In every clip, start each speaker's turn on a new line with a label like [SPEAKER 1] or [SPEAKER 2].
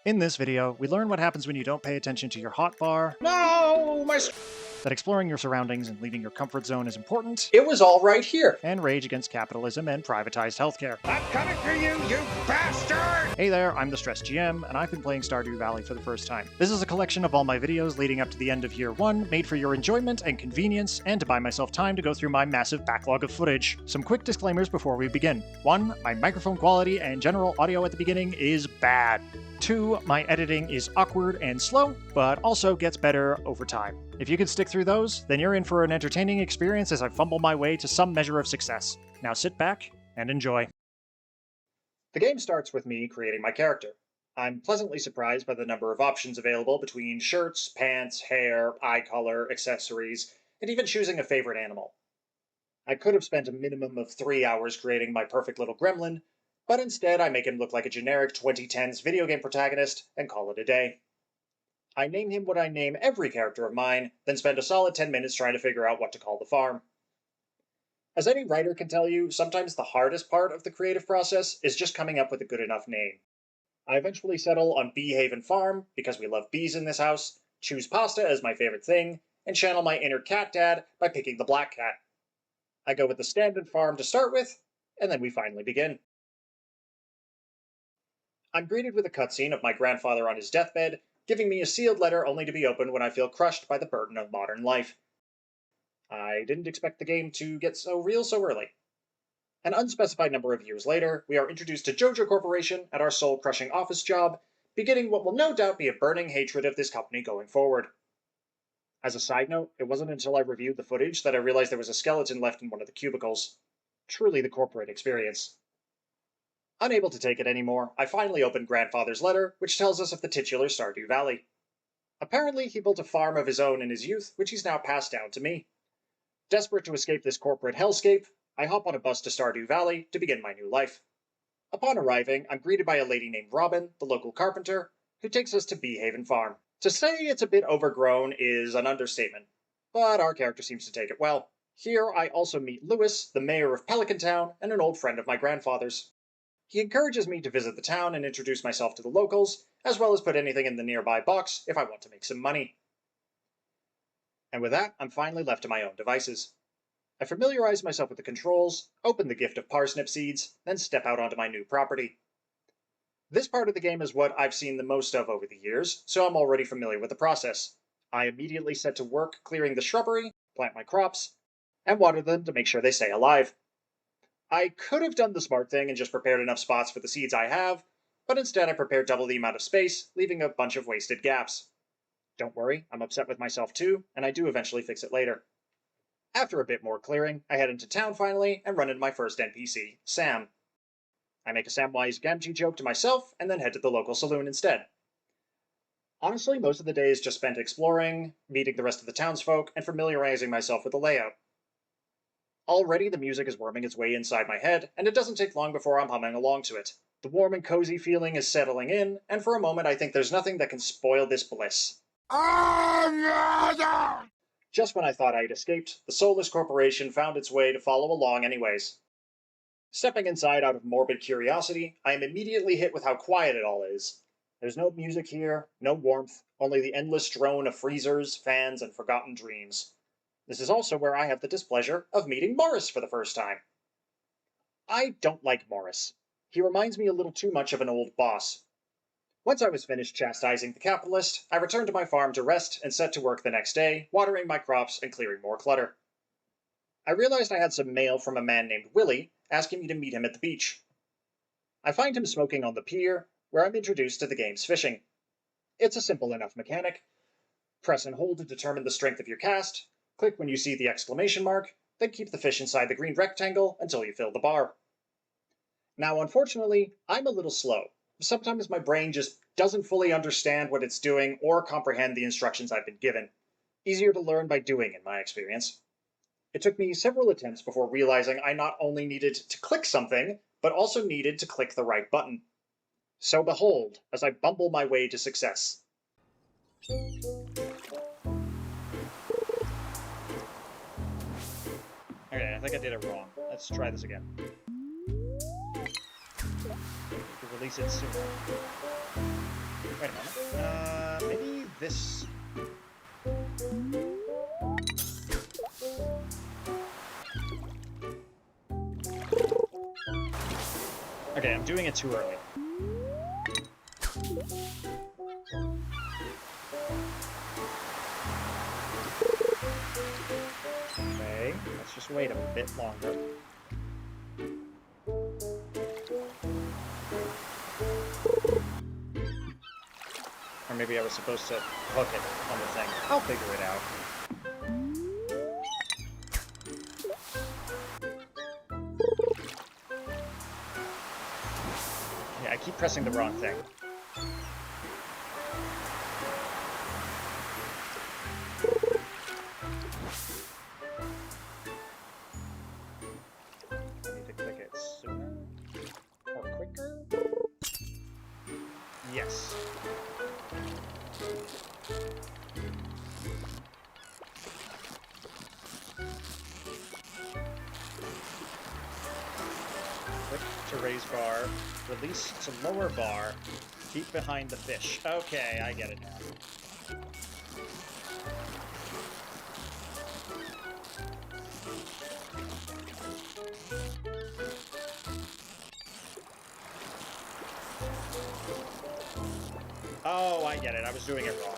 [SPEAKER 1] In this video, we learn what happens when you don't pay attention to your hotbar,
[SPEAKER 2] No,
[SPEAKER 1] that exploring your surroundings and leaving your comfort zone is important,
[SPEAKER 2] It was all right here.
[SPEAKER 1] and rage against capitalism and privatized healthcare.
[SPEAKER 2] I'm coming for you, you bastard!
[SPEAKER 1] Hey there, I'm the Stressed GM, and I've been playing Stardew Valley for the first time. This is a collection of all my videos leading up to the end of Year 1, made for your enjoyment and convenience, and to buy myself time to go through my massive backlog of footage. Some quick disclaimers before we begin. 1. My microphone quality and general audio at the beginning is bad. 2. My editing is awkward and slow, but also gets better over time. If you can stick through those, then you're in for an entertaining experience as I fumble my way to some measure of success. Now sit back and enjoy. The game starts with me creating my character. I'm pleasantly surprised by the number of options available between shirts, pants, hair, eye color, accessories, and even choosing a favorite animal. I could have spent a minimum of 3 hours creating my perfect little gremlin, but instead I make him look like a generic 2010s video game protagonist and call it a day. I name him what I name every character of mine, then spend a solid 10 minutes trying to figure out what to call the farm. As any writer can tell you, sometimes the hardest part of the creative process is just coming up with a good enough name. I eventually settle on Bee Haven Farm because we love bees in this house, choose pasta as my favorite thing, and channel my inner cat dad by picking the black cat. I go with the standard farm to start with, and then we finally begin. I'm greeted with a cutscene of my grandfather on his deathbed, giving me a sealed letter only to be opened when I feel crushed by the burden of modern life. I didn't expect the game to get so real so early. An unspecified number of years later, we are introduced to Jojo Corporation at our soul-crushing office job, beginning what will no doubt be a burning hatred of this company going forward. As a side note, it wasn't until I reviewed the footage that I realized there was a skeleton left in one of the cubicles. Truly the corporate experience. Unable to take it anymore, I finally opened Grandfather's letter, which tells us of the titular Stardew Valley. Apparently, he built a farm of his own in his youth, which he's now passed down to me. Desperate to escape this corporate hellscape, I hop on a bus to Stardew Valley to begin my new life. Upon arriving, I'm greeted by a lady named Robin, the local carpenter, who takes us to Bee Haven Farm. To say it's a bit overgrown is an understatement, but our character seems to take it well. Here I also meet Lewis, the mayor of Pelican Town, and an old friend of my grandfather's. He encourages me to visit the town and introduce myself to the locals, as well as put anything in the nearby box if I want to make some money. And with that, I'm finally left to my own devices. I familiarize myself with the controls, open the gift of parsnip seeds, then step out onto my new property. This part of the game is what I've seen the most of over the years, so I'm already familiar with the process. I immediately set to work clearing the shrubbery, plant my crops, and water them to make sure they stay alive. I could have done the smart thing and just prepared enough spots for the seeds I have, but instead I prepared double the amount of space, leaving a bunch of wasted gaps. Don't worry, I'm upset with myself too, and I do eventually fix it later. After a bit more clearing, I head into town finally and run into my first NPC, Sam. I make a Samwise Gamgee joke to myself and then head to the local saloon instead. Honestly, most of the day is just spent exploring, meeting the rest of the townsfolk, and familiarizing myself with the layout. Already the music is worming its way inside my head, and it doesn't take long before I'm humming along to it. The warm and cozy feeling is settling in, and for a moment I think there's nothing that can spoil this bliss. Just when I thought I'd escaped, the soulless corporation found its way to follow along anyways. Stepping inside out of morbid curiosity, I am immediately hit with how quiet it all is. There's no music here, no warmth, only the endless drone of freezers, fans, and forgotten dreams. This is also where I have the displeasure of meeting Morris for the first time. I don't like Morris. He reminds me a little too much of an old boss. Once I was finished chastising the capitalist, I returned to my farm to rest and set to work the next day, watering my crops and clearing more clutter. I realized I had some mail from a man named Willie, asking me to meet him at the beach. I find him smoking on the pier, where I'm introduced to the game's fishing. It's a simple enough mechanic. Press and hold to determine the strength of your cast, click when you see the exclamation mark, then keep the fish inside the green rectangle until you fill the bar. Now, unfortunately, I'm a little slow. Sometimes my brain just doesn't fully understand what it's doing or comprehend the instructions I've been given. Easier to learn by doing, in my experience. It took me several attempts before realizing I not only needed to click something, but also needed to click the right button. So behold, as I bumble my way to success. Okay, I think I did it wrong. Let's try this again. Release it sooner. Wait a moment. Maybe this... Okay, I'm doing it too early. Okay, let's just wait a bit longer. Or maybe I was supposed to hook it on the thing. I'll figure it out. Yeah, I keep pressing the wrong thing. I need to click it sooner or quicker. Yes. Click to raise bar, release to lower bar, keep behind the fish. Okay, I get it now. Oh, I get it. I was doing it wrong.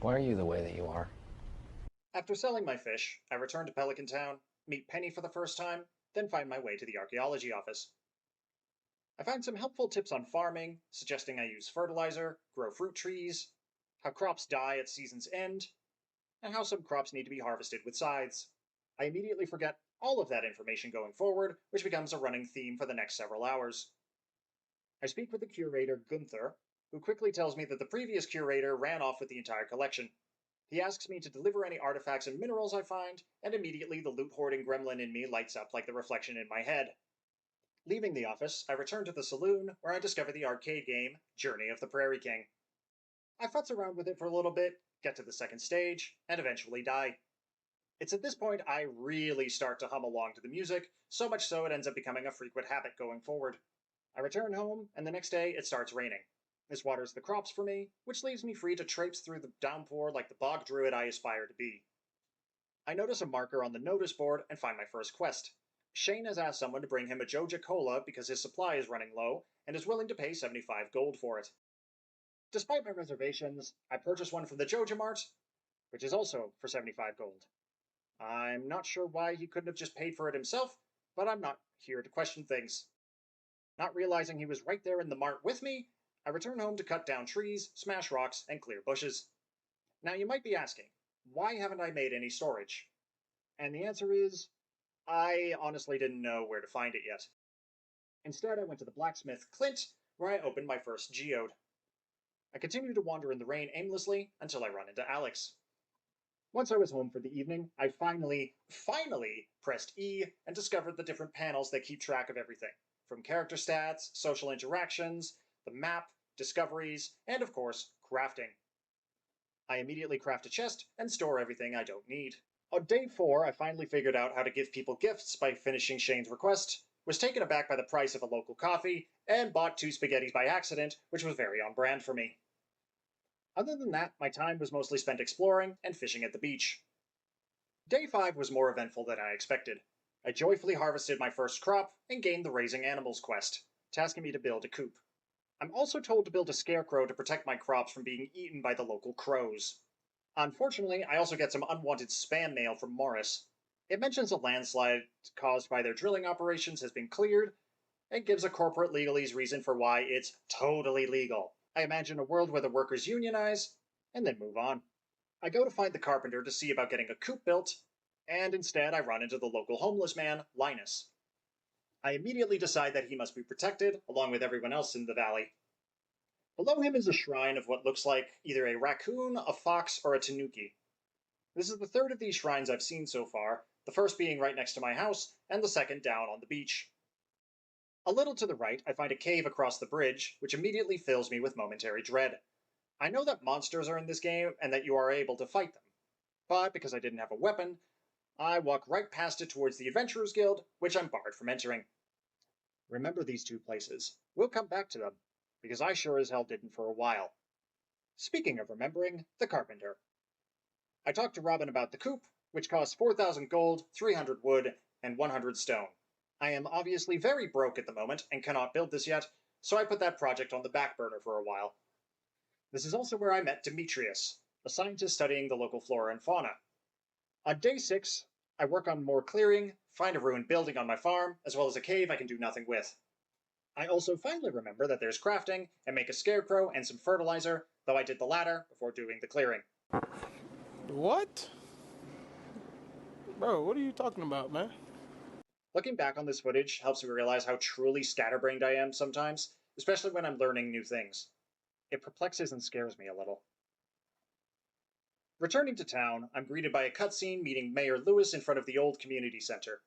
[SPEAKER 3] Why are you the way that you are?
[SPEAKER 1] After selling my fish, I return to Pelican Town, meet Penny for the first time, then find my way to the archaeology office. I find some helpful tips on farming, suggesting I use fertilizer, grow fruit trees, how crops die at season's end, and how some crops need to be harvested with scythes. I immediately forget all of that information going forward, which becomes a running theme for the next several hours. I speak with the curator, Gunther, who quickly tells me that the previous curator ran off with the entire collection. He asks me to deliver any artifacts and minerals I find, and immediately the loot-hoarding gremlin in me lights up like the reflection in my head. Leaving the office, I return to the saloon, where I discover the arcade game, Journey of the Prairie King. I futz around with it for a little bit, get to the second stage, and eventually die. It's at this point I really start to hum along to the music, so much so it ends up becoming a frequent habit going forward. I return home, and the next day it starts raining. This waters the crops for me, which leaves me free to traipse through the downpour like the bog druid I aspire to be. I notice a marker on the notice board and find my first quest. Shane has asked someone to bring him a Joja Cola because his supply is running low, and is willing to pay 75 gold for it. Despite my reservations, I purchase one from the Joja Mart, which is also for 75 gold. I'm not sure why he couldn't have just paid for it himself, but I'm not here to question things. Not realizing he was right there in the mart with me, I return home to cut down trees, smash rocks, and clear bushes. Now you might be asking, why haven't I made any storage? And the answer is, I honestly didn't know where to find it yet. Instead, I went to the blacksmith Clint, where I opened my first geode. I continued to wander in the rain aimlessly until I run into Alex. Once I was home for the evening, I finally pressed E and discovered the different panels that keep track of everything, from character stats, social interactions, the map, discoveries, and of course, crafting. I immediately craft a chest and store everything I don't need. On day 4, I finally figured out how to give people gifts by finishing Shane's request, was taken aback by the price of a local coffee, and bought 2 spaghettis by accident, which was very on brand for me. Other than that, my time was mostly spent exploring and fishing at the beach. Day 5 was more eventful than I expected. I joyfully harvested my first crop and gained the Raising Animals quest, tasking me to build a coop. I'm also told to build a scarecrow to protect my crops from being eaten by the local crows. Unfortunately, I also get some unwanted spam mail from Morris. It mentions a landslide caused by their drilling operations has been cleared, and gives a corporate legalese reason for why it's totally legal. I imagine a world where the workers unionize, and then move on. I go to find the carpenter to see about getting a coop built, and instead I run into the local homeless man, Linus. I immediately decide that he must be protected, along with everyone else in the valley. Below him is a shrine of what looks like either a raccoon, a fox, or a tanuki. This is the third of these shrines I've seen so far, the first being right next to my house, and the second down on the beach. A little to the right, I find a cave across the bridge, which immediately fills me with momentary dread. I know that monsters are in this game, and that you are able to fight them. but because I didn't have a weapon, I walk right past it towards the Adventurers Guild, which I'm barred from entering. Remember these two places. We'll come back to them, because I sure as hell didn't for a while. Speaking of remembering, the carpenter. I talked to Robin about the coop, which costs 4,000 gold, 300 wood, and 100 stone. I am obviously very broke at the moment and cannot build this yet, so I put that project on the back burner for a while. This is also where I met Demetrius, a scientist studying the local flora and fauna. On day 6, I work on more clearing, find a ruined building on my farm, as well as a cave I can do nothing with. I also finally remember that there's crafting, and make a scarecrow and some fertilizer, though I did the latter before doing the clearing.
[SPEAKER 4] What? Bro, what are you talking about, man?
[SPEAKER 1] Looking back on this footage helps me realize how truly scatterbrained I am sometimes, especially when I'm learning new things. It perplexes and scares me a little. Returning to town, I'm greeted by a cutscene meeting Mayor Lewis in front of the old community center.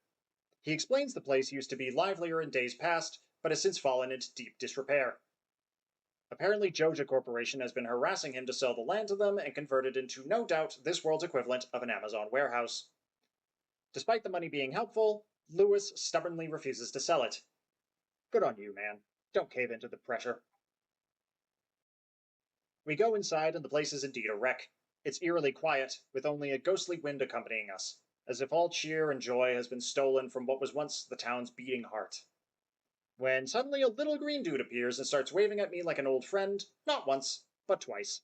[SPEAKER 1] He explains the place used to be livelier in days past, but has since fallen into deep disrepair. Apparently Joja Corporation has been harassing him to sell the land to them and convert it into, no doubt, this world's equivalent of an Amazon warehouse. Despite the money being helpful, Lewis stubbornly refuses to sell it. Good on you, man. Don't cave into the pressure. We go inside and the place is indeed a wreck. It's eerily quiet, with only a ghostly wind accompanying us, as if all cheer and joy has been stolen from what was once the town's beating heart. When suddenly a little green dude appears and starts waving at me like an old friend, not once, but twice.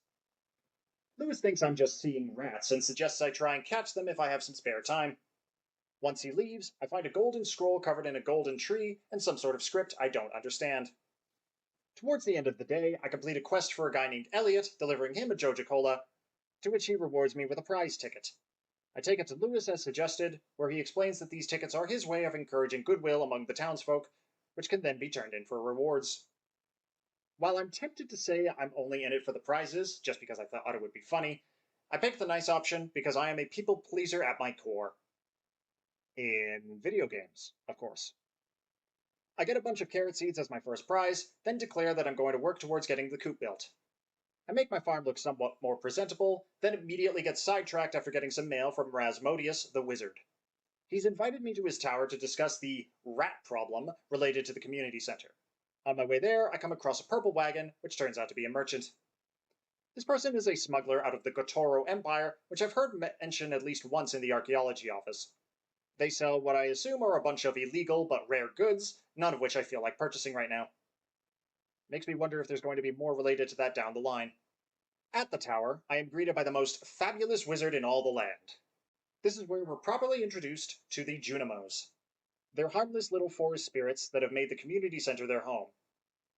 [SPEAKER 1] Lewis thinks I'm just seeing rats and suggests I try and catch them if I have some spare time. Once he leaves, I find a golden scroll covered in a golden tree and some sort of script I don't understand. Towards the end of the day, I complete a quest for a guy named Elliot, delivering him a Joja Cola, to which he rewards me with a prize ticket. I take it to Lewis as suggested, where he explains that these tickets are his way of encouraging goodwill among the townsfolk, which can then be turned in for rewards. While I'm tempted to say I'm only in it for the prizes, just because I thought it would be funny, I pick the nice option because I am a people pleaser at my core. In video games, of course. I get a bunch of carrot seeds as my first prize, then declare that I'm going to work towards getting the coop built. I make my farm look somewhat more presentable, then immediately get sidetracked after getting some mail from Rasmodius, the wizard. He's invited me to his tower to discuss the rat problem related to the community center. On my way there, I come across a purple wagon, which turns out to be a merchant. This person is a smuggler out of the Gotoro Empire, which I've heard mentioned at least once in the archaeology office. They sell what I assume are a bunch of illegal but rare goods, none of which I feel like purchasing right now. Makes me wonder if there's going to be more related to that down the line. At the tower, I am greeted by the most fabulous wizard in all the land. This is where we're properly introduced to the Junimos. They're harmless little forest spirits that have made the community center their home.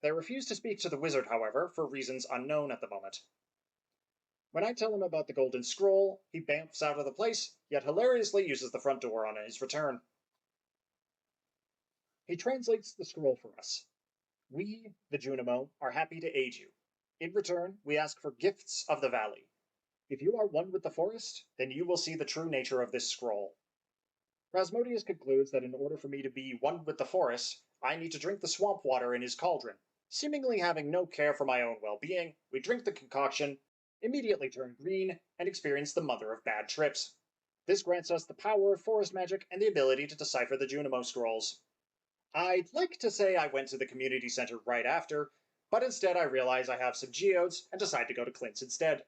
[SPEAKER 1] They refuse to speak to the wizard, however, for reasons unknown at the moment. When I tell him about the golden scroll, he bamfs out of the place, yet hilariously uses the front door on his return. He translates the scroll for us. We, the Junimo, are happy to aid you. In return, we ask for gifts of the valley. If you are one with the forest, then you will see the true nature of this scroll. Rasmodius concludes that in order for me to be one with the forest, I need to drink the swamp water in his cauldron. Seemingly having no care for my own well-being, we drink the concoction, immediately turn green, and experience the mother of bad trips. This grants us the power of forest magic and the ability to decipher the Junimo scrolls. I'd like to say I went to the community center right after, but instead I realize I have some geodes and decide to go to Clint's instead.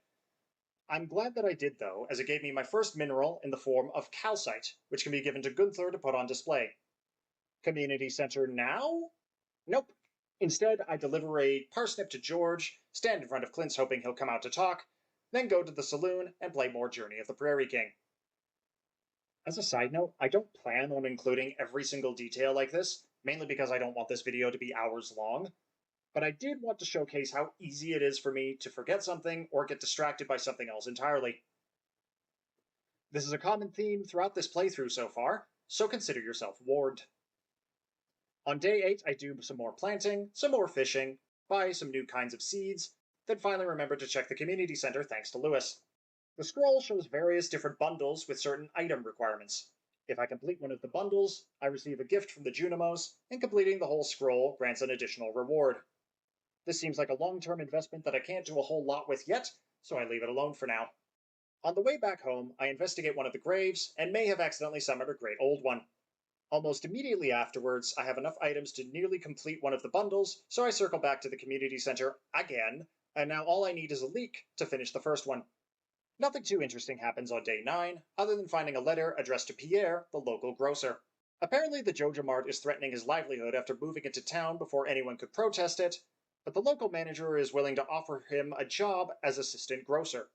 [SPEAKER 1] I'm glad that I did though, as it gave me my first mineral in the form of calcite, which can be given to Gunther to put on display. Community center now? Nope. Instead, I deliver a parsnip to George, stand in front of Clint's hoping he'll come out to talk, then go to the saloon and play more Journey of the Prairie King. As a side note, I don't plan on including every single detail like this, mainly because I don't want this video to be hours long, but I did want to showcase how easy it is for me to forget something or get distracted by something else entirely. This is a common theme throughout this playthrough so far, so consider yourself warned. On day 8, I do some more planting, some more fishing, buy some new kinds of seeds, then finally remember to check the community center thanks to Lewis. The scroll shows various different bundles with certain item requirements. If I complete one of the bundles, I receive a gift from the Junimos, and completing the whole scroll grants an additional reward. This seems like a long-term investment that I can't do a whole lot with yet, so I leave it alone for now. On the way back home, I investigate one of the graves and may have accidentally summoned a great old one. Almost immediately afterwards, I have enough items to nearly complete one of the bundles, so I circle back to the community center again, and now all I need is a leek to finish the first one. Nothing too interesting happens on day 9, other than finding a letter addressed to Pierre, the local grocer. Apparently the Joja Mart is threatening his livelihood after moving into town before anyone could protest it, but the local manager is willing to offer him a job as assistant grocer.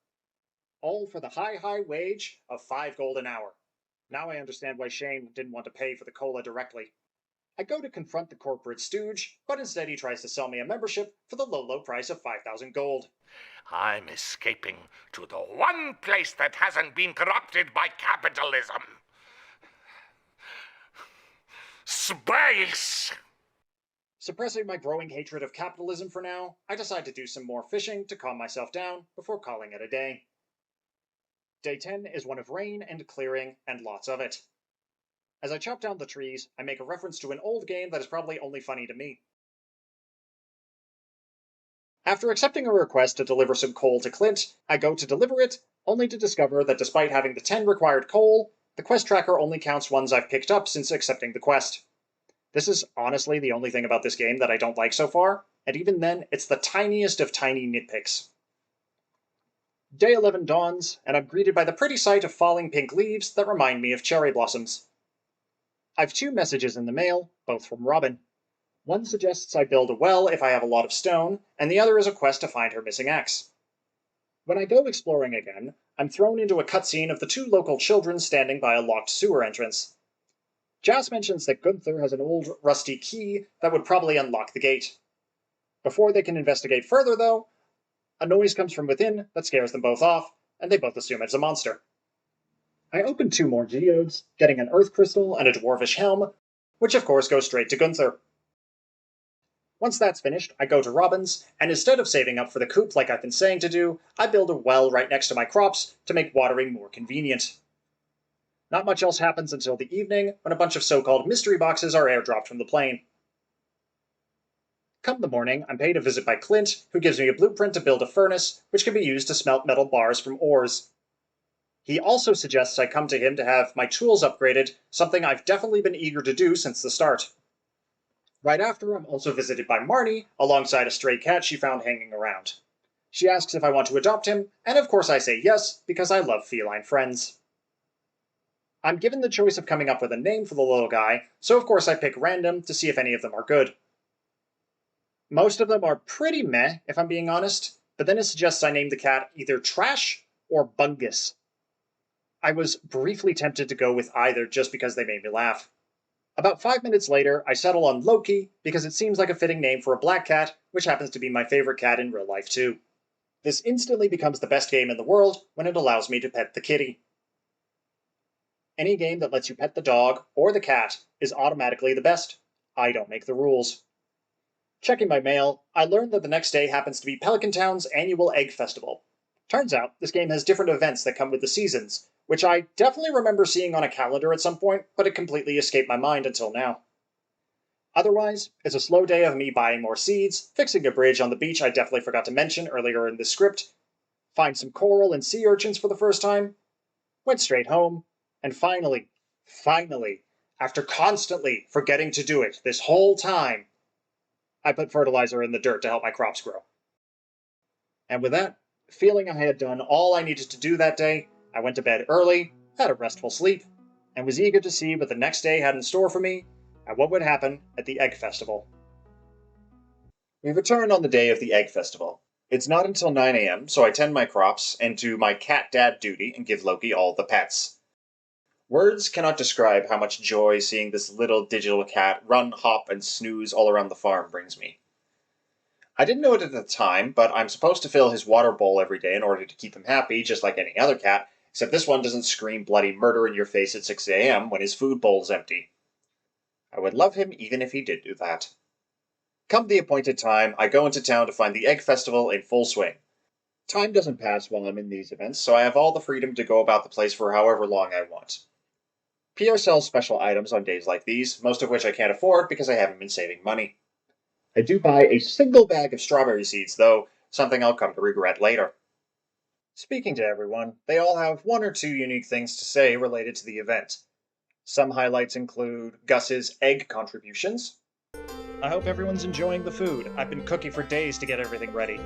[SPEAKER 1] All for the high wage of 5 gold an hour. Now I understand why Shane didn't want to pay for the cola directly. I go to confront the corporate stooge, but instead he tries to sell me a membership for the low price of 5,000 gold.
[SPEAKER 5] I'm escaping to the one place that hasn't been corrupted by capitalism. Space!
[SPEAKER 1] Suppressing my growing hatred of capitalism for now, I decide to do some more fishing to calm myself down before calling it a day. Day 10 is one of rain and clearing, and lots of it. As I chop down the trees, I make a reference to an old game that is probably only funny to me. After accepting a request to deliver some coal to Clint, I go to deliver it, only to discover that despite having the 10 required coal, the quest tracker only counts ones I've picked up since accepting the quest. This is honestly the only thing about this game that I don't like so far, and even then, it's the tiniest of tiny nitpicks. Day 11 dawns, and I'm greeted by the pretty sight of falling pink leaves that remind me of cherry blossoms. I've 2 messages in the mail, both from Robin. One suggests I build a well if I have a lot of stone, and the other is a quest to find her missing axe. When I go exploring again, I'm thrown into a cutscene of the 2 local children standing by a locked sewer entrance. Jas mentions that Gunther has an old rusty key that would probably unlock the gate. Before they can investigate further, though, a noise comes from within that scares them both off, and they both assume it's a monster. I open 2 more geodes, getting an earth crystal and a dwarvish helm, which of course goes straight to Gunther. Once that's finished, I go to Robin's, and instead of saving up for the coop like I've been saying to do, I build a well right next to my crops to make watering more convenient. Not much else happens until the evening, when a bunch of so-called mystery boxes are airdropped from the plane. Come the morning, I'm paid a visit by Clint, who gives me a blueprint to build a furnace, which can be used to smelt metal bars from ores. He also suggests I come to him to have my tools upgraded, something I've definitely been eager to do since the start. Right after, I'm also visited by Marnie, alongside a stray cat she found hanging around. She asks if I want to adopt him, and of course I say yes, because I love feline friends. I'm given the choice of coming up with a name for the little guy, so of course I pick random to see if any of them are good. Most of them are pretty meh, if I'm being honest, but then it suggests I name the cat either Trash or Bungus. I was briefly tempted to go with either just because they made me laugh. About 5 minutes later, I settle on Loki because it seems like a fitting name for a black cat, which happens to be my favorite cat in real life too. This instantly becomes the best game in the world when it allows me to pet the kitty. Any game that lets you pet the dog or the cat is automatically the best. I don't make the rules. Checking my mail, I learned that the next day happens to be Pelican Town's annual Egg Festival. Turns out, this game has different events that come with the seasons, which I definitely remember seeing on a calendar at some point, but it completely escaped my mind until now. Otherwise, it's a slow day of me buying more seeds, fixing a bridge on the beach I definitely forgot to mention earlier in this script, find some coral and sea urchins for the first time, went straight home, and finally, after constantly forgetting to do it this whole time, I put fertilizer in the dirt to help my crops grow. And with that, feeling I had done all I needed to do that day, I went to bed early, had a restful sleep, and was eager to see what the next day had in store for me and what would happen at the Egg Festival. We return on the day of the Egg Festival. It's not until 9 a.m., so I tend my crops and do my cat dad duty and give Loki all the pets. Words cannot describe how much joy seeing this little digital cat run, hop, and snooze all around the farm brings me. I didn't know it at the time, but I'm supposed to fill his water bowl every day in order to keep him happy, just like any other cat, except this one doesn't scream bloody murder in your face at 6 a.m. when his food bowl is empty. I would love him even if he did do that. Come the appointed time, I go into town to find the Egg Festival in full swing. Time doesn't pass while I'm in these events, so I have all the freedom to go about the place for however long I want. Pierre sells special items on days like these, most of which I can't afford because I haven't been saving money. I do buy a single bag of strawberry seeds, though, something I'll come to regret later. Speaking to everyone, they all have one or two unique things to say related to the event. Some highlights include Gus's egg contributions. I hope everyone's enjoying the food. I've been cooking for days to get everything ready.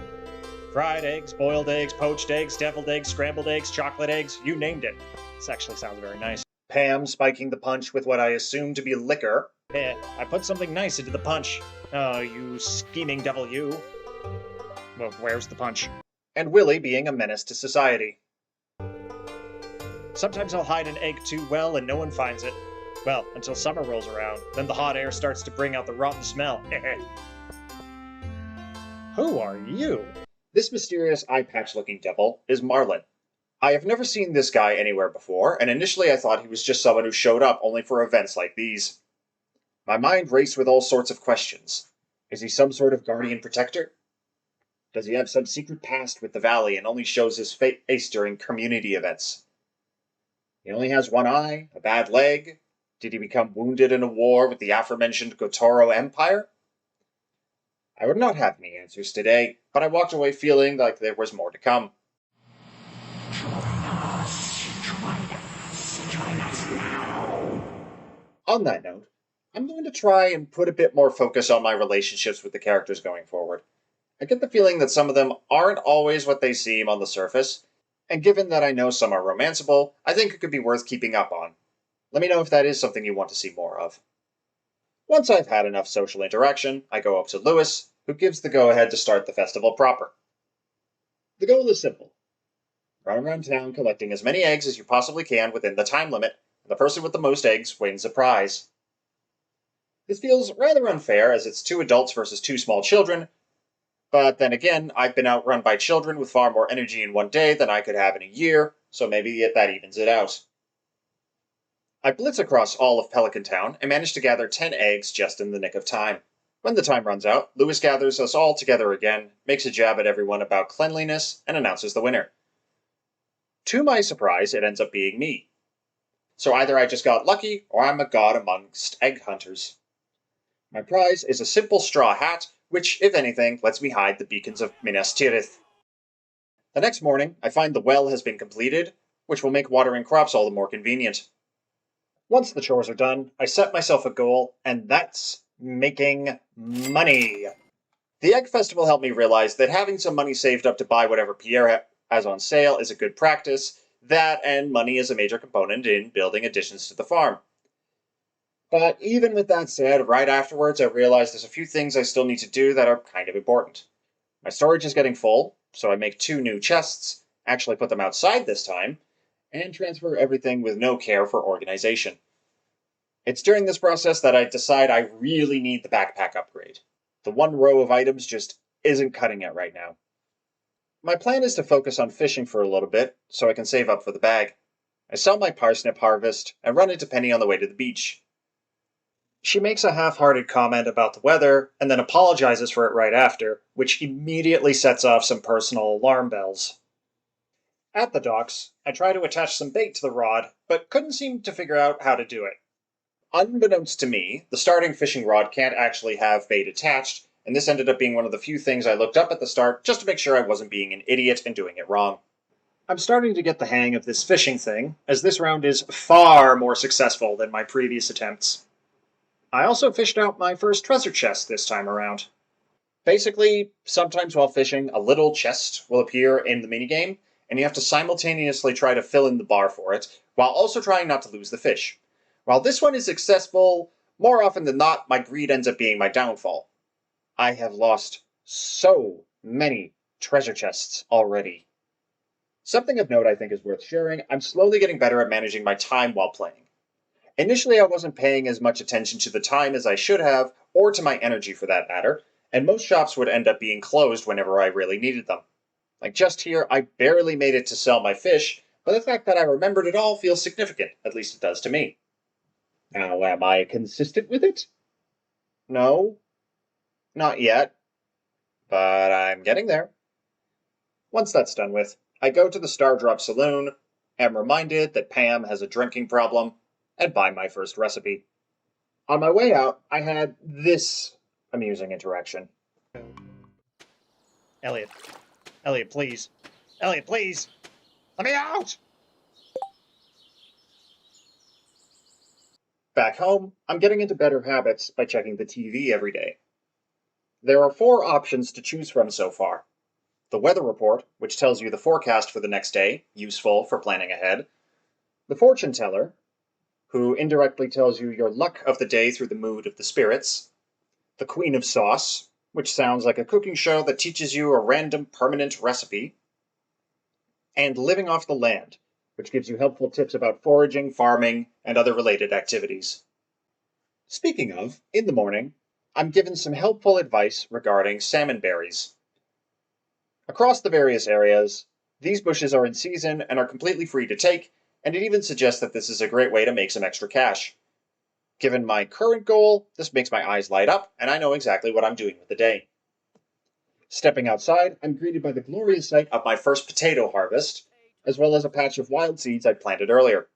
[SPEAKER 1] Fried eggs, boiled eggs, poached eggs, deviled eggs, scrambled eggs, chocolate eggs, you named it. This actually sounds very nice. Pam spiking the punch with what I assume to be liquor. I put something nice into the punch. Oh, you scheming devil, you. Well, where's the punch? And Willie being a menace to society. Sometimes I'll hide an egg too well and no one finds it. Well, until summer rolls around. Then the hot air starts to bring out the rotten smell. Who are you? This mysterious eye-patch-looking devil is Marlin. I have never seen this guy anywhere before, and initially I thought he was just someone who showed up only for events like these. My mind raced with all sorts of questions. Is he some sort of guardian protector? Does he have some secret past with the Valley and only shows his face during community events? He only has one eye, a bad leg. Did he become wounded in a war with the aforementioned Gotoro Empire? I would not have any answers today, but I walked away feeling like there was more to come. On that note, I'm going to try and put a bit more focus on my relationships with the characters going forward. I get the feeling that some of them aren't always what they seem on the surface, and given that I know some are romanceable, I think it could be worth keeping up on. Let me know if that is something you want to see more of. Once I've had enough social interaction, I go up to Lewis, who gives the go-ahead to start the festival proper. The goal is simple. Run around town collecting as many eggs as you possibly can within the time limit, and the person with the most eggs wins a prize. This feels rather unfair as it's 2 adults versus 2 small children, but then again, I've been outrun by children with far more energy in one day than I could have in a year, so maybe that evens it out. I blitz across all of Pelican Town and manage to gather 10 eggs just in the nick of time. When the time runs out, Lewis gathers us all together again, makes a jab at everyone about cleanliness, and announces the winner. To my surprise, it ends up being me. So either I just got lucky, or I'm a god amongst egg hunters. My prize is a simple straw hat, which, if anything, lets me hide the beacons of Minas Tirith. The next morning, I find the well has been completed, which will make watering crops all the more convenient. Once the chores are done, I set myself a goal, and that's making money. The Egg Festival helped me realize that having some money saved up to buy whatever Pierre has on sale is a good practice. That and money is a major component in building additions to the farm. But even with that said, right afterwards I realized there's a few things I still need to do that are kind of important. My storage is getting full, so I make 2 new chests, actually put them outside this time, and transfer everything with no care for organization. It's during this process that I decide I really need the backpack upgrade. The 1 row of items just isn't cutting it right now. My plan is to focus on fishing for a little bit, so I can save up for the bag. I sell my parsnip harvest, and run into Penny on the way to the beach. She makes a half-hearted comment about the weather, and then apologizes for it right after, which immediately sets off some personal alarm bells. At the docks, I try to attach some bait to the rod, but couldn't seem to figure out how to do it. Unbeknownst to me, the starting fishing rod can't actually have bait attached, and this ended up being one of the few things I looked up at the start just to make sure I wasn't being an idiot and doing it wrong. I'm starting to get the hang of this fishing thing, as this round is far more successful than my previous attempts. I also fished out my first treasure chest this time around. Basically, sometimes while fishing, a little chest will appear in the minigame, and you have to simultaneously try to fill in the bar for it, while also trying not to lose the fish. While this one is successful, more often than not, my greed ends up being my downfall. I have lost so many treasure chests already. Something of note I think is worth sharing, I'm slowly getting better at managing my time while playing. Initially, I wasn't paying as much attention to the time as I should have, or to my energy for that matter, and most shops would end up being closed whenever I really needed them. Like just here, I barely made it to sell my fish, but the fact that I remembered it all feels significant, at least it does to me. Now, am I consistent with it? No, not yet, but I'm getting there. Once that's done with, I go to the Stardrop Saloon, am reminded that Pam has a drinking problem, and buy my first recipe. On my way out, I had this amusing interaction. Elliot. Elliot, please. Elliot, please!
[SPEAKER 2] Let me out!
[SPEAKER 1] Back home, I'm getting into better habits by checking the TV every day. There are 4 options to choose from so far. The weather report, which tells you the forecast for the next day, useful for planning ahead. The fortune teller, who indirectly tells you your luck of the day through the mood of the spirits. The Queen of Sauce, which sounds like a cooking show that teaches you a random permanent recipe. And Living Off the Land, which gives you helpful tips about foraging, farming, and other related activities. Speaking of, in the morning, I'm given some helpful advice regarding salmon berries. Across the various areas, these bushes are in season and are completely free to take, and it even suggests that this is a great way to make some extra cash. Given my current goal, this makes my eyes light up, and I know exactly what I'm doing with the day. Stepping outside, I'm greeted by the glorious sight of my first potato harvest, as well as a patch of wild seeds I'd planted earlier.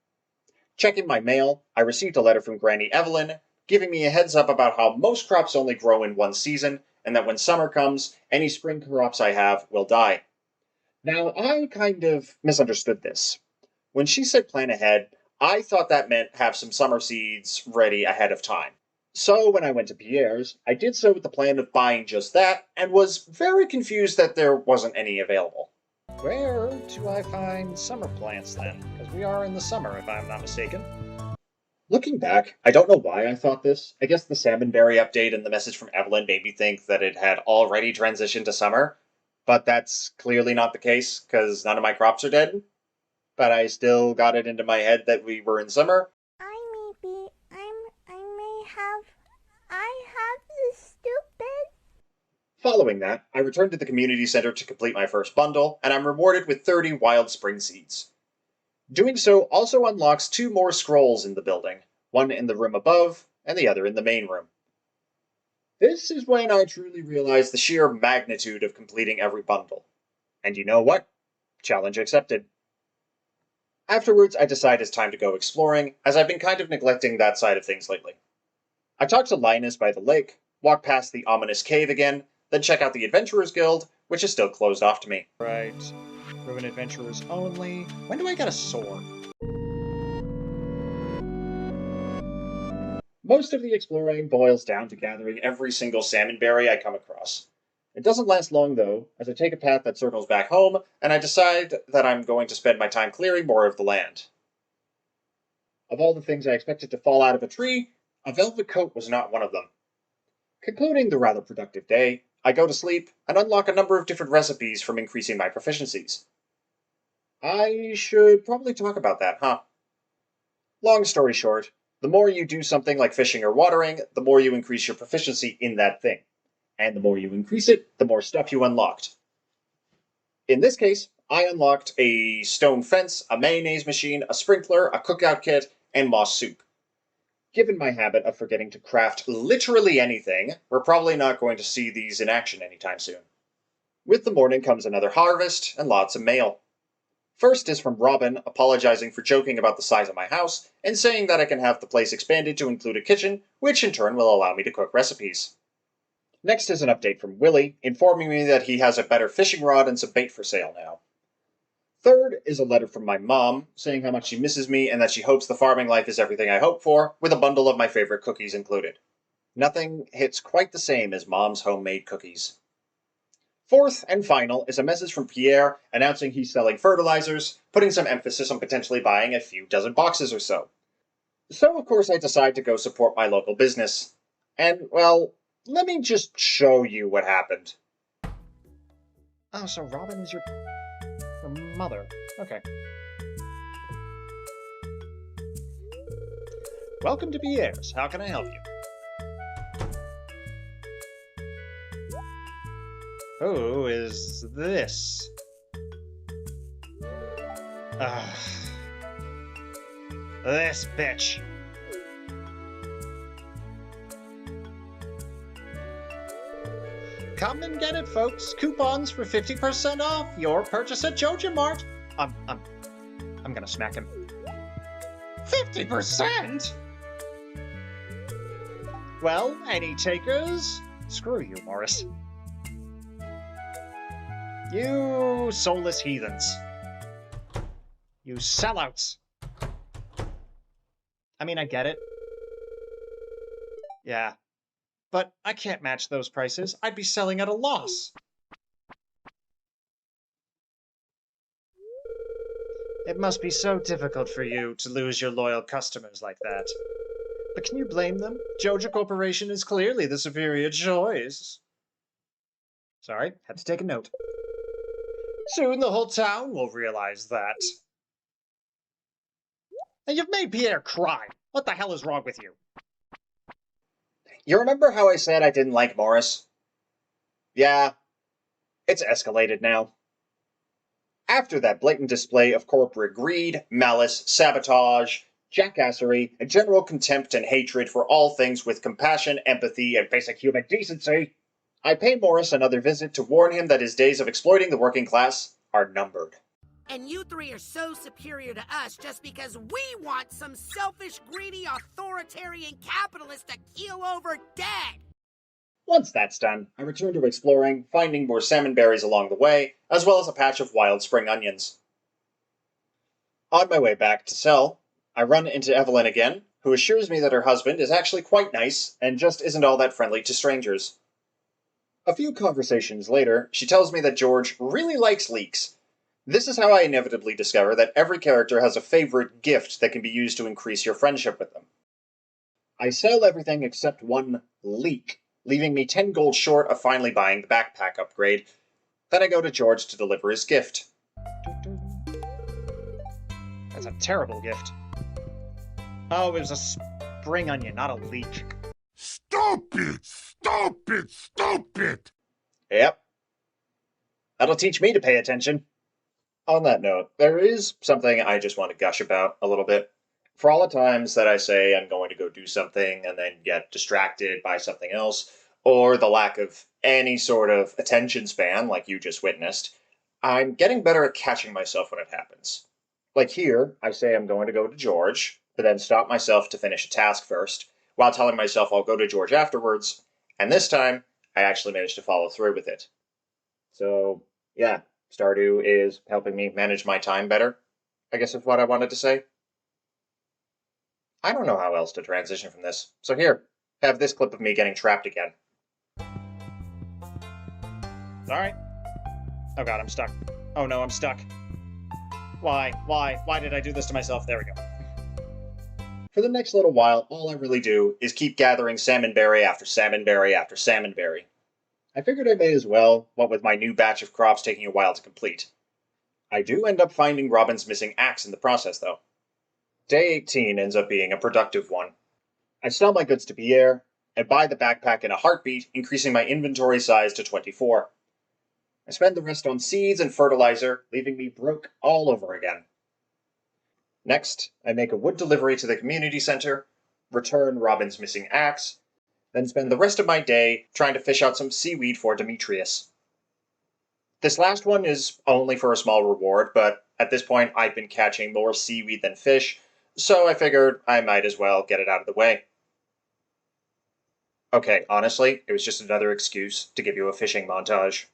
[SPEAKER 1] Checking my mail, I received a letter from Granny Evelyn, giving me a heads up about how most crops only grow in one season, and that when summer comes, any spring crops I have will die. Now, I kind of misunderstood this. When she said plan ahead, I thought that meant have some summer seeds ready ahead of time. So when I went to Pierre's, I did so with the plan of buying just that, and was very confused that there wasn't any available. Where do I find summer plants then? Because we are in the summer, if I'm not mistaken. Looking back, I don't know why I thought this. I guess the salmonberry update and the message from Evelyn made me think that it had already transitioned to summer, but that's clearly not the case, because none of my crops are dead. But I still got it into my head that we were in summer.
[SPEAKER 6] I have this stupid.
[SPEAKER 1] Following that, I returned to the community center to complete my first bundle, and I'm rewarded with 30 wild spring seeds. Doing so also unlocks 2 more scrolls in the building, one in the room above, and the other in the main room. This is when I truly realized the sheer magnitude of completing every bundle. And you know what? Challenge accepted. Afterwards, I decide it's time to go exploring, as I've been kind of neglecting that side of things lately. I talk to Linus by the lake, walk past the ominous cave again, then check out the Adventurers Guild, which is still closed off to me. Right. Ruin Adventurers only. When do I get a sword? Most of the exploring boils down to gathering every single salmonberry I come across. It doesn't last long though, as I take a path that circles back home, and I decide that I'm going to spend my time clearing more of the land. Of all the things I expected to fall out of a tree, a velvet coat was not one of them. Concluding the rather productive day, I go to sleep and unlock a number of different recipes from increasing my proficiencies. I should probably talk about that, huh? Long story short, the more you do something like fishing or watering, the more you increase your proficiency in that thing. And the more you increase it, the more stuff you unlocked. In this case, I unlocked a stone fence, a mayonnaise machine, a sprinkler, a cookout kit, and moss soup. Given my habit of forgetting to craft literally anything, we're probably not going to see these in action anytime soon. With the morning comes another harvest and lots of mail. First is from Robin, apologizing for joking about the size of my house, and saying that I can have the place expanded to include a kitchen, which in turn will allow me to cook recipes. Next is an update from Willie, informing me that he has a better fishing rod and some bait for sale now. Third is a letter from my mom, saying how much she misses me and that she hopes the farming life is everything I hope for, with a bundle of my favorite cookies included. Nothing hits quite the same as Mom's homemade cookies. Fourth and final is a message from Pierre announcing he's selling fertilizers, putting some emphasis on potentially buying a few dozen boxes or so. So of course I decide to go support my local business. And, well, let me just show you what happened. Oh, so Robin is your mother. Okay. Welcome to Pierre's. How can I help you? Who is this? This bitch. Come and get it, folks. Coupons for 50% off your purchase at Joja Mart. I'm gonna smack him. 50%? Well, any takers? Screw you, Morris. You soulless heathens. You sellouts! I mean, I get it. Yeah. But I can't match those prices. I'd be selling at a loss. It must be so difficult for you to lose your loyal customers like that. But can you blame them? Joja Corporation is clearly the superior choice. Sorry, had to take a note. Soon the whole town will realize that. And you've made Pierre cry. What the hell is wrong with you? You remember how I said I didn't like Morris? Yeah, it's escalated now. After that blatant display of corporate greed, malice, sabotage, jackassery, and general contempt and hatred for all things with compassion, empathy, and basic human decency, I pay Morris another visit to warn him that his days of exploiting the working class are numbered.
[SPEAKER 7] And you three are so superior to us just because we want some selfish, greedy, authoritarian capitalist to keel over dead!
[SPEAKER 1] Once that's done, I return to exploring, finding more salmon berries along the way, as well as a patch of wild spring onions. On my way back to sell, I run into Evelyn again, who assures me that her husband is actually quite nice and just isn't all that friendly to strangers. A few conversations later, she tells me that George really likes leeks. This is how I inevitably discover that every character has a favorite gift that can be used to increase your friendship with them. I sell everything except one leek, leaving me 10 gold short of finally buying the backpack upgrade. Then I go to George to deliver his gift. That's a terrible gift. Oh, it was a spring onion, not a leek.
[SPEAKER 5] Stupid! Stupid! Stupid!
[SPEAKER 1] Yep. That'll teach me to pay attention. On that note, there is something I just want to gush about a little bit. For all the times that I say I'm going to go do something and then get distracted by something else, or the lack of any sort of attention span like you just witnessed, I'm getting better at catching myself when it happens. Like here, I say I'm going to go to George, but then stop myself to finish a task first, while telling myself I'll go to George afterwards, and this time, I actually managed to follow through with it. So, yeah, Stardew is helping me manage my time better, I guess is what I wanted to say. I don't know how else to transition from this, so here, have this clip of me getting trapped again. Alright. Oh god, I'm stuck. Oh no, I'm stuck. Why? Why did I do this to myself? There we go. For the next little while, all I really do is keep gathering salmonberry after salmonberry after salmonberry. I figured I may as well, what with my new batch of crops taking a while to complete. I do end up finding Robin's missing axe in the process, though. Day 18 ends up being a productive one. I sell my goods to Pierre, and buy the backpack in a heartbeat, increasing my inventory size to 24. I spend the rest on seeds and fertilizer, leaving me broke all over again. Next, I make a wood delivery to the community center, return Robin's missing axe, then spend the rest of my day trying to fish out some seaweed for Demetrius. This last one is only for a small reward, but at this point I've been catching more seaweed than fish, so I figured I might as well get it out of the way. Okay, honestly, it was just another excuse to give you a fishing montage.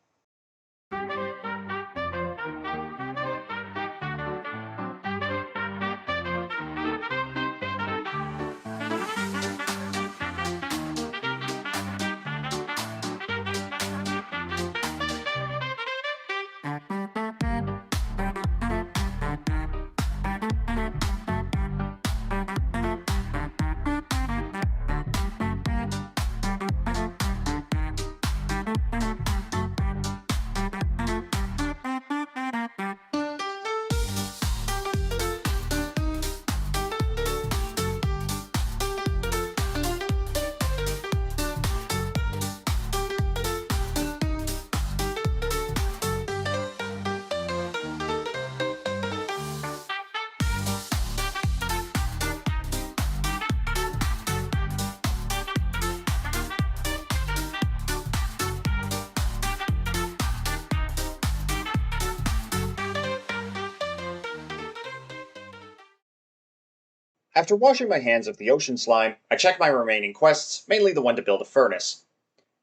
[SPEAKER 1] After washing my hands of the ocean slime, I check my remaining quests, mainly the one to build a furnace.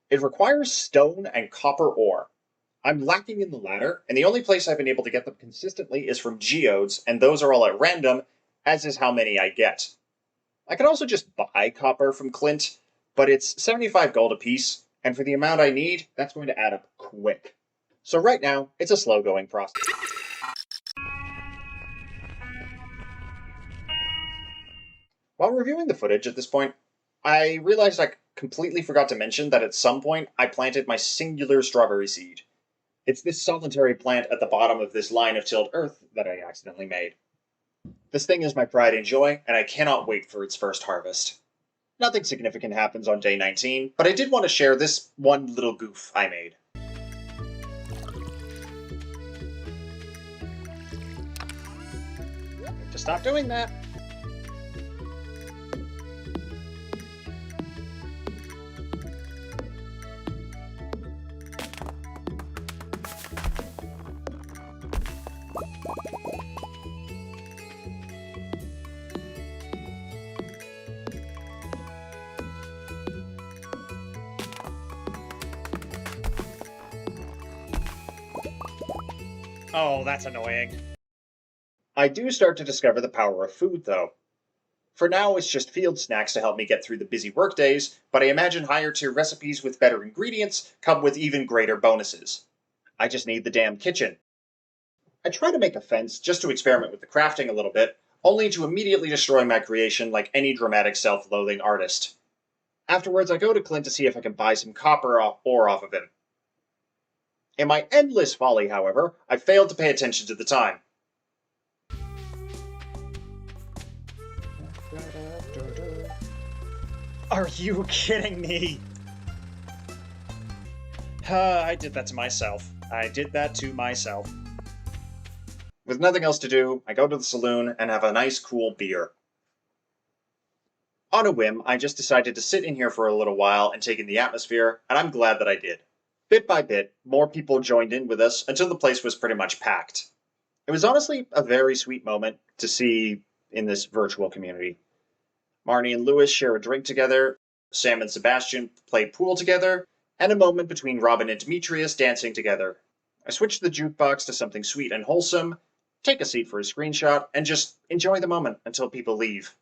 [SPEAKER 1] It requires stone and copper ore. I'm lacking in the latter, and the only place I've been able to get them consistently is from geodes, and those are all at random, as is how many I get. I could also just buy copper from Clint, but it's 75 gold apiece, and for the amount I need, that's going to add up quick. So right now, it's a slow-going process. While reviewing the footage at this point, I realized I completely forgot to mention that at some point I planted my singular strawberry seed. It's this solitary plant at the bottom of this line of tilled earth that I accidentally made. This thing is my pride and joy, and I cannot wait for its first harvest. Nothing significant happens on day 19, but I did want to share this one little goof I made. Need to stop doing that. Oh, that's annoying. I do start to discover the power of food, though. For now, it's just field snacks to help me get through the busy workdays, but I imagine higher tier recipes with better ingredients come with even greater bonuses. I just need the damn kitchen. I try to make a fence just to experiment with the crafting a little bit, only to immediately destroy my creation like any dramatic self-loathing artist. Afterwards, I go to Clint to see if I can buy some copper ore off of him. In my endless folly, however, I failed to pay attention to the time. Are you kidding me? I did that to myself. With nothing else to do, I go to the saloon and have a nice cool beer. On a whim, I just decided to sit in here for a little while and take in the atmosphere, and I'm glad that I did. Bit by bit, more people joined in with us until the place was pretty much packed. It was honestly a very sweet moment to see in this virtual community. Marnie and Lewis share a drink together, Sam and Sebastian play pool together, and a moment between Robin and Demetrius dancing together. I switched the jukebox to something sweet and wholesome, take a seat for a screenshot, and just enjoy the moment until people leave.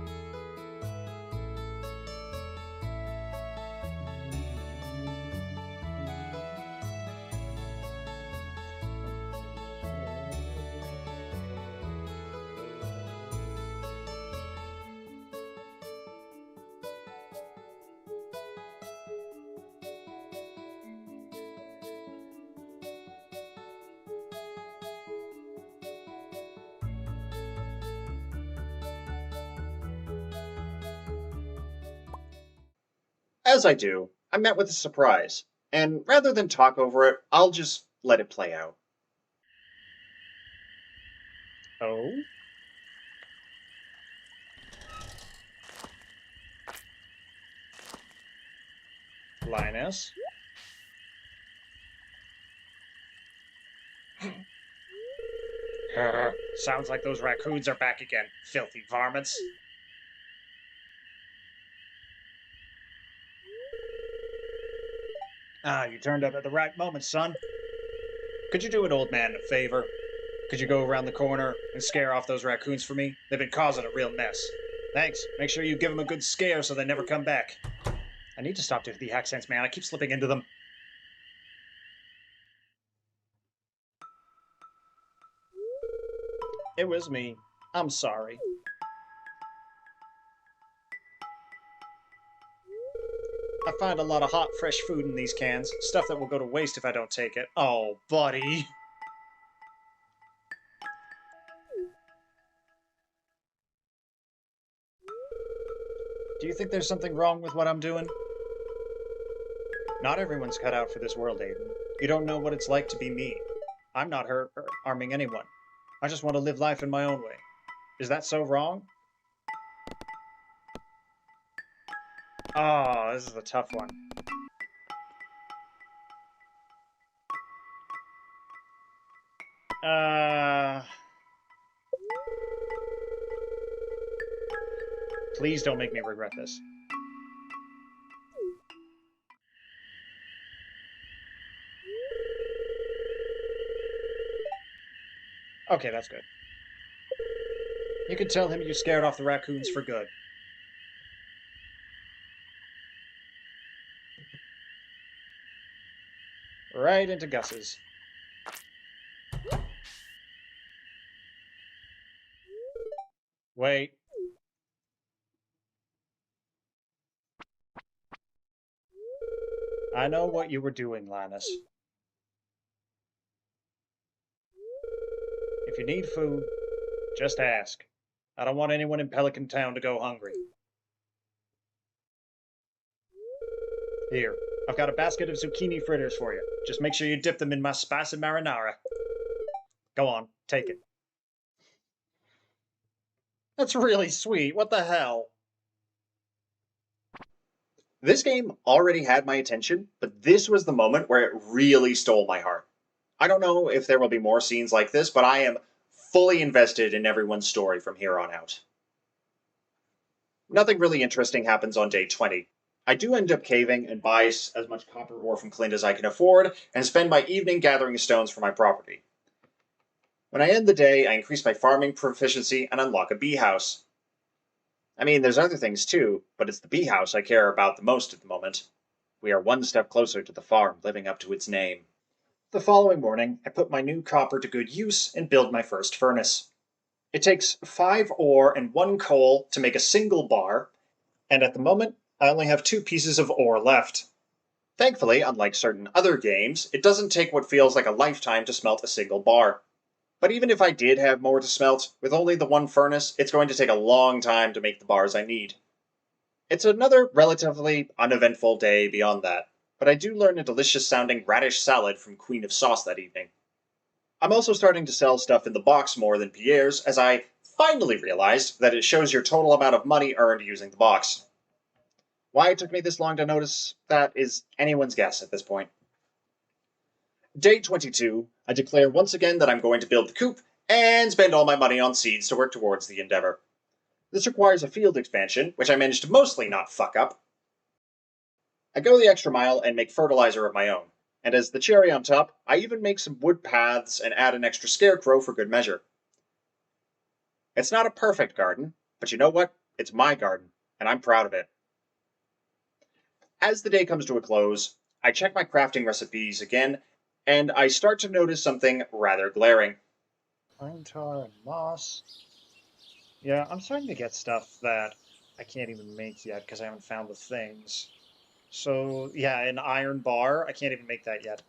[SPEAKER 1] As I do, I'm met with a surprise, and rather than talk over it, I'll just let it play out. Oh? Linus? Sounds like those raccoons are back again, filthy varmints. You turned up at the right moment, son. Could you do an old man a favor? Could you go around the corner and scare off those raccoons for me? They've been causing a real mess. Thanks. Make sure you give them a good scare so they never come back. I need to stop doing the accents, man. I keep slipping into them. It was me. I'm sorry. I find a lot of hot, fresh food in these cans. Stuff that will go to waste if I don't take it. Oh, buddy. Do you think there's something wrong with what I'm doing? Not everyone's cut out for this world, Aiden. You don't know what it's like to be me. I'm not harming anyone. I just want to live life in my own way. Is that so wrong? Oh, this is a tough one. Please don't make me regret this. Okay, that's good. You can tell him you scared off the raccoons for good. Right into Gus's. Wait. I know what you were doing, Lannis. If you need food, just ask. I don't want anyone in Pelican Town to go hungry. Here, I've got a basket of zucchini fritters for you. Just make sure you dip them in my spicy marinara. Go on, take it. That's really sweet. What the hell? This game already had my attention, but this was the moment where it really stole my heart. I don't know if there will be more scenes like this, but I am fully invested in everyone's story from here on out. Nothing really interesting happens on day 20. I do end up caving and buy as much copper ore from Clint as I can afford, and spend my evening gathering stones for my property. When I end the day, I increase my farming proficiency and unlock a bee house. I mean, there's other things too, but it's the bee house I care about the most at the moment. We are one step closer to the farm living up to its name. The following morning, I put my new copper to good use and build my first furnace. It takes 5 ore and 1 coal to make a single bar, and at the moment, I only have 2 pieces of ore left. Thankfully, unlike certain other games, it doesn't take what feels like a lifetime to smelt a single bar. But even if I did have more to smelt, with only the 1 furnace, it's going to take a long time to make the bars I need. It's another relatively uneventful day beyond that, but I do learn a delicious sounding radish salad from Queen of Sauce that evening. I'm also starting to sell stuff in the box more than Pierre's, as I finally realized that it shows your total amount of money earned using the box. Why it took me this long to notice that is anyone's guess at this point. Day 22, I declare once again that I'm going to build the coop and spend all my money on seeds to work towards the endeavor. This requires a field expansion, which I managed to mostly not fuck up. I go the extra mile and make fertilizer of my own, and as the cherry on top, I even make some wood paths and add an extra scarecrow for good measure. It's not a perfect garden, but you know what? It's my garden, and I'm proud of it. As the day comes to a close, I check my crafting recipes again, and I start to notice something rather glaring. Pine tar and moss. Yeah, I'm starting to get stuff that I can't even make yet because I haven't found the things. So, yeah, an iron bar, I can't even make that yet.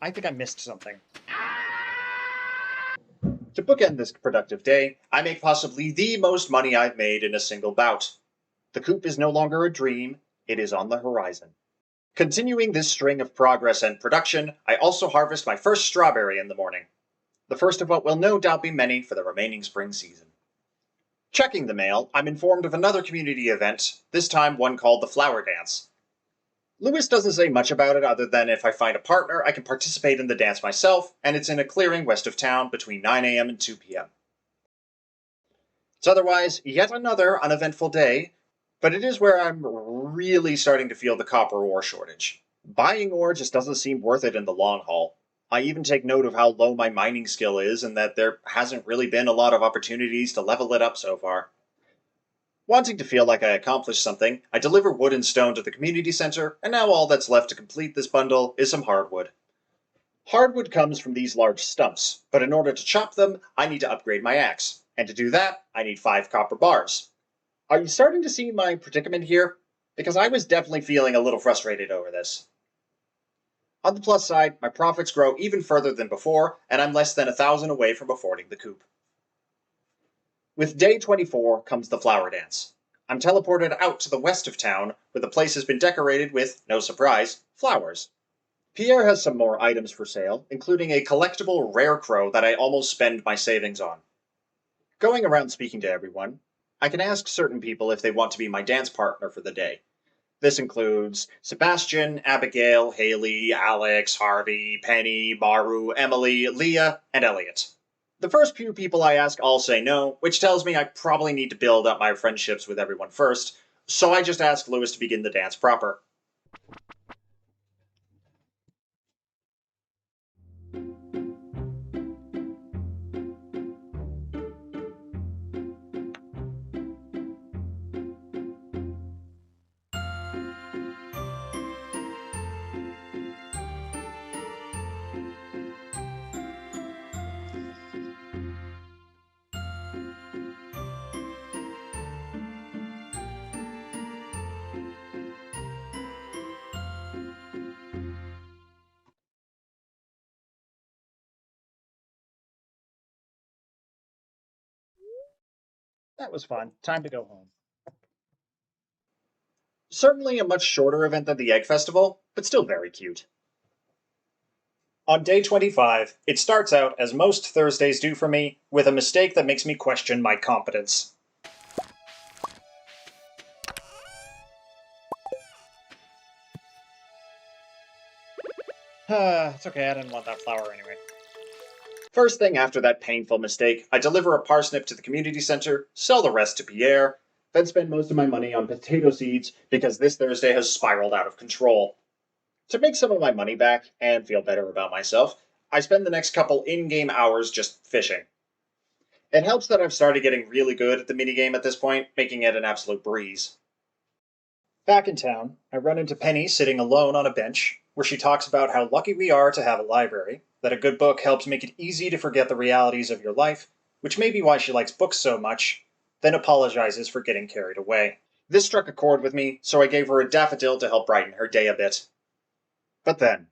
[SPEAKER 1] I think I missed something. To bookend this productive day, I make possibly the most money I've made in a single bout. The coop is no longer a dream, it is on the horizon. Continuing this string of progress and production, I also harvest my first strawberry in the morning. The first of what will no doubt be many for the remaining spring season. Checking the mail, I'm informed of another community event, this time one called the Flower Dance. Lewis doesn't say much about it other than if I find a partner, I can participate in the dance myself, and it's in a clearing west of town between 9 a.m. and 2 p.m. It's otherwise yet another uneventful day, but it is where I'm really starting to feel the copper ore shortage. Buying ore just doesn't seem worth it in the long haul. I even take note of how low my mining skill is and that there hasn't really been a lot of opportunities to level it up so far. Wanting to feel like I accomplished something, I deliver wood and stone to the community center, and now all that's left to complete this bundle is some hardwood. Hardwood comes from these large stumps, but in order to chop them, I need to upgrade my axe, and to do that, I need 5 copper bars. Are you starting to see my predicament here? Because I was definitely feeling a little frustrated over this. On the plus side, my profits grow even further than before, and I'm less than 1,000 away from affording the coop. With day 24 comes the flower dance. I'm teleported out to the west of town, where the place has been decorated with, no surprise, flowers. Pierre has some more items for sale, including a collectible rare crow that I almost spend my savings on. Going around speaking to everyone, I can ask certain people if they want to be my dance partner for the day. This includes Sebastian, Abigail, Haley, Alex, Harvey, Penny, Baru, Emily, Leah, and Elliot. The first few people I ask all say no, which tells me I probably need to build up my friendships with everyone first, so I just ask Lewis to begin the dance proper. That was fun. Time to go home. Certainly a much shorter event than the Egg Festival, but still very cute. On day 25, it starts out, as most Thursdays do for me, with a mistake that makes me question my competence. It's okay, I didn't want that flower anyway. First thing after that painful mistake, I deliver a parsnip to the community center, sell the rest to Pierre, then spend most of my money on potato seeds because this Thursday has spiraled out of control. To make some of my money back and feel better about myself, I spend the next couple in-game hours just fishing. It helps that I've started getting really good at the minigame at this point, making it an absolute breeze. Back in town, I run into Penny sitting alone on a bench, where she talks about how lucky we are to have a library, that a good book helps make it easy to forget the realities of your life, which may be why she likes books so much, then apologizes for getting carried away. This struck a chord with me, so I gave her a daffodil to help brighten her day a bit. But then,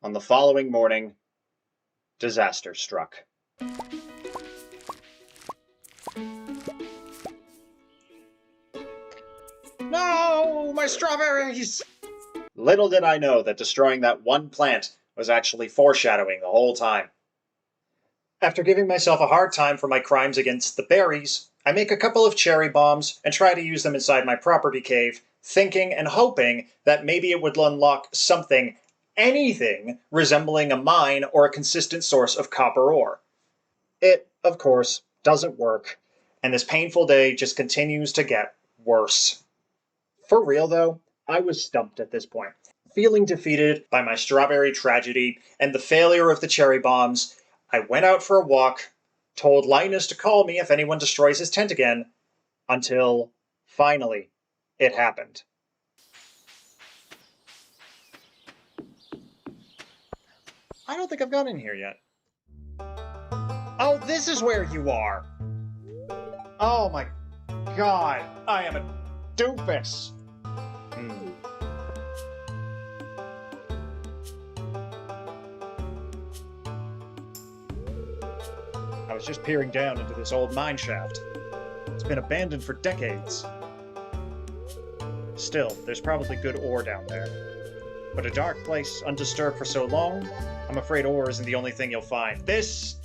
[SPEAKER 1] on the following morning, disaster struck. No, my strawberries! Little did I know that destroying that one plant was actually foreshadowing the whole time. After giving myself a hard time for my crimes against the berries, I make a couple of cherry bombs and try to use them inside my property cave, thinking and hoping that maybe it would unlock something, anything, resembling a mine or a consistent source of copper ore. It, of course, doesn't work, and this painful day just continues to get worse. For real, though, I was stumped at this point. Feeling defeated by my strawberry tragedy and the failure of the cherry bombs, I went out for a walk, told Linus to call me if anyone destroys his tent again, until, finally, it happened. I don't think I've got in here yet. Oh, this is where you are! Oh my god, I am a doofus! I was just peering down into this old mine shaft. It's been abandoned for decades. Still, there's probably good ore down there. But a dark place, undisturbed for so long, I'm afraid ore isn't the only thing you'll find. This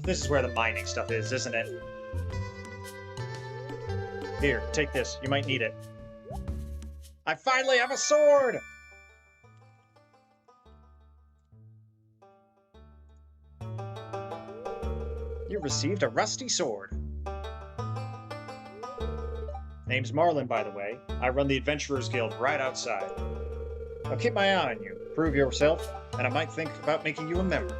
[SPEAKER 1] is where the mining stuff is, isn't it? Here, take this. You might need it. I finally have a sword! You received a rusty sword. Name's Marlin, by the way. I run the Adventurers Guild right outside. I'll keep my eye on you, prove yourself, and I might think about making you a member.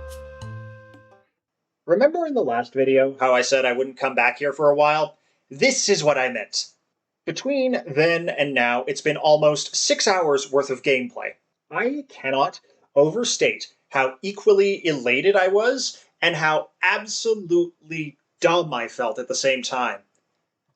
[SPEAKER 1] Remember in the last video how I said I wouldn't come back here for a while? This is what I meant. Between then and now, it's been almost 6 hours worth of gameplay. I cannot overstate how equally elated I was and how absolutely dumb I felt at the same time.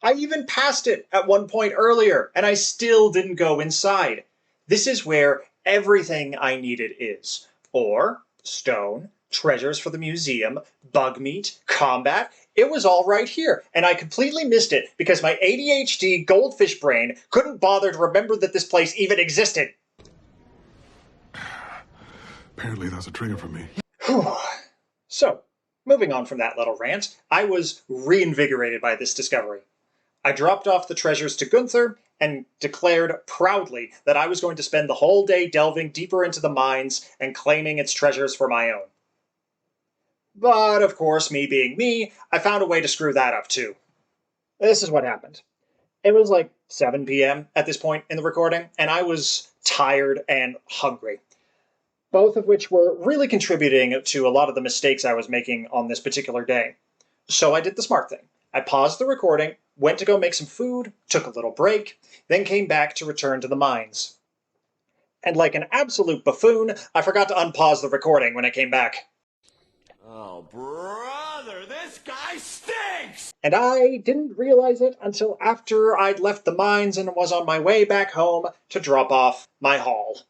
[SPEAKER 1] I even passed it at one point earlier, and I still didn't go inside. This is where everything I needed is. Ore, stone, treasures for the museum, bug meat, combat. It was all right here, and I completely missed it because my ADHD goldfish brain couldn't bother to remember that this place even existed.
[SPEAKER 8] Apparently that's a trigger for me.
[SPEAKER 1] So, moving on from that little rant, I was reinvigorated by this discovery. I dropped off the treasures to Gunther and declared proudly that I was going to spend the whole day delving deeper into the mines and claiming its treasures for my own. But, of course, me being me, I found a way to screw that up too. This is what happened. It was like 7 p.m. at this point in the recording, and I was tired and hungry. Both of which were really contributing to a lot of the mistakes I was making on this particular day. So I did the smart thing. I paused the recording, went to go make some food, took a little break, then came back to return to the mines. And like an absolute buffoon, I forgot to unpause the recording when I came back.
[SPEAKER 2] Oh, brother, this guy stinks!
[SPEAKER 1] And I didn't realize it until after I'd left the mines and was on my way back home to drop off my haul.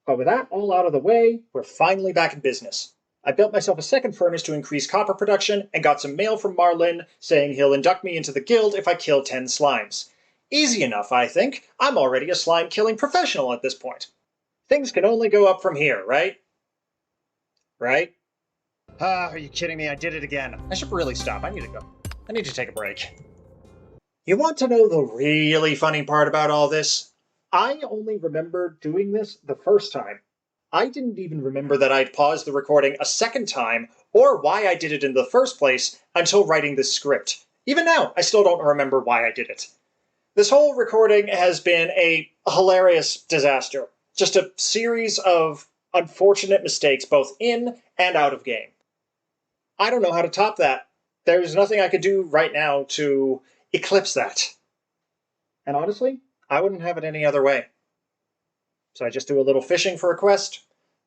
[SPEAKER 1] But with that all out of the way, we're finally back in business. I built myself a second furnace to increase copper production, and got some mail from Marlin saying he'll induct me into the guild if I kill 10 slimes. Easy enough, I think. I'm already a slime-killing professional at this point. Things can only go up from here, right? Right? Are you kidding me? I did it again. I should really stop. I need to go. I need to take a break. You want to know the really funny part about all this? I only remember doing this the first time. I didn't even remember that I'd paused the recording a second time, or why I did it in the first place, until writing this script. Even now, I still don't remember why I did it. This whole recording has been a hilarious disaster. Just a series of unfortunate mistakes both in and out of game. I don't know how to top that. There's nothing I could do right now to eclipse that. And honestly, I wouldn't have it any other way. So I just do a little fishing for a quest,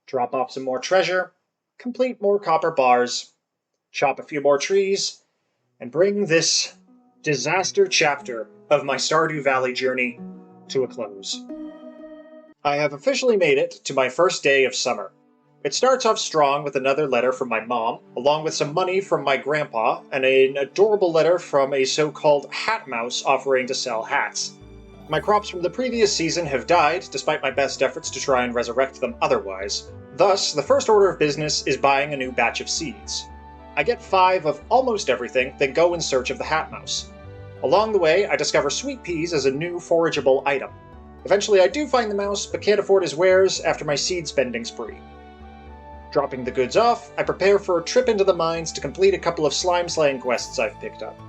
[SPEAKER 1] drop off some more treasure, complete more copper bars, chop a few more trees, and bring this disaster chapter of my Stardew Valley journey to a close. I have officially made it to my first day of summer. It starts off strong with another letter from my mom, along with some money from my grandpa, and an adorable letter from a so-called hat mouse offering to sell hats. My crops from the previous season have died, despite my best efforts to try and resurrect them otherwise. Thus, the first order of business is buying a new batch of seeds. I get 5 of almost everything, then go in search of the hat mouse. Along the way, I discover sweet peas as a new forageable item. Eventually I do find the mouse, but can't afford his wares after my seed spending spree. Dropping the goods off, I prepare for a trip into the mines to complete a couple of slime-slaying quests I've picked up.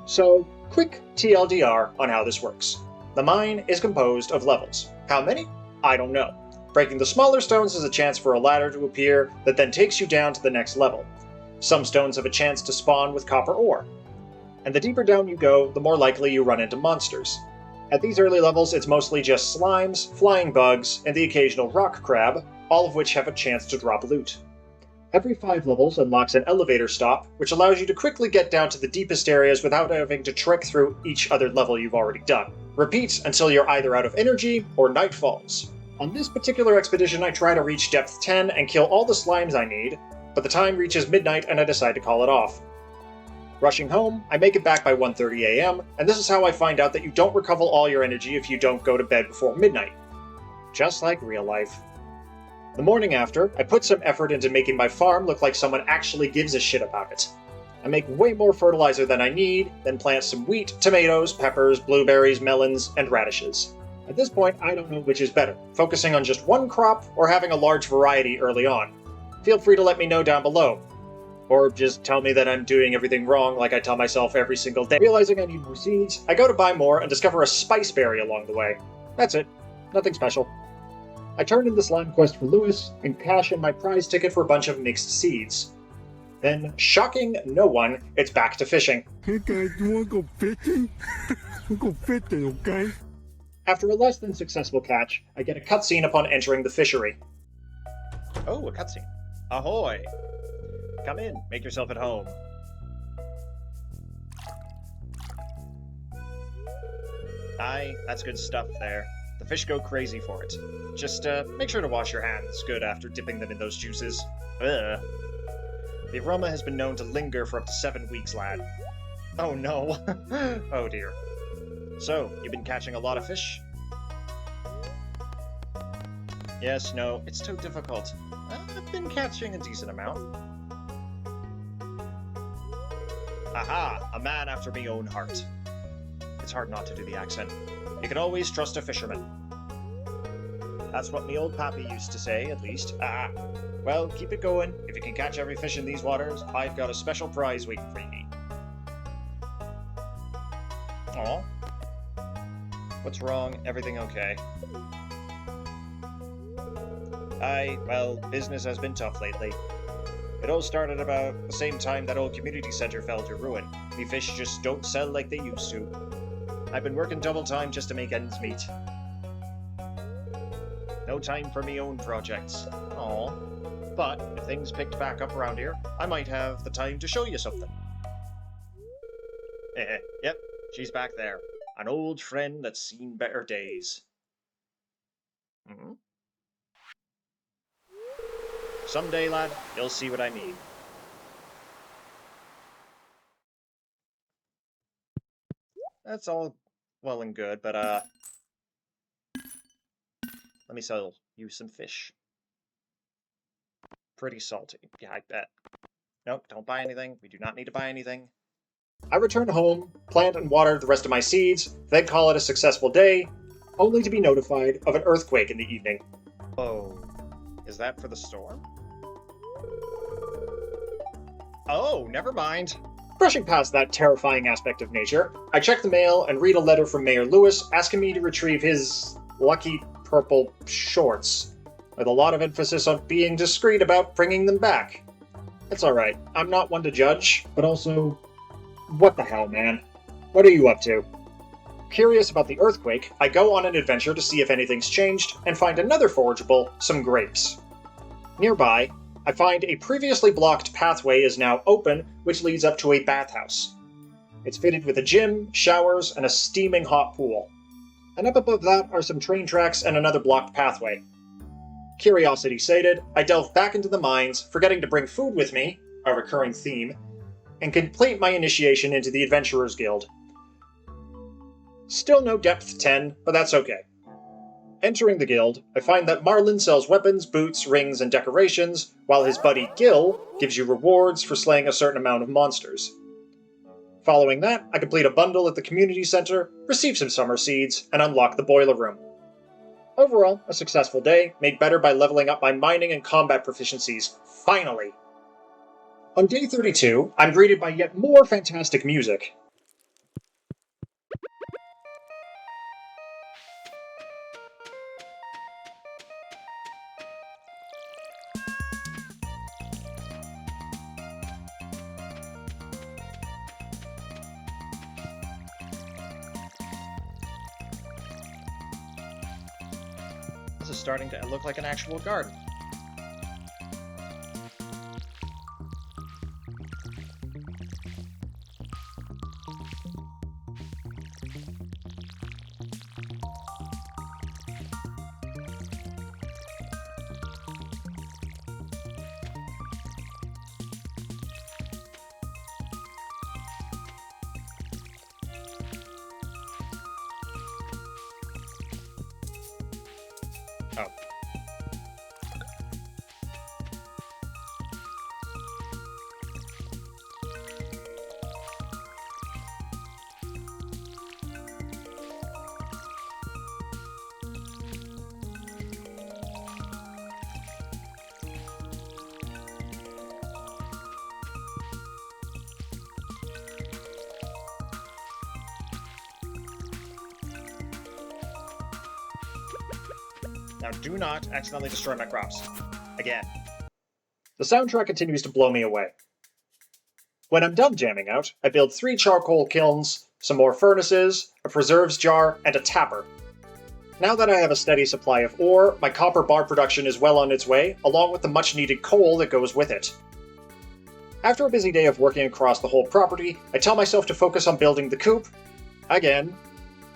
[SPEAKER 1] So, quick TLDR on how this works. The mine is composed of levels. How many? I don't know. Breaking the smaller stones is a chance for a ladder to appear that then takes you down to the next level. Some stones have a chance to spawn with copper ore. And the deeper down you go, the more likely you run into monsters. At these early levels, it's mostly just slimes, flying bugs, and the occasional rock crab, all of which have a chance to drop loot. Every 5 levels unlocks an elevator stop, which allows you to quickly get down to the deepest areas without having to trek through each other level you've already done. Repeat until you're either out of energy or night falls. On this particular expedition, I try to reach depth 10 and kill all the slimes I need, but the time reaches midnight and I decide to call it off. Rushing home, I make it back by 1:30 AM, and this is how I find out that you don't recover all your energy if you don't go to bed before midnight. Just like real life. The morning after, I put some effort into making my farm look like someone actually gives a shit about it. I make way more fertilizer than I need, then plant some wheat, tomatoes, peppers, blueberries, melons, and radishes. At this point, I don't know which is better, focusing on just one crop or having a large variety early on. Feel free to let me know down below. Or just tell me that I'm doing everything wrong like I tell myself every single day. Realizing I need more seeds, I go to buy more and discover a spice berry along the way. That's it. Nothing special. I turn in the slime quest for Lewis and cash in my prize ticket for a bunch of mixed seeds. Then, shocking no one, it's back to fishing.
[SPEAKER 8] Hey guys, you wanna go fishing? We'll go fishing, okay?
[SPEAKER 1] After a less than successful catch, I get a cutscene upon entering the fishery. Oh, a cutscene. Ahoy! Come in, make yourself at home. Aye, that's good stuff there. The fish go crazy for it. Just, make sure to wash your hands good after dipping them in those juices. Ugh. The aroma has been known to linger for up to 7 weeks, lad. Oh no. Oh dear. So, you've been catching a lot of fish? Yes, no, it's too difficult. I've been catching a decent amount. Aha! A man after me own heart. It's hard not to do the accent. You can always trust a fisherman. That's what me old pappy used to say, at least. Ah! Well, keep it going. If you can catch every fish in these waters, I've got a special prize waiting for you. Aw. What's wrong? Everything okay? Aye, well, business has been tough lately. It all started about the same time that old community centre fell to ruin. Me fish just don't sell like they used to. I've been working double time just to make ends meet. No time for me own projects. Aw. But if things picked back up around here, I might have the time to show you something. Yep, she's back there. An old friend that's seen better days. Someday, lad, you'll see what I mean. That's all well and good, but, let me sell you some fish. Pretty salty. Yeah, I bet. Nope, don't buy anything. We do not need to buy anything. I return home, plant and water the rest of my seeds, then call it a successful day, only to be notified of an earthquake in the evening. Oh, is that for the storm? Oh, never mind. Brushing past that terrifying aspect of nature, I check the mail and read a letter from Mayor Lewis asking me to retrieve his lucky purple shorts, with a lot of emphasis on being discreet about bringing them back. It's alright, I'm not one to judge, but also, what the hell, man? What are you up to? Curious about the earthquake, I go on an adventure to see if anything's changed, and find another forageable, some grapes. Nearby, I find a previously blocked pathway is now open, which leads up to a bathhouse. It's fitted with a gym, showers, and a steaming hot pool. And up above that are some train tracks and another blocked pathway. Curiosity sated, I delve back into the mines, forgetting to bring food with me, a recurring theme, and complete my initiation into the Adventurers Guild. Still no depth 10, but that's okay. Entering the guild, I find that Marlin sells weapons, boots, rings, and decorations, while his buddy Gil gives you rewards for slaying a certain amount of monsters. Following that, I complete a bundle at the community center, receive some summer seeds, and unlock the boiler room. Overall, a successful day, made better by leveling up my mining and combat proficiencies, finally! On day 32, I'm greeted by yet more fantastic music. This is starting to look like an actual garden. Oh. Now do not accidentally destroy my crops. Again. The soundtrack continues to blow me away. When I'm done jamming out, I build 3 charcoal kilns, some more furnaces, a preserves jar, and a tapper. Now that I have a steady supply of ore, my copper bar production is well on its way, along with the much-needed coal that goes with it. After a busy day of working across the whole property, I tell myself to focus on building the coop. Again.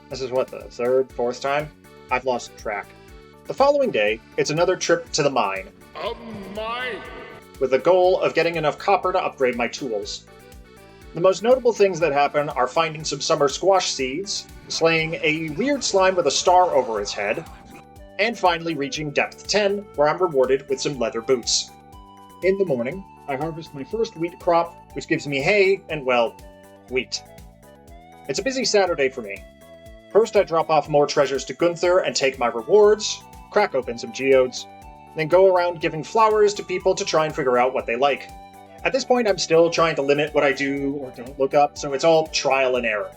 [SPEAKER 1] This is what, the 3rd, 4th time? I've lost track. The following day, it's another trip to the mine.
[SPEAKER 2] A mine?
[SPEAKER 1] With the goal of getting enough copper to upgrade my tools. The most notable things that happen are finding some summer squash seeds, slaying a weird slime with a star over its head, and finally reaching depth 10, where I'm rewarded with some leather boots. In the morning, I harvest my first wheat crop, which gives me hay and, well, wheat. It's a busy Saturday for me. First I drop off more treasures to Gunther and take my rewards, crack open some geodes, then go around giving flowers to people to try and figure out what they like. At this point I'm still trying to limit what I do or don't look up, so it's all trial and error.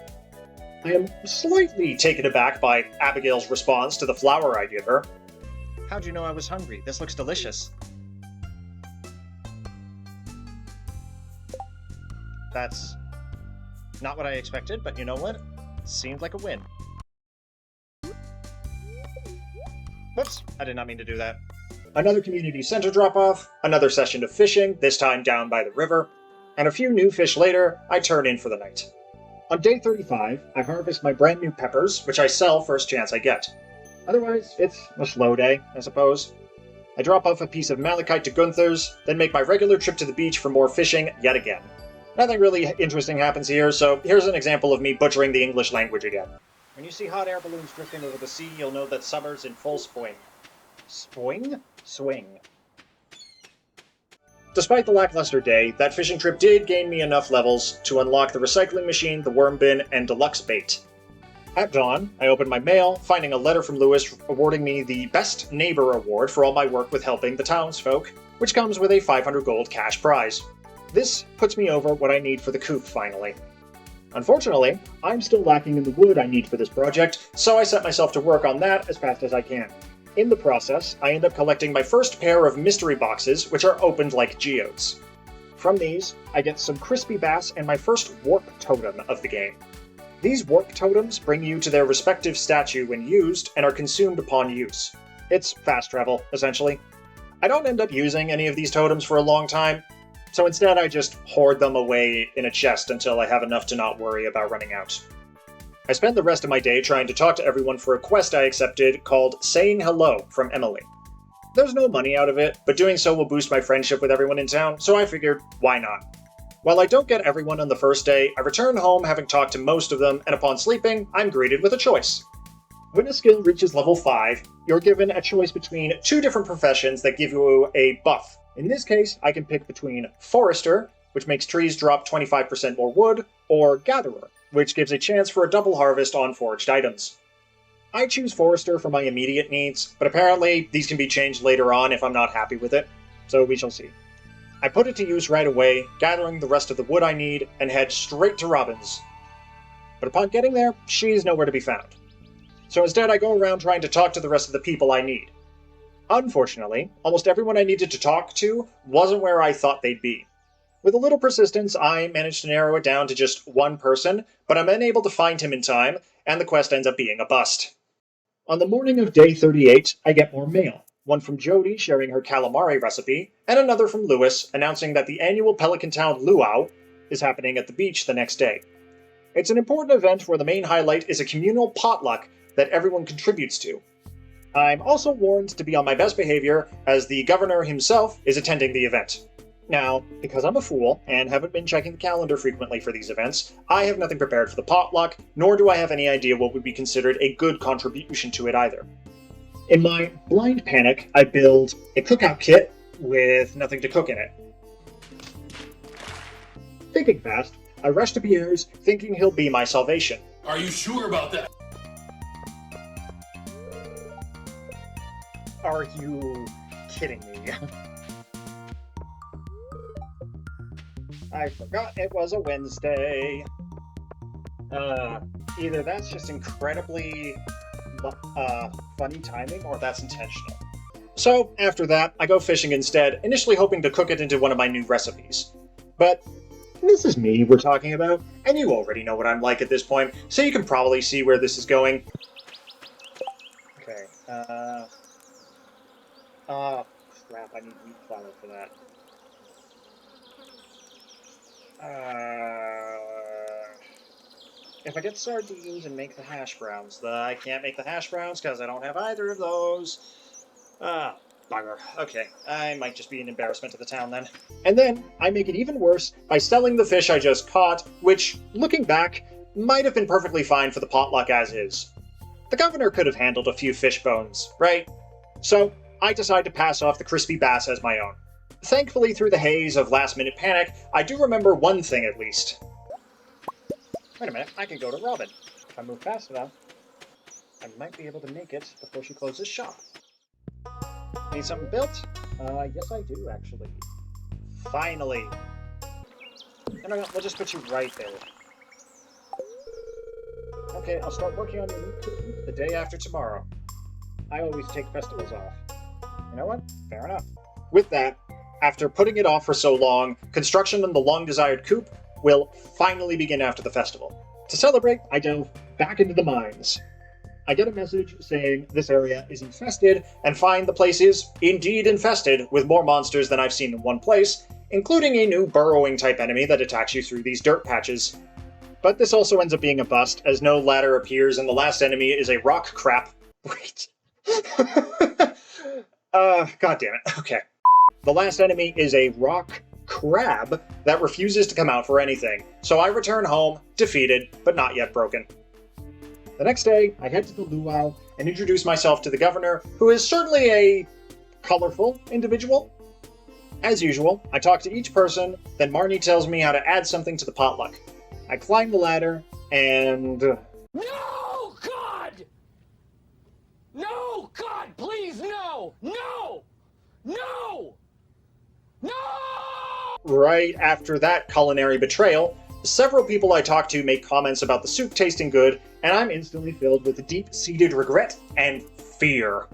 [SPEAKER 1] I am slightly taken aback by Abigail's response to the flower I give her. How'd you know I was hungry? This looks delicious. That's not what I expected, but you know what? Seemed like a win. Whoops, I did not mean to do that. Another community center drop-off, another session of fishing, this time down by the river, and a few new fish later, I turn in for the night. On day 35, I harvest my brand new peppers, which I sell first chance I get. Otherwise, it's a slow day, I suppose. I drop off a piece of malachite to Gunther's, then make my regular trip to the beach for more fishing yet again. Nothing really interesting happens here, so here's an example of me butchering the English language again. When you see hot air balloons drifting over the sea, you'll know that summer's in full swing. Swing? Swing. Despite the lackluster day, that fishing trip did gain me enough levels to unlock the recycling machine, the worm bin, and deluxe bait. At dawn, I opened my mail, finding a letter from Lewis awarding me the Best Neighbor Award for all my work with helping the townsfolk, which comes with a 500 gold cash prize. This puts me over what I need for the coop, finally. Unfortunately, I'm still lacking in the wood I need for this project, so I set myself to work on that as fast as I can. In the process, I end up collecting my first pair of mystery boxes, which are opened like geodes. From these, I get some crispy bass and my first warp totem of the game. These warp totems bring you to their respective statue when used and are consumed upon use. It's fast travel, essentially. I don't end up using any of these totems for a long time, so instead I just hoard them away in a chest until I have enough to not worry about running out. I spend the rest of my day trying to talk to everyone for a quest I accepted called Saying Hello from Emily. There's no money out of it, but doing so will boost my friendship with everyone in town, so I figured, why not? While I don't get everyone on the first day, I return home having talked to most of them, and upon sleeping, I'm greeted with a choice. When a skill reaches level 5, you're given a choice between 2 different professions that give you a buff. In this case, I can pick between Forester, which makes trees drop 25% more wood, or Gatherer, which gives a chance for a double harvest on foraged items. I choose Forester for my immediate needs, but apparently these can be changed later on if I'm not happy with it, so we shall see. I put it to use right away, gathering the rest of the wood I need, and head straight to Robin's. But upon getting there, she's nowhere to be found. So instead I go around trying to talk to the rest of the people I need. Unfortunately, almost everyone I needed to talk to wasn't where I thought they'd be. With a little persistence, I managed to narrow it down to just one person, but I'm unable to find him in time, and the quest ends up being a bust. On the morning of day 38, I get more mail. One from Jody sharing her calamari recipe, and another from Lewis announcing that the annual Pelican Town Luau is happening at the beach the next day. It's an important event where the main highlight is a communal potluck that everyone contributes to. I'm also warned to be on my best behavior, as the governor himself is attending the event. Now, because I'm a fool, and haven't been checking the calendar frequently for these events, I have nothing prepared for the potluck, nor do I have any idea what would be considered a good contribution to it either. In my blind panic, I build a cookout kit with nothing to cook in it. Thinking fast, I rush to Pierre's, thinking he'll be my salvation.
[SPEAKER 2] Are you sure about that?
[SPEAKER 1] Are you kidding me? I forgot it was a Wednesday. Either that's just incredibly funny timing, or that's intentional. So, after that, I go fishing instead, initially hoping to cook it into one of my new recipes. But this is me we're talking about, and you already know what I'm like at this point, so you can probably see where this is going. Okay, crap, I need wheat flour for that. If I get sardines and make the hash browns, I can't make the hash browns because I don't have either of those. Bugger. Okay, I might just be an embarrassment to the town then. And then, I make it even worse by selling the fish I just caught, which, looking back, might have been perfectly fine for the potluck as is. The governor could have handled a few fish bones, right? So, I decide to pass off the crispy bass as my own. Thankfully, through the haze of last-minute panic, I do remember one thing at least. Wait a minute, I can go to Robin. If I move fast enough, I might be able to make it before she closes shop. Need something built? Yes I do, actually. Finally! No, we'll just put you right there. Okay, I'll start working on your new cookie the day after tomorrow. I always take festivals off. You know what? Fair enough. With that, after putting it off for so long, construction on the long-desired coop will finally begin after the festival. To celebrate, I dove back into the mines. I get a message saying this area is infested, and find the place is indeed infested with more monsters than I've seen in one place, including a new burrowing-type enemy that attacks you through these dirt patches. But this also ends up being a bust, as no ladder appears and the last enemy is a rock crap. Wait. God damn it. Okay. The last enemy is a rock crab that refuses to come out for anything, so I return home, defeated, but not yet broken. The next day, I head to the luau and introduce myself to the governor, who is certainly a colorful individual. As usual, I talk to each person, then Marnie tells me how to add something to the potluck. I climb the ladder, and...
[SPEAKER 9] No, God! No, God, please, no! No! No! No!
[SPEAKER 1] Right after that culinary betrayal, several people I talk to make comments about the soup tasting good, and I'm instantly filled with deep-seated regret and fear.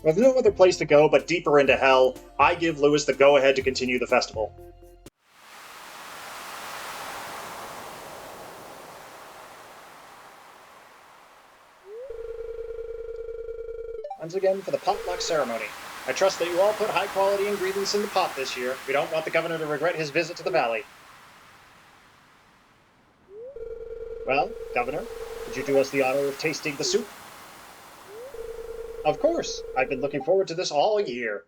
[SPEAKER 1] With no other place to go but deeper into hell, I give Lewis the go-ahead to continue the festival. Once again for the potluck ceremony. I trust that you all put high-quality ingredients in the pot this year. We don't want the governor to regret his visit to the valley. Well, Governor, would you do us the honor of tasting the soup? Of course! I've been looking forward to this all year.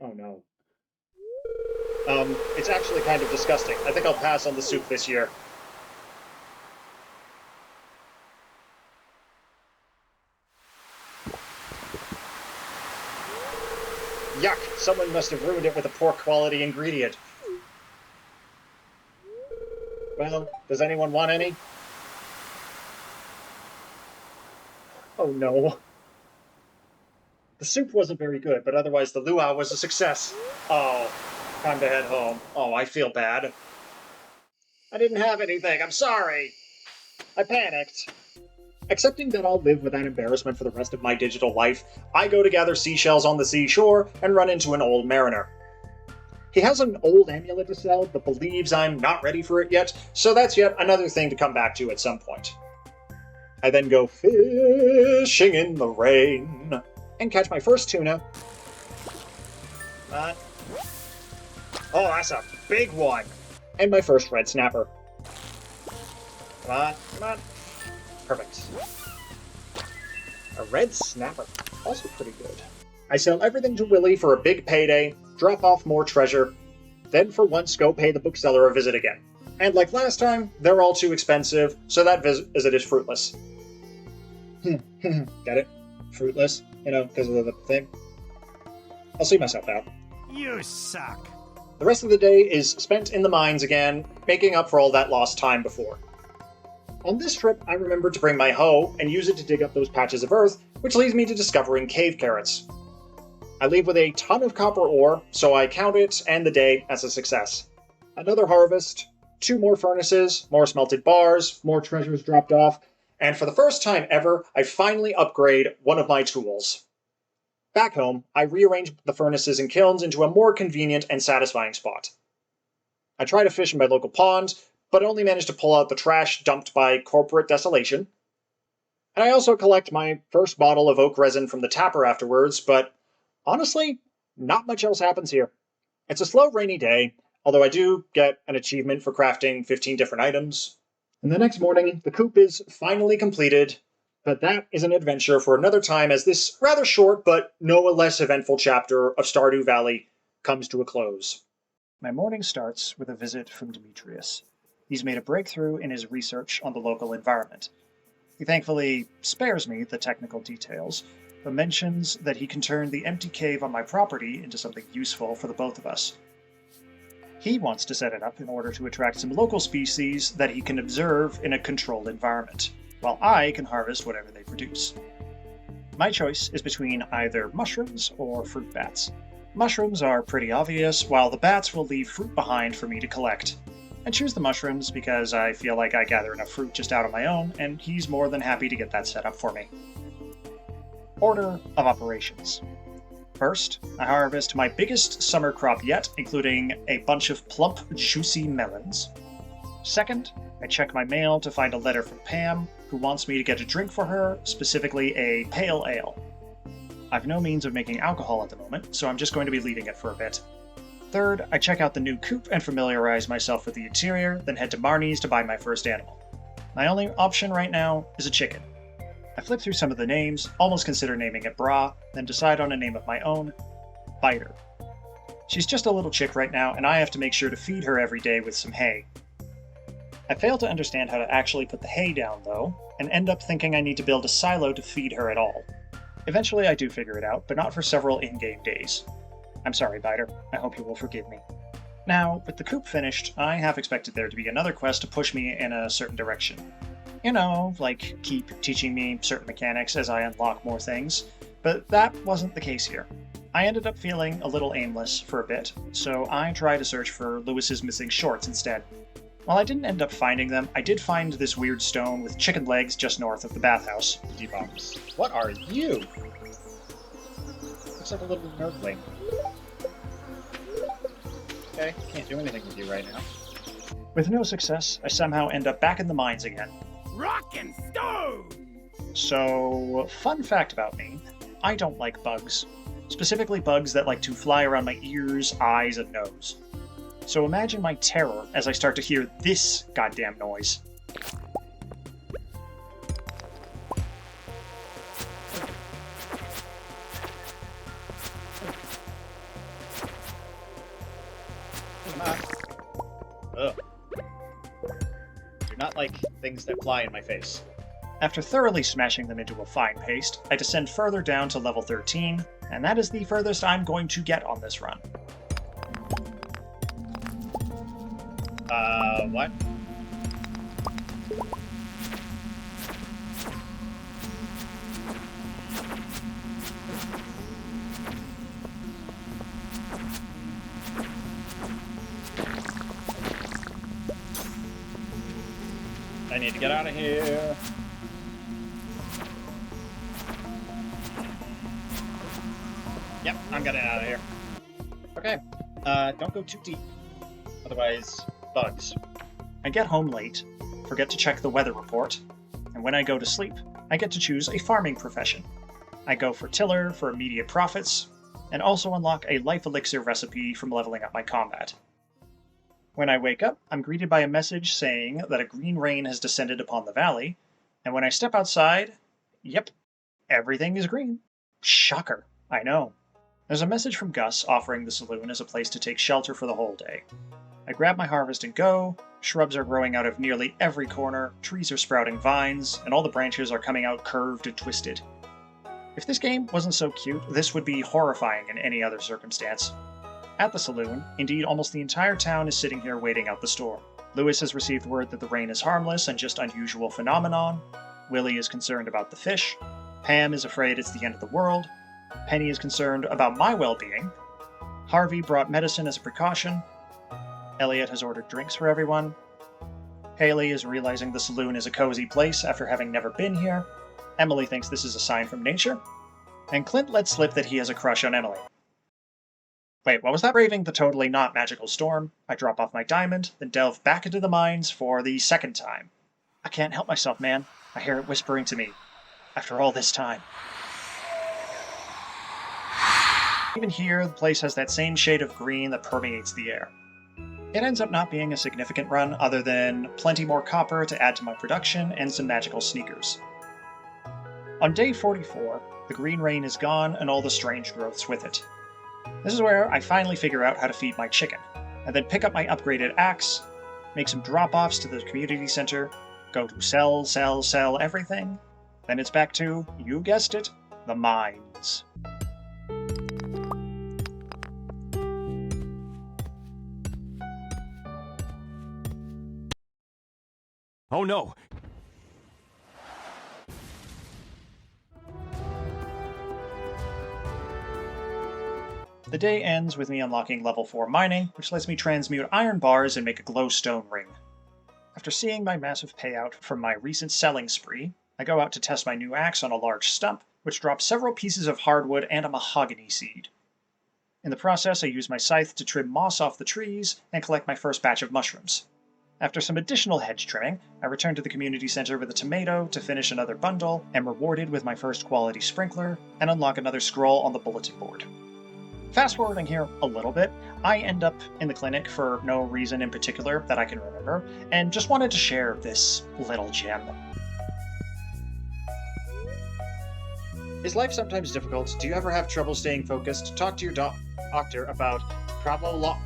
[SPEAKER 1] Oh no. It's actually kind of disgusting. I think I'll pass on the soup this year. Yuck! Someone must have ruined it with a poor quality ingredient. Well, does anyone want any? Oh no. The soup wasn't very good, but otherwise the luau was a success. Oh, time to head home. Oh, I feel bad. I didn't have anything, I'm sorry! I panicked. Accepting that I'll live with that embarrassment for the rest of my digital life, I go to gather seashells on the seashore and run into an old mariner. He has an old amulet to sell, but believes I'm not ready for it yet, so that's yet another thing to come back to at some point. I then go fishing in the rain and catch my first tuna. Oh, that's a big one! And my first red snapper. Come on, come on. Perfect. A red snapper. Also pretty good. I sell everything to Willie for a big payday, drop off more treasure, then for once go pay the bookseller a visit again. And like last time, they're all too expensive, so that visit is fruitless. Get it? Fruitless? You know, because of the thing. I'll see myself out.
[SPEAKER 9] You suck.
[SPEAKER 1] The rest of the day is spent in the mines again, making up for all that lost time before. On this trip, I remembered to bring my hoe and use it to dig up those patches of earth, which leads me to discovering cave carrots. I leave with a ton of copper ore, so I count it and the day as a success. Another harvest, 2 more furnaces, more smelted bars, more treasures dropped off, and for the first time ever, I finally upgrade one of my tools. Back home, I rearrange the furnaces and kilns into a more convenient and satisfying spot. I try to fish in my local pond, but only manage to pull out the trash dumped by corporate desolation. And I also collect my first bottle of oak resin from the tapper afterwards, but honestly, not much else happens here. It's a slow, rainy day, although I do get an achievement for crafting 15 different items. And the next morning, the coop is finally completed, but that is an adventure for another time as this rather short but no less eventful chapter of Stardew Valley comes to a close. My morning starts with a visit from Demetrius. He's made a breakthrough in his research on the local environment. He thankfully spares me the technical details, but mentions that he can turn the empty cave on my property into something useful for the both of us. He wants to set it up in order to attract some local species that he can observe in a controlled environment, while I can harvest whatever they produce. My choice is between either mushrooms or fruit bats. Mushrooms are pretty obvious, while the bats will leave fruit behind for me to collect. I choose the mushrooms because I feel like I gather enough fruit just out on my own, and he's more than happy to get that set up for me. Order of operations. First, I harvest my biggest summer crop yet, including a bunch of plump, juicy melons. Second, I check my mail to find a letter from Pam, who wants me to get a drink for her, specifically a pale ale. I've no means of making alcohol at the moment, so I'm just going to be leaving it for a bit. Third, I check out the new coop and familiarize myself with the interior, then head to Marnie's to buy my first animal. My only option right now is a chicken. I flip through some of the names, almost consider naming it Bra, then decide on a name of my own, Biter. She's just a little chick right now, and I have to make sure to feed her every day with some hay. I fail to understand how to actually put the hay down, though, and end up thinking I need to build a silo to feed her at all. Eventually I do figure it out, but not for several in-game days. I'm sorry, Biter. I hope you will forgive me. Now, with the coop finished, I half expected there to be another quest to push me in a certain direction. You know, like keep teaching me certain mechanics as I unlock more things, but that wasn't the case here. I ended up feeling a little aimless for a bit, so I tried to search for Lewis's missing shorts instead. While I didn't end up finding them, I did find this weird stone with chicken legs just north of the bathhouse.
[SPEAKER 10] Debums. What are you? Looks like a little nerdling. Okay, can't do anything with you right now.
[SPEAKER 1] With no success, I somehow end up back in the mines again.
[SPEAKER 7] Rock and stone!
[SPEAKER 1] So, fun fact about me, I don't like bugs. Specifically bugs that like to fly around my ears, eyes, and nose. So imagine my terror as I start to hear this goddamn noise.
[SPEAKER 10] Come on. Ugh. Do not like things that fly in my face.
[SPEAKER 1] After thoroughly smashing them into a fine paste, I descend further down to level 13, and that is the furthest I'm going to get on this run.
[SPEAKER 10] What? I need to get out of here. Yep, I'm getting out of here. Okay, don't go too deep. Otherwise, bugs.
[SPEAKER 1] I get home late, forget to check the weather report, and when I go to sleep, I get to choose a farming profession. I go for tiller for immediate profits, and also unlock a life elixir recipe from leveling up my combat. When I wake up, I'm greeted by a message saying that a green rain has descended upon the valley, and when I step outside, yep, everything is green. Shocker, I know. There's a message from Gus offering the saloon as a place to take shelter for the whole day. I grab my harvest and go. Shrubs are growing out of nearly every corner, trees are sprouting vines, and all the branches are coming out curved and twisted. If this game wasn't so cute, this would be horrifying in any other circumstance. At the saloon, indeed almost the entire town is sitting here waiting out the storm. Lewis has received word that the rain is harmless and just unusual phenomenon. Willie is concerned about the fish. Pam is afraid it's the end of the world. Penny is concerned about my well-being. Harvey brought medicine as a precaution. Elliot has ordered drinks for everyone. Haley is realizing the saloon is a cozy place after having never been here. Emily thinks this is a sign from nature. And Clint lets slip that he has a crush on Emily. Wait, what was that? Braving the totally not magical storm, I drop off my diamond, then delve back into the mines for the second time. I can't help myself, man. I hear it whispering to me. After all this time. Even here, the place has that same shade of green that permeates the air. It ends up not being a significant run other than plenty more copper to add to my production and some magical sneakers. On day 44, the green rain is gone and all the strange growths with it. This is where I finally figure out how to feed my chicken, and then pick up my upgraded axe, make some drop-offs to the community center, go to sell everything, then it's back to, you guessed it, the mines.
[SPEAKER 2] Oh no!
[SPEAKER 1] The day ends with me unlocking level 4 mining, which lets me transmute iron bars and make a glowstone ring. After seeing my massive payout from my recent selling spree, I go out to test my new axe on a large stump, which drops several pieces of hardwood and a mahogany seed. In the process, I use my scythe to trim moss off the trees and collect my first batch of mushrooms. After some additional hedge trimming, I return to the community center with a tomato to finish another bundle, am rewarded with my first quality sprinkler, and unlock another scroll on the bulletin board.
[SPEAKER 10] Fast forwarding here a little bit, I end up in the clinic for no reason in particular that I can remember, and just wanted to share this little gem.
[SPEAKER 1] Is life sometimes difficult? Do you ever have trouble staying focused? Talk to your doctor about pravoxenone.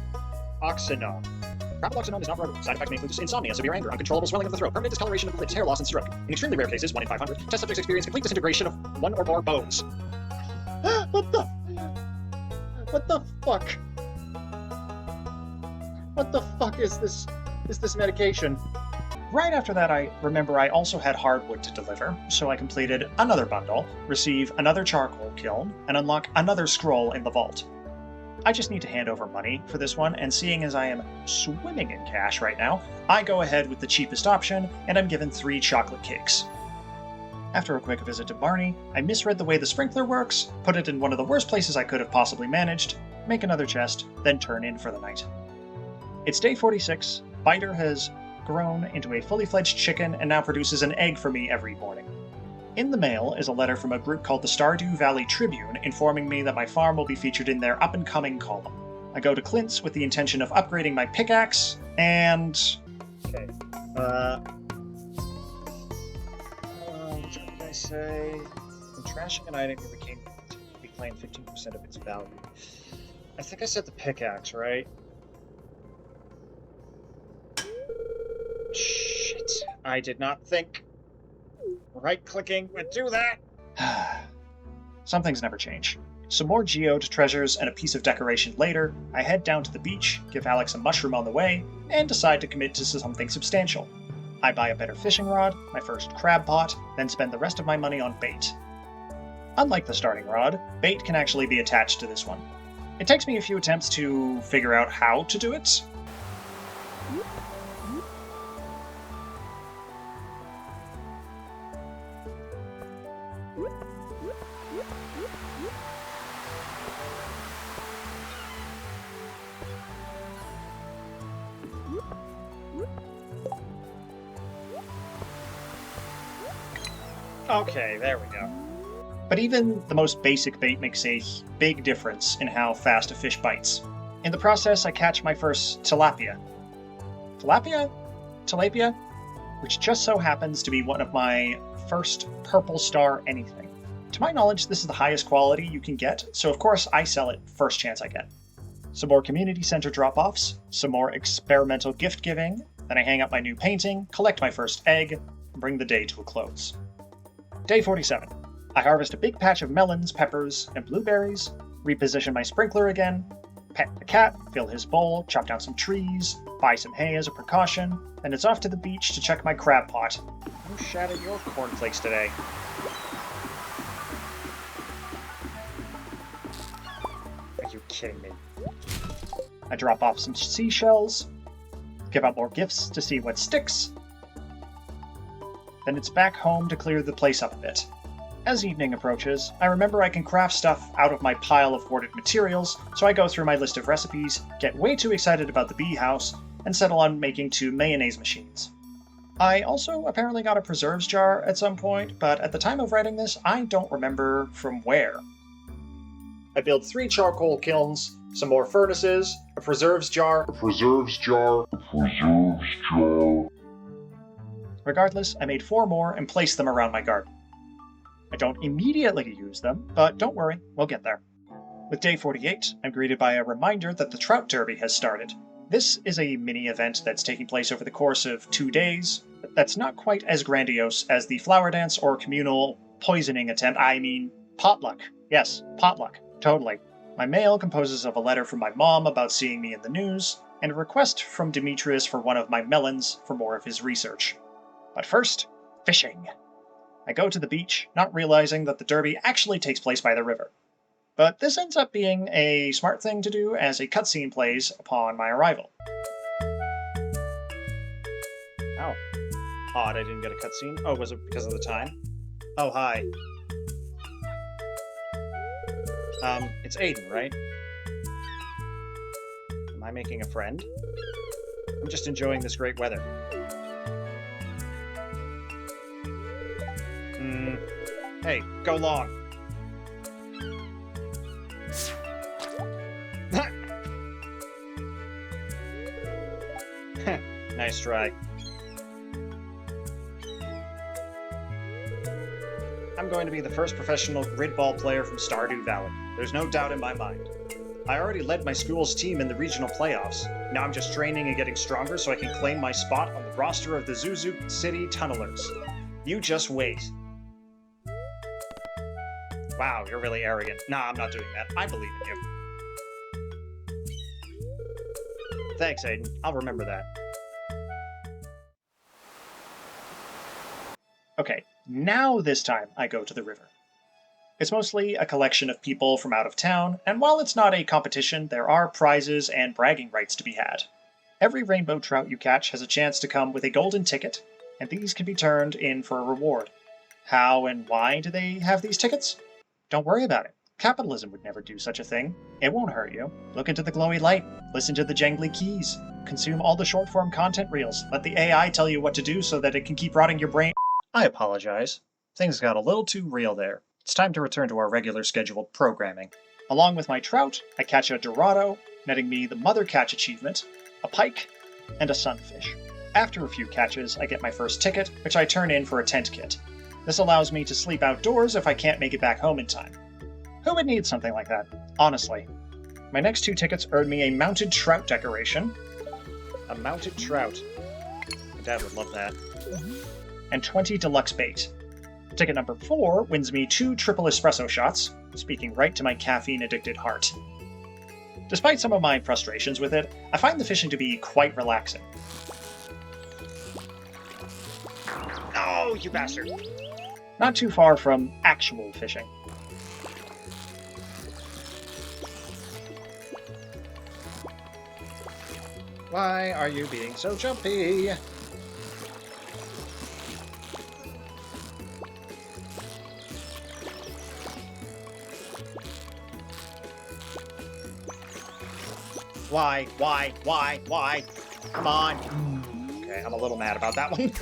[SPEAKER 1] Pravoxenone is not for everyone. Side effects may include insomnia, severe anger, uncontrollable swelling of the throat, permanent discoloration of the lips, hair loss, and stroke. In extremely rare cases, 1 in 500, test subjects experience complete disintegration of 1 or more bones. What the fuck? What the fuck is this medication?
[SPEAKER 10] Right after that, I remember I also had hardwood to deliver, so I completed another bundle, receive another charcoal kiln, and unlock another scroll in the vault. I just need to hand over money for this one, and seeing as I am swimming in cash right now, I go ahead with the cheapest option, and I'm given 3 chocolate cakes. After a quick visit to Barney, I misread the way the sprinkler works, put it in one of the worst places I could have possibly managed, make another chest, then turn in for the night. It's day 46, Biter has grown into a fully fledged chicken and now produces an egg for me every morning. In the mail is a letter from a group called the Stardew Valley Tribune informing me that my farm will be featured in their up-and-coming column. I go to Clint's with the intention of upgrading my pickaxe, and...
[SPEAKER 1] Okay. What did I say? When trashing an item, you reclaim 15% of its value. I think I said the pickaxe, right? Shit. I did not think right-clicking would do that.
[SPEAKER 10] Some things never change. Some more geode treasures and a piece of decoration later, I head down to the beach, give Alex a mushroom on the way, and decide to commit to something substantial. I buy a better fishing rod, my first crab pot, then spend the rest of my money on bait. Unlike the starting rod, bait can actually be attached to this one. It takes me a few attempts to figure out how to do it.
[SPEAKER 1] Okay, there we go.
[SPEAKER 10] But even the most basic bait makes a big difference in how fast a fish bites. In the process, I catch my first tilapia. Tilapia? Which just so happens to be one of my first purple star anything. To my knowledge, this is the highest quality you can get, so of course I sell it first chance I get. Some more community center drop-offs, some more experimental gift giving, then I hang up my new painting, collect my first egg, and bring the day to a close. Day 47. I harvest a big patch of melons, peppers, and blueberries, reposition my sprinkler again, pet the cat, fill his bowl, chop down some trees, buy some hay as a precaution, then it's off to the beach to check my crab pot.
[SPEAKER 1] Who shattered your cornflakes today? Are you kidding me?
[SPEAKER 10] I drop off some seashells, give out more gifts to see what sticks, then it's back home to clear the place up a bit. As evening approaches, I remember I can craft stuff out of my pile of hoarded materials, so I go through my list of recipes, get way too excited about the bee house, and settle on making 2 mayonnaise machines. I also apparently got a preserves jar at some point, but at the time of writing this, I don't remember from where.
[SPEAKER 1] I build 3 charcoal kilns, some more furnaces, a preserves jar.
[SPEAKER 10] Regardless, I made 4 more and placed them around my garden. I don't immediately use them, but don't worry, we'll get there. With day 48, I'm greeted by a reminder that the Trout Derby has started. This is a mini-event that's taking place over the course of 2 days, but that's not quite as grandiose as the flower dance or communal poisoning attempt. I mean, potluck. Yes, potluck. Totally. My mail composes of a letter from my mom about seeing me in the news, and a request from Demetrius for one of my melons for more of his research. But first, fishing. I go to the beach, not realizing that the derby actually takes place by the river. But this ends up being a smart thing to do as a cutscene plays upon my arrival.
[SPEAKER 1] Oh. Odd I didn't get a cutscene. Oh, was it because of the time? Oh, hi. It's Aiden, right? Am I making a friend? I'm just enjoying this great weather. Hey, go long. Nice try. I'm going to be the first professional grid ball player from Stardew Valley. There's no doubt in my mind. I already led my school's team in the regional playoffs. Now I'm just training and getting stronger so I can claim my spot on the roster of the Zuzu City Tunnelers. You just wait. Wow, you're really arrogant. Nah, I'm not doing that. I believe in you. Thanks, Aiden. I'll remember that. Okay, now this time I go to the river. It's mostly a collection of people from out of town, and while it's not a competition, there are prizes and bragging rights to be had. Every rainbow trout you catch has a chance to come with a golden ticket, and these can be turned in for a reward. How and why do they have these tickets? Don't worry about it. Capitalism would never do such a thing. It won't hurt you. Look into the glowy light, listen to the jangly keys, consume all the short-form content reels, let the AI tell you what to do so that it can keep rotting your brain. I apologize. Things got a little too real there. It's time to return to our regular scheduled programming. Along with my trout, I catch a dorado, netting me the mother catch achievement, a pike, and a sunfish. After a few catches, I get my first ticket, which I turn in for a tent kit. This allows me to sleep outdoors if I can't make it back home in time. Who would need something like that? Honestly. My next 2 tickets earn me a mounted trout decoration. A mounted trout. My dad would love that. And 20 deluxe bait. Ticket number 4 wins me 2 triple espresso shots, speaking right to my caffeine-addicted heart. Despite some of my frustrations with it, I find the fishing to be quite relaxing. Oh, you bastard! Not too far from actual fishing. Why are you being so jumpy? Why? Come on! Okay, I'm a little mad about that one.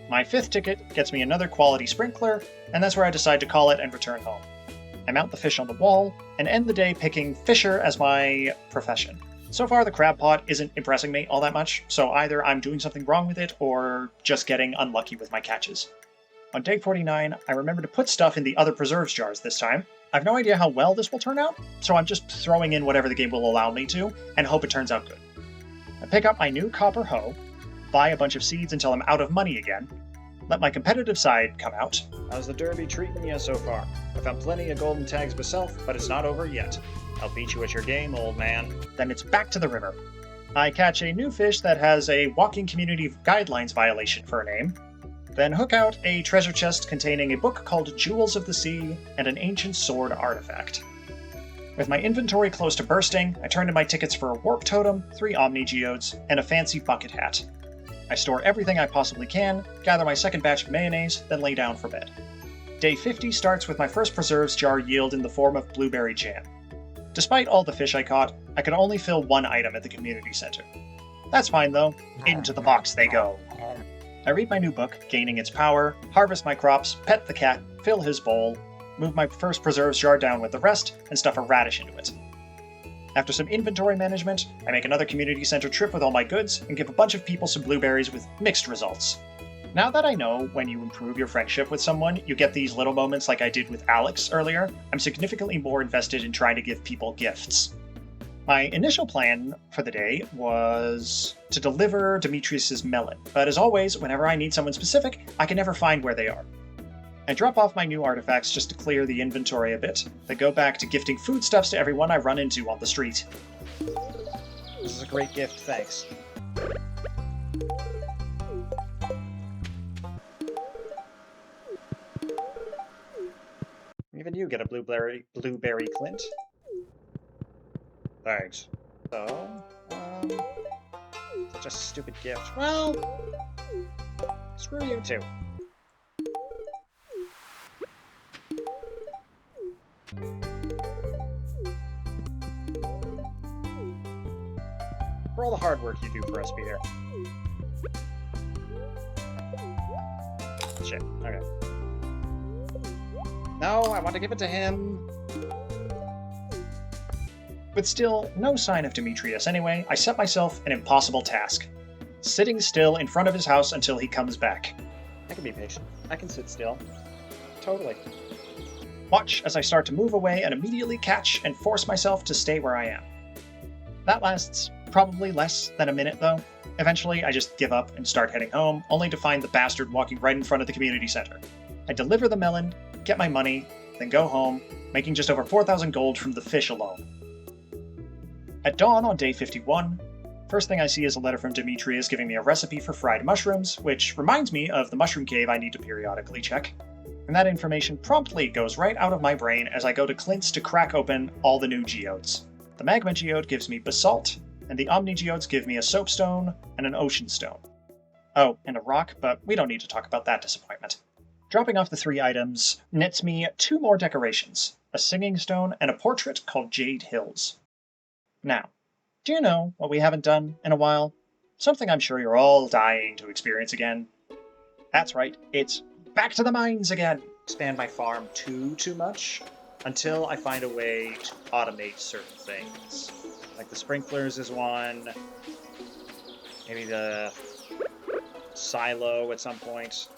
[SPEAKER 1] My 5th ticket gets me another quality sprinkler, and that's where I decide to call it and return home. I mount the fish on the wall, and end the day picking fisher as my profession. So far, the crab pot isn't impressing me all that much, so either I'm doing something wrong with it, or just getting unlucky with my catches. On day 49, I remember to put stuff in the other preserves jars this time. I have no idea how well this will turn out, so I'm just throwing in whatever the game will allow me to, and hope it turns out good. I pick up my new copper hoe, buy a bunch of seeds until I'm out of money again, let my competitive side come out. How's the derby treating you so far? I found plenty of golden tags myself, but it's not over yet. I'll beat you at your game, old man. Then it's back to the river. I catch a new fish that has a walking community guidelines violation for a name, then hook out a treasure chest containing a book called Jewels of the Sea and an ancient sword artifact. With my inventory close to bursting, I turn to my tickets for a warp totem, 3 omni geodes, and a fancy bucket hat. I store everything I possibly can, gather my second batch of mayonnaise, then lay down for bed. Day 50 starts with my first preserves jar yield in the form of blueberry jam. Despite all the fish I caught, I could only fill 1 item at the community center. That's fine though. Into the box they go. I read my new book, Gaining Its Power, harvest my crops, pet the cat, fill his bowl, move my first preserves jar down with the rest, and stuff a radish into it. After some inventory management, I make another community center trip with all my goods, and give a bunch of people some blueberries with mixed results. Now that I know when you improve your friendship with someone, you get these little moments like I did with Alex earlier, I'm significantly more invested in trying to give people gifts. My initial plan for the day was to deliver Demetrius's melon, but as always, whenever I need someone specific, I can never find where they are. I drop off my new artifacts just to clear the inventory a bit, then go back to gifting foodstuffs to everyone I run into on the street. This is a great gift, thanks. Even you get a blueberry Clint. Thanks. So, such a stupid gift. Well, screw you too. For all the hard work you do for us, Peter. Shit, okay. No, I want to give it to him. With still no sign of Demetrius anyway, I set myself an impossible task.
[SPEAKER 10] sitting still in front of his house until he comes back. I can be patient. I can sit still. Totally. Watch as I start to move away and immediately catch and force myself to stay where I am. That lasts probably less than a minute, though. Eventually, I just give up and start heading home, only to find the bastard walking right in front of the community center. I deliver the melon, get my money, then go home, making just over 4,000 gold from the fish alone. At dawn on day 51, first thing I see is a letter from Demetrius giving me a recipe for fried mushrooms, which reminds me of the mushroom cave I need to periodically check. And that information promptly goes right out of my brain as I go to Clint's to crack open all the new geodes. The magma geode gives me basalt, and the omni geodes give me a soapstone and an ocean stone. Oh, and a rock, but we don't need to talk about that disappointment. Dropping off the 3 items nets me 2 more decorations, a singing stone and a portrait called Jade Hills. Now, do you know what we haven't done in a while? Something I'm sure you're all dying to experience again. That's right, it's back to the mines again! Expand my farm too much until I find a way to automate certain things. Like the sprinklers is one, maybe the silo at some point.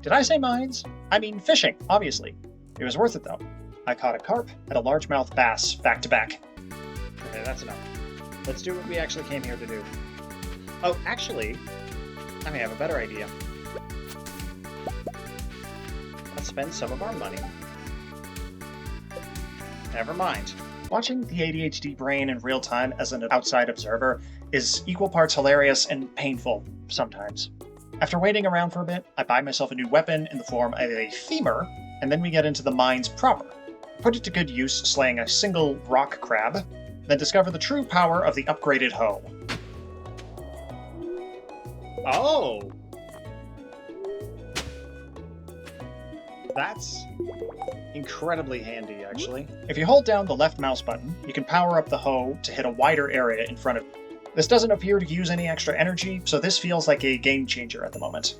[SPEAKER 10] Did I say mines? I mean fishing, obviously. It was worth it though. I caught a carp and a largemouth bass back to back. Okay, that's enough. Let's do what we actually came here to do. Oh, actually, I may have a better idea. Let's spend some of our money. Never mind. Watching the ADHD brain in real time as an outside observer is equal parts hilarious and painful sometimes. After waiting around for a bit, I buy myself a new weapon in the form of a femur, and then we get into the mines proper. Put it to good use slaying a single rock crab, then discover the true power of the upgraded hoe. Oh! That's incredibly handy, actually. If you hold down the left mouse button, you can power up the hoe to hit a wider area in front of you. This doesn't appear to use any extra energy, so this feels like a game changer at the moment.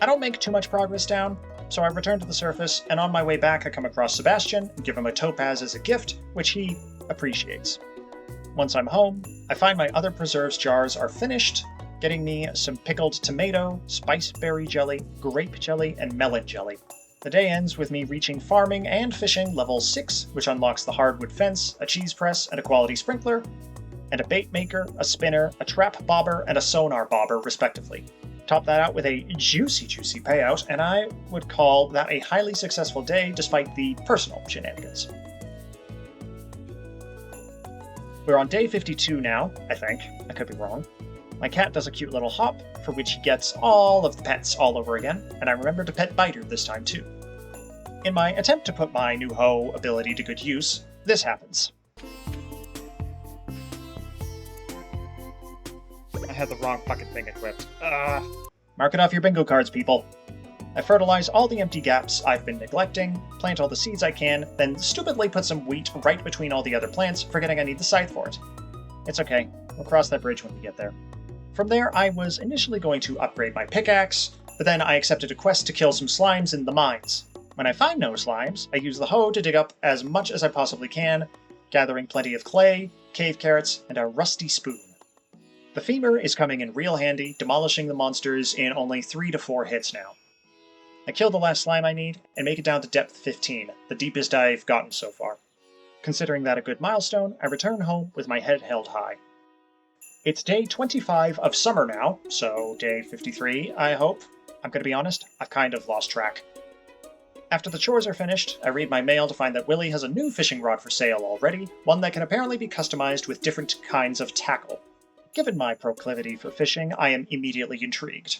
[SPEAKER 10] I don't make too much progress down, so I return to the surface, and on my way back I come across Sebastian and give him a topaz as a gift, which he appreciates. Once I'm home, I find my other preserves jars are finished, getting me some pickled tomato, spiceberry jelly, grape jelly, and melon jelly. The day ends with me reaching farming and fishing level 6, which unlocks the hardwood fence, a cheese press, and a quality sprinkler, and a bait maker, a spinner, a trap bobber, and a sonar bobber, respectively. Top that out with a juicy payout, and I would call that a highly successful day despite the personal shenanigans. We're on day 52 now, I think. I could be wrong. My cat does a cute little hop, for which he gets all of the pets all over again, and I remember to pet Biter this time too. In my attempt to put my new hoe ability to good use, this happens. I had the wrong fucking thing equipped. Mark it off your bingo cards, people. I fertilize all the empty gaps I've been neglecting, plant all the seeds I can, then stupidly put some wheat right between all the other plants, forgetting I need the scythe for it. It's okay, we'll cross that bridge when we get there. From there, I was initially going to upgrade my pickaxe, but then I accepted a quest to kill some slimes in the mines. When I find no slimes, I use the hoe to dig up as much as I possibly can, gathering plenty of clay, cave carrots, and a rusty spoon. The femur is coming in real handy, demolishing the monsters in only 3 to 4 hits now. I kill the last slime I need, and make it down to depth 15, the deepest I've gotten so far. Considering that a good milestone, I return home with my head held high. It's day 25 of summer now, so day 53, I hope. I'm gonna be honest, I've kind of lost track. After the chores are finished, I read my mail to find that Willie has a new fishing rod for sale already, one that can apparently be customized with different kinds of tackle. Given my proclivity for fishing, I am immediately intrigued.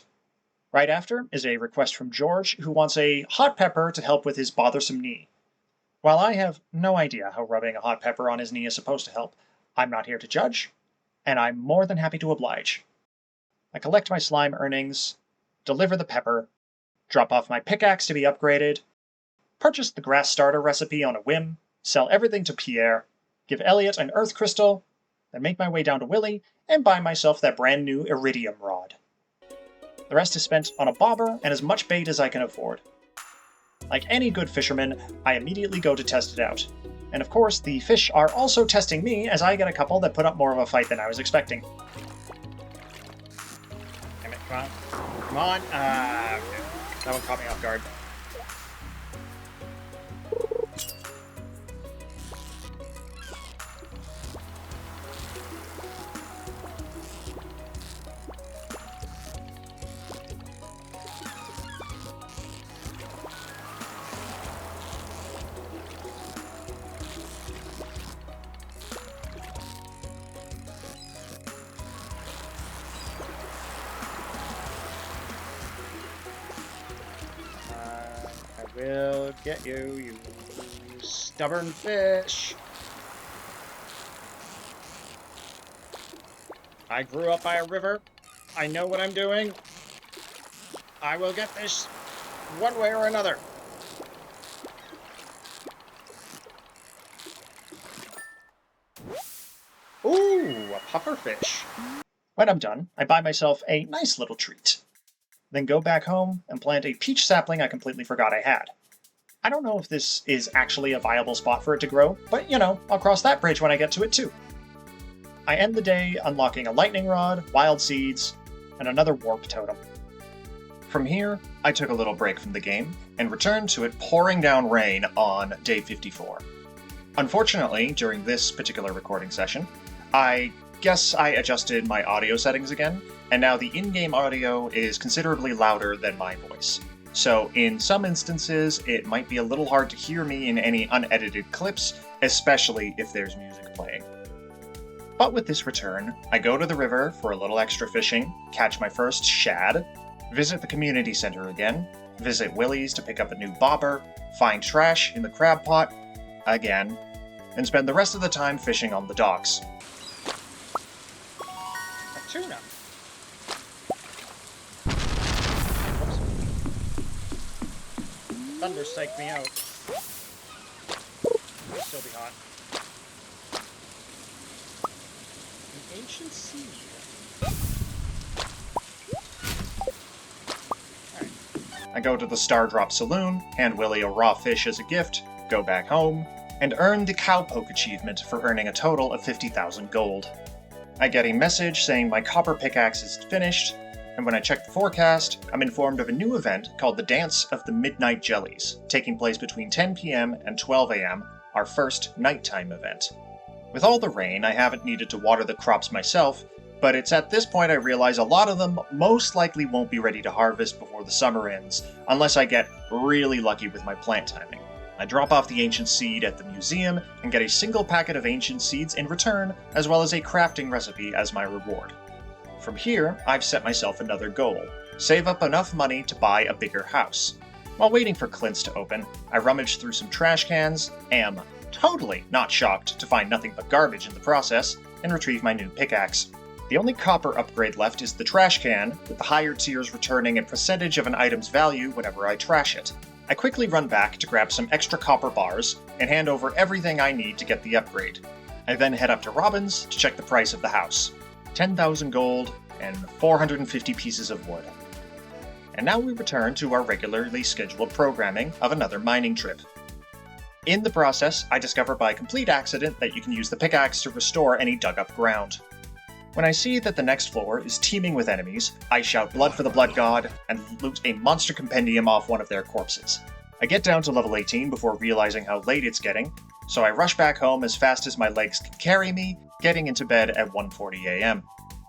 [SPEAKER 10] Right after is a request from George, who wants a hot pepper to help with his bothersome knee. While I have no idea how rubbing a hot pepper on his knee is supposed to help, I'm not here to judge, and I'm more than happy to oblige. I collect my slime earnings, deliver the pepper, drop off my pickaxe to be upgraded, purchase the grass starter recipe on a whim, sell everything to Pierre, give Elliot an earth crystal, then make my way down to Willie and buy myself that brand new iridium rod. The rest is spent on a bobber and as much bait as I can afford. Like any good fisherman, I immediately go to test it out, And of course, the fish are also testing me as I get a couple that put up more of a fight than I was expecting. Damn it, come on. Come on! That one caught me off guard. I will get you, you stubborn fish. I grew up by a river. I know what I'm doing. I will get this one way or another. Ooh, a pufferfish. When I'm done, I buy myself a nice little treat. Then go back home and plant a peach sapling I completely forgot I had. I don't know if this is actually a viable spot for it to grow, but you know, I'll cross that bridge when I get to it too. I end the day unlocking a lightning rod, wild seeds, and another warp totem. From here, I took a little break from the game and returned to it pouring down rain on day 54. Unfortunately, during this particular recording session, I guess I adjusted my audio settings again, and now the in-game audio is considerably louder than my voice. So in some instances, it might be a little hard to hear me in any unedited clips, especially if there's music playing. But with this return, I go to the river for a little extra fishing, catch my first shad, visit the community center again, visit Willie's to pick up a new bobber, find trash in the crab pot, again, and spend the rest of the time fishing on the docks. A tuna! Whoops. Thunder psyched me out. It'll still be hot. An ancient seed. Alright. I go to the Stardrop Saloon, hand Willie a raw fish as a gift, go back home, and earn the Cowpoke achievement for earning a total of 50,000 gold. I get a message saying my copper pickaxe is finished, and when I check the forecast, I'm informed of a new event called the Dance of the Midnight Jellies, taking place between 10 PM and 12 AM, our first nighttime event. With all the rain, I haven't needed to water the crops myself, but it's at this point I realize a lot of them most likely won't be ready to harvest before the summer ends, unless I get really lucky with my plant timing. I drop off the ancient seed at the museum and get a single packet of ancient seeds in return, as well as a crafting recipe as my reward. From here, I've set myself another goal: save up enough money to buy a bigger house. While waiting for Clint's to open, I rummage through some trash cans, am totally not shocked to find nothing but garbage in the process, and retrieve my new pickaxe. The only copper upgrade left is the trash can, with the higher tiers returning a percentage of an item's value whenever I trash it. I quickly run back to grab some extra copper bars and hand over everything I need to get the upgrade. I then head up to Robin's to check the price of the house. 10,000 gold and 450 pieces of wood. And now we return to our regularly scheduled programming of another mining trip. In the process, I discover by complete accident that you can use the pickaxe to restore any dug up ground. When I see that the next floor is teeming with enemies, I shout blood for the blood god and loot a monster compendium off one of their corpses. I get down to level 18 before realizing how late it's getting, so I rush back home as fast as my legs can carry me, getting into bed at 1:40 AM.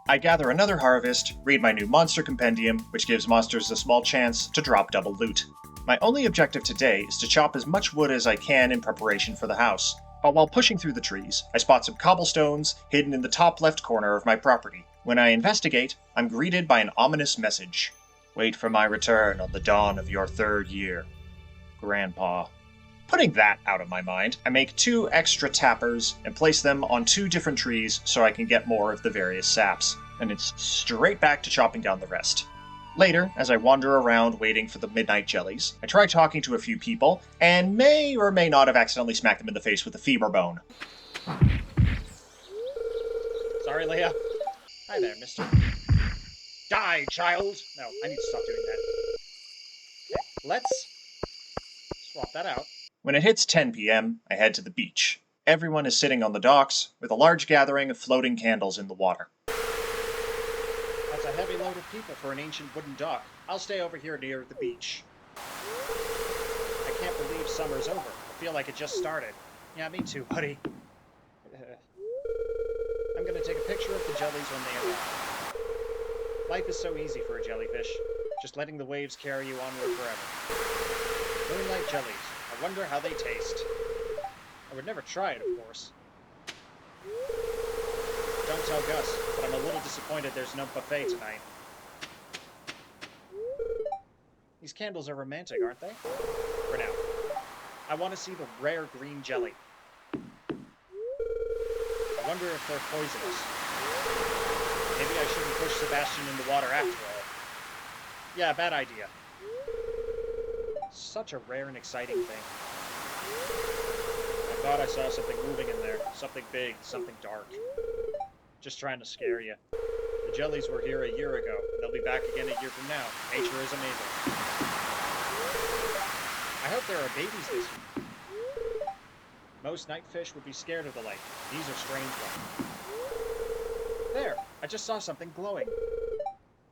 [SPEAKER 10] I gather another harvest, read my new monster compendium, which gives monsters a small chance to drop double loot. My only objective today is to chop as much wood as I can in preparation for the house. But while pushing through the trees, I spot some cobblestones hidden in the top left corner of my property. When I investigate, I'm greeted by an ominous message. Wait for my return on the dawn of your 3rd year. Grandpa. Putting that out of my mind, I make 2 extra tappers and place them on 2 different trees so I can get more of the various saps. And it's straight back to chopping down the rest. Later, as I wander around waiting for the midnight jellies, I try talking to a few people, and may or may not have accidentally smacked them in the face with a femur bone. Sorry, Leah. Hi there, mister. Die, child! No, I need to stop doing that. Okay, let's swap that out. When it hits 10 p.m., I head to the beach. Everyone is sitting on the docks, with a large gathering of floating candles in the water.
[SPEAKER 1] That's a heavy load of people for an ancient wooden dock. I'll stay over here near the beach. I can't believe summer's over. I feel like it just started. Yeah, me too, buddy. I'm gonna take a picture of the jellies when they arrive. Life is so easy for a jellyfish, just letting the waves carry you onward forever. Moonlight jellies. I wonder how they taste. I would never try it, of course. Don't tell Gus, but I'm a little disappointed there's no buffet tonight. These candles are romantic, aren't they? For now. I want to see the rare green jelly. I wonder if they're poisonous. Maybe I shouldn't push Sebastian in the water after all. Yeah, bad idea. Such a rare and exciting thing. I thought I saw something moving in there. Something big, something dark. Just trying to scare you. The jellies were here a year ago, and they'll be back again a year from now. Nature is amazing. I hope there are babies this year. Most night fish would be scared of the light. These are strange ones. There! I just saw something glowing.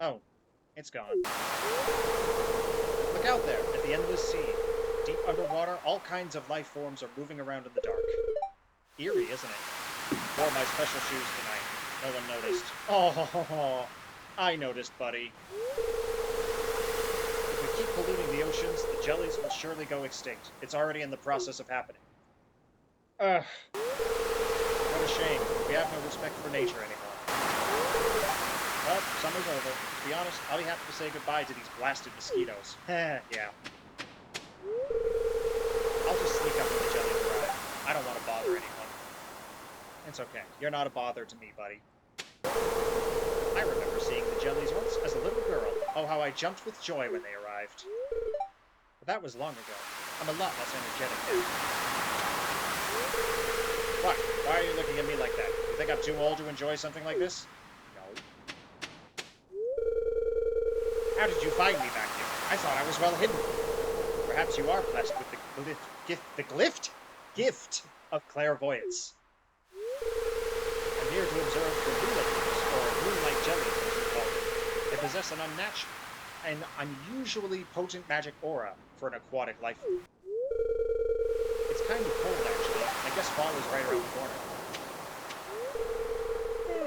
[SPEAKER 1] Oh, it's gone. Look out there, at the endless sea. Deep underwater, all kinds of life forms are moving around in the dark. Eerie, isn't it? Wore my special shoes tonight. No one noticed. Oh, I noticed, buddy. If we keep polluting the oceans, the jellies will surely go extinct. It's already in the process of happening. Ugh. What a shame. We have no respect for nature anymore. Well, summer's over. To be honest, I'll be happy to say goodbye to these blasted mosquitoes. Yeah. I'll just sneak up when the jellies arrive. I don't want to bother anyone. It's okay. You're not a bother to me, buddy. I remember seeing the jellies once as a little girl. Oh, how I jumped with joy when they arrived. But that was long ago. I'm a lot less energetic now. What? Why are you looking at me like that? You think I'm too old to enjoy something like this? No. How did you find me back here? I thought I was well hidden. Perhaps you are blessed with the gift of clairvoyance. I'm here to observe the lulators, or moonlight jellies, as you call them. They possess an unusually potent magic aura for an aquatic life form. It's kind of cold, actually. I guess fall is right around the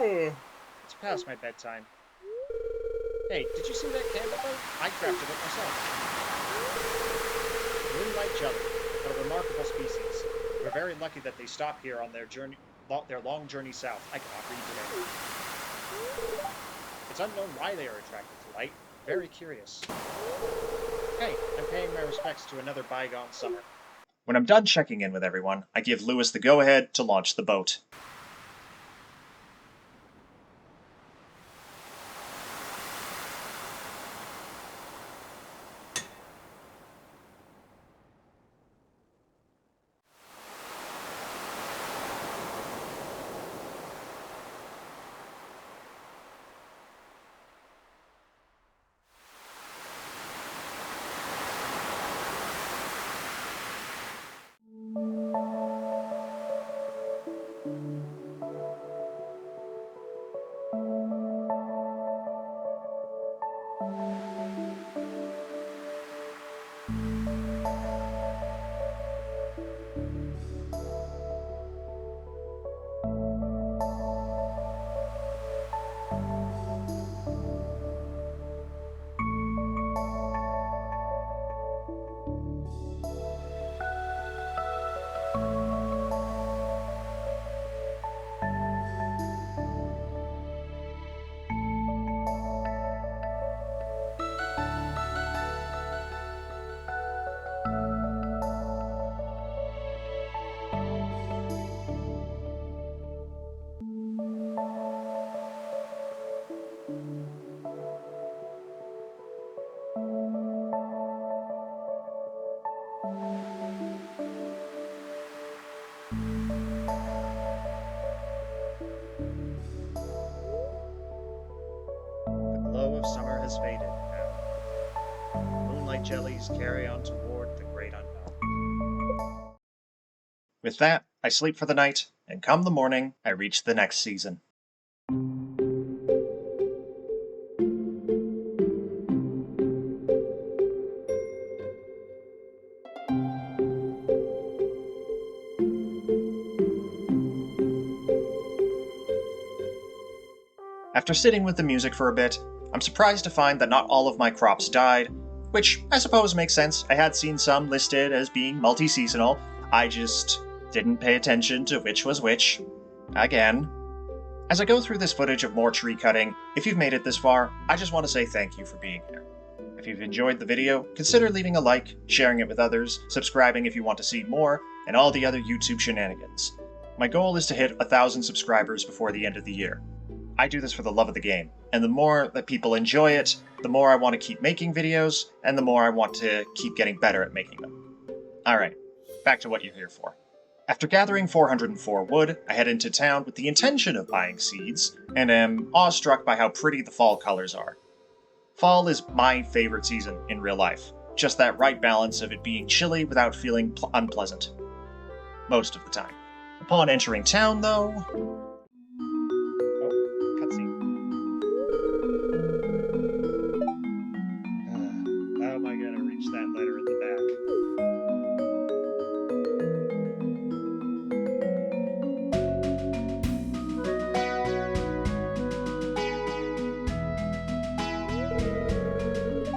[SPEAKER 1] corner. It's past my bedtime. Hey, did you see that candle boat? I crafted it myself. Moonlight jelly, but a remarkable species. We're very lucky that they stop here on their long journey south. I cannot read today. It's unknown why they are attracted to light. Very curious. Hey, I'm paying my respects to another bygone summer.
[SPEAKER 10] When I'm done checking in with everyone, I give Lewis the go-ahead to launch the boat.
[SPEAKER 1] The glow of summer has faded now. Moonlight jellies carry on toward the great unknown.
[SPEAKER 10] With that, I sleep for the night, and come the morning, I reach the next season. After sitting with the music for a bit, I'm surprised to find that not all of my crops died, which I suppose makes sense. I had seen some listed as being multi-seasonal, I just didn't pay attention to which was which. Again. As I go through this footage of more tree cutting, if you've made it this far, I just want to say thank you for being here. If you've enjoyed the video, consider leaving a like, sharing it with others, subscribing if you want to see more, and all the other YouTube shenanigans. My goal is to hit 1,000 subscribers before the end of the year. I do this for the love of the game, and the more that people enjoy it, the more I want to keep making videos, and the more I want to keep getting better at making them. Alright, back to what you're here for. After gathering 404 wood, I head into town with the intention of buying seeds, and am awestruck by how pretty the fall colors are. Fall is my favorite season in real life, just that right balance of it being chilly without feeling unpleasant. Most of the time. Upon entering town, though... How am I gonna reach that letter in the back?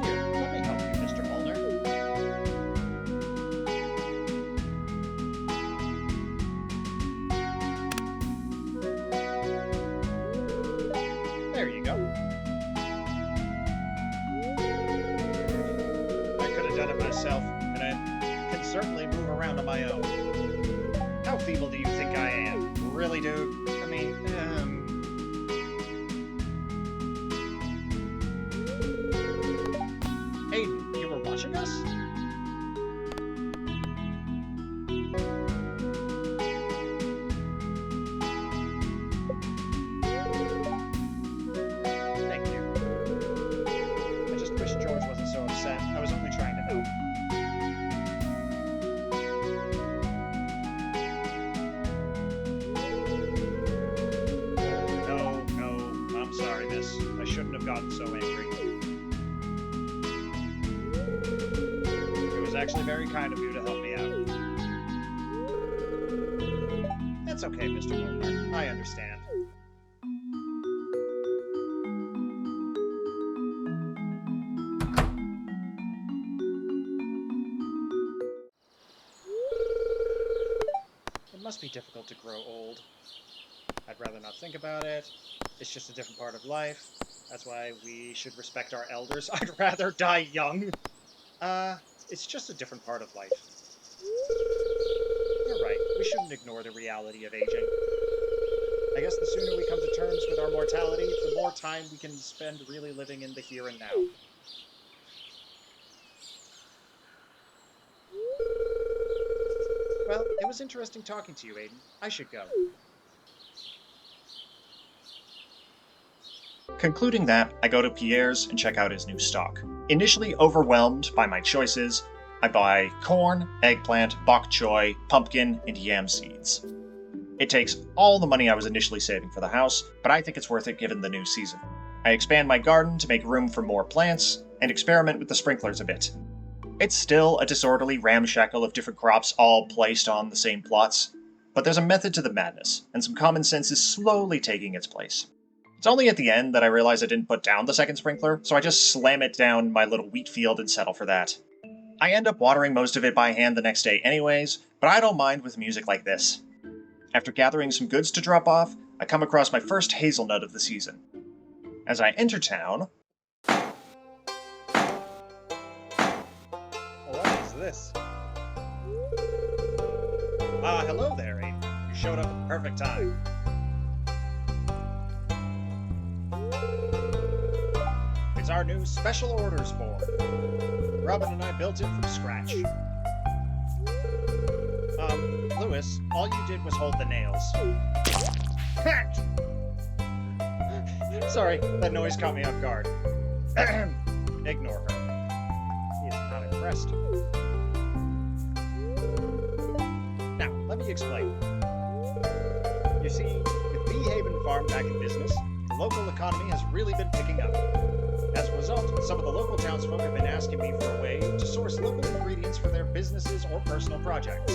[SPEAKER 10] Here, let me help you, Mr. Molnar. There you go. Done it myself, and I can certainly move around on my own. How feeble do you think I am? Really, dude? I mean, Aiden, you were watching us? Thank you. I just wish George wasn't so upset. I was only trying to help. No, I'm sorry, miss. I shouldn't have gotten so angry. It was actually very kind of you to help me out. That's okay, Mr. Molnar. I understand. It must be difficult to grow old. I'd rather not think about it. It's just a different part of life. That's why we should respect our elders. I'd rather die young. It's just a different part of life. You're right. We shouldn't ignore the reality of aging. I guess the sooner we come to terms with our mortality, the more time we can spend really living in the here and now. Well, it was interesting talking to you, Aiden. I should go. Concluding that, I go to Pierre's and check out his new stock. Initially overwhelmed by my choices, I buy corn, eggplant, bok choy, pumpkin, and yam seeds. It takes all the money I was initially saving for the house, but I think it's worth it given the new season. I expand my garden to make room for more plants, and experiment with the sprinklers a bit. It's still a disorderly ramshackle of different crops all placed on the same plots, but there's a method to the madness, and some common sense is slowly taking its place. It's only at the end that I realize I didn't put down the second sprinkler, so I just slam it down my little wheat field and settle for that. I end up watering most of it by hand the next day anyways, but I don't mind with music like this. After gathering some goods to drop off, I come across my first hazelnut of the season. As I enter town... What is this? Hello there, Aiden. You showed up at the perfect time. It's our new special orders board. Robin and I built it from scratch. Lewis, all you did was hold the nails. Sorry, that noise caught me off guard. Ignore her. He is not impressed. Now, let me
[SPEAKER 1] me explain. You see, with Bee Haven Farm back in business, the local economy has really been picking up. As a result, some of the local townsfolk have been asking me for a way to source local ingredients for their businesses or personal projects.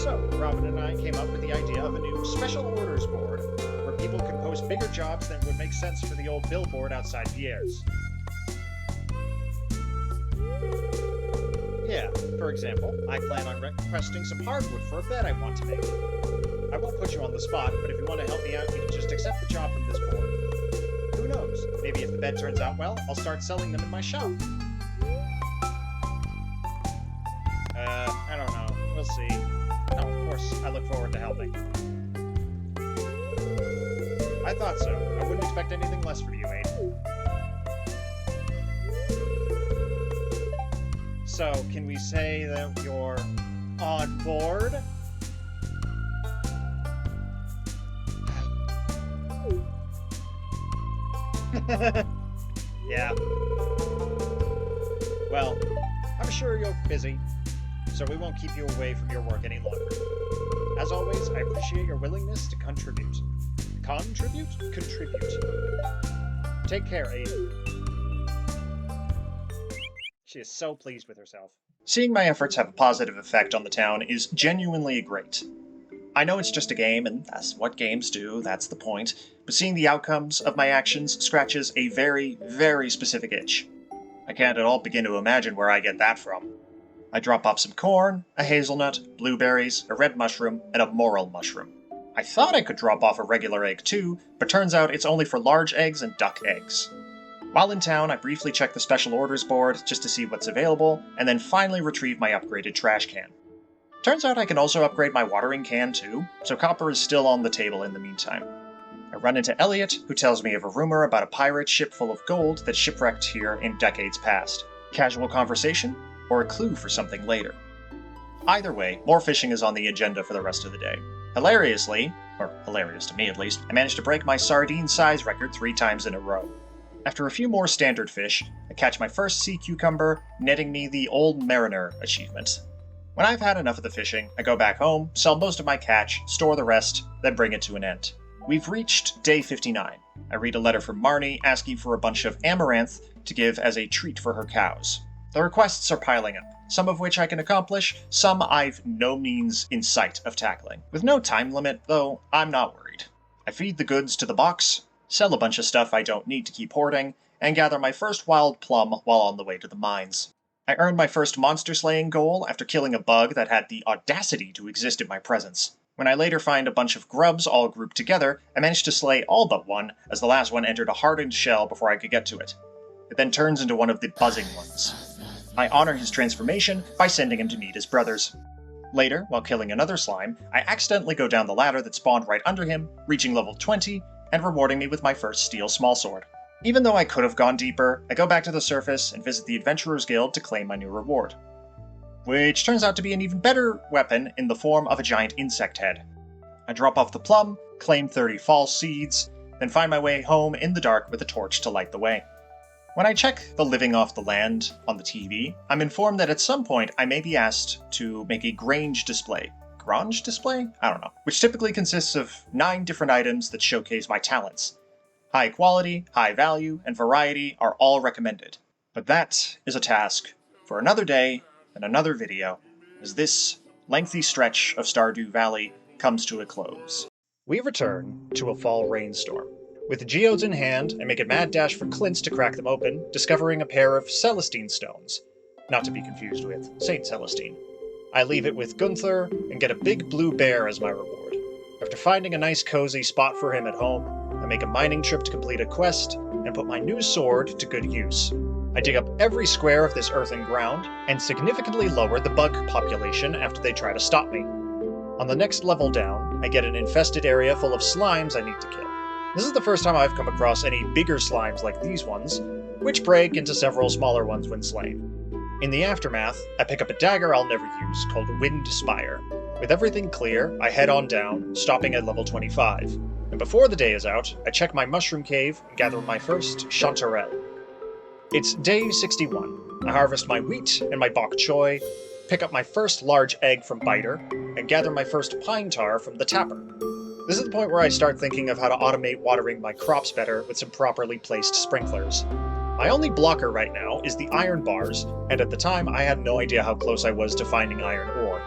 [SPEAKER 1] So, Robin and I came up with the idea of a new special orders board, where people can post bigger jobs than would make sense for the old billboard outside Pierre's. Yeah, for example, I plan on requesting some hardwood for a bed I want to make. I won't put you on the spot, but if you want to help me out, you can just accept the job from this board. Who knows? Maybe if the bed turns out well, I'll start selling them in my shop. I don't know. We'll see. No, of course, I look forward to helping. I thought so. I wouldn't expect anything less from you, Aiden. So, can we say that you're on board? Yeah. Well, I'm sure you're busy, so we won't keep you away from your work any longer. As always, I appreciate your willingness to contribute. Contribute? Contribute. Take care, Aiden. She is so pleased with herself. Seeing my efforts have a positive effect on the town is genuinely great. I know it's just a game, and that's what games do, that's the point, but seeing the outcomes of my actions scratches a very, very specific itch. I can't at all begin to imagine where I get that from. I drop off some corn, a hazelnut, blueberries, a red mushroom, and a morel mushroom. I thought I could drop off a regular egg too, but turns out it's only for large eggs and duck eggs. While in town, I briefly check the special orders board just to see what's available, and then finally retrieve my upgraded trash can. Turns out I can also upgrade my watering can too, so copper is still on the table in the meantime. I run into Elliot, who tells me of a rumor about a pirate ship full of gold that shipwrecked here in decades past. Casual conversation, or a clue for something later. Either way, more fishing is on the agenda for the rest of the day. Hilariously, or hilarious to me at least, I managed to break my sardine size record 3 times in a row. After a few more standard fish, I catch my first sea cucumber, netting me the Old Mariner achievement. When I've had enough of the fishing, I go back home, sell most of my catch, store the rest, then bring it to an end. We've reached day 59. I read a letter from Marnie asking for a bunch of amaranth to give as a treat for her cows. The requests are piling up, some of which I can accomplish, some I've no means in sight of tackling. With no time limit, though, I'm not worried. I feed the goods to the box, sell a bunch of stuff I don't need to keep hoarding, and gather my first wild plum while on the way to the mines. I earned my first monster slaying goal after killing a bug that had the audacity to exist in my presence. When I later find a bunch of grubs all grouped together, I managed to slay all but one, as the last one entered a hardened shell before I could get to it. It then turns into one of the buzzing ones. I honor his transformation by sending him to meet his brothers. Later, while killing another slime, I accidentally go down the ladder that spawned right under him, reaching level 20, and rewarding me with my first steel smallsword. Even though I could have gone deeper, I go back to the surface and visit the Adventurers Guild to claim my new reward. Which turns out to be an even better weapon in the form of a giant insect head. I drop off the plum, claim 30 false seeds, then find my way home in the dark with a torch to light the way. When I check the Living Off the Land on the TV, I'm informed that at some point I may be asked to make a Grange display. Grange display? I don't know. Which typically consists of 9 different items that showcase my talents. High quality, high value, and variety are all recommended. But that is a task for another day and another video, as this lengthy stretch of Stardew Valley comes to a close. We return to a fall rainstorm. With the geodes in hand, I make a mad dash for Clint's to crack them open, discovering a pair of Celestine stones. Not to be confused with Saint Celestine. I leave it with Gunther and get a big blue bear as my reward. After finding a nice cozy spot for him at home, I make a mining trip to complete a quest and put my new sword to good use. I dig up every square of this earthen ground and significantly lower the bug population after they try to stop me. On the next level down, I get an infested area full of slimes I need to kill. This is the first time I've come across any bigger slimes like these ones, which break into several smaller ones when slain. In the aftermath, I pick up a dagger I'll never use, called Wind Spire. With everything clear, I head on down, stopping at level 25. And before the day is out, I check my mushroom cave and gather my first chanterelle. It's day 61. I harvest my wheat and my bok choy, pick up my first large egg from Biter, and gather my first pine tar from the tapper. This is the point where I start thinking of how to automate watering my crops better with some properly placed sprinklers. My only blocker right now is the iron bars, and at the time I had no idea how close I was to finding iron ore.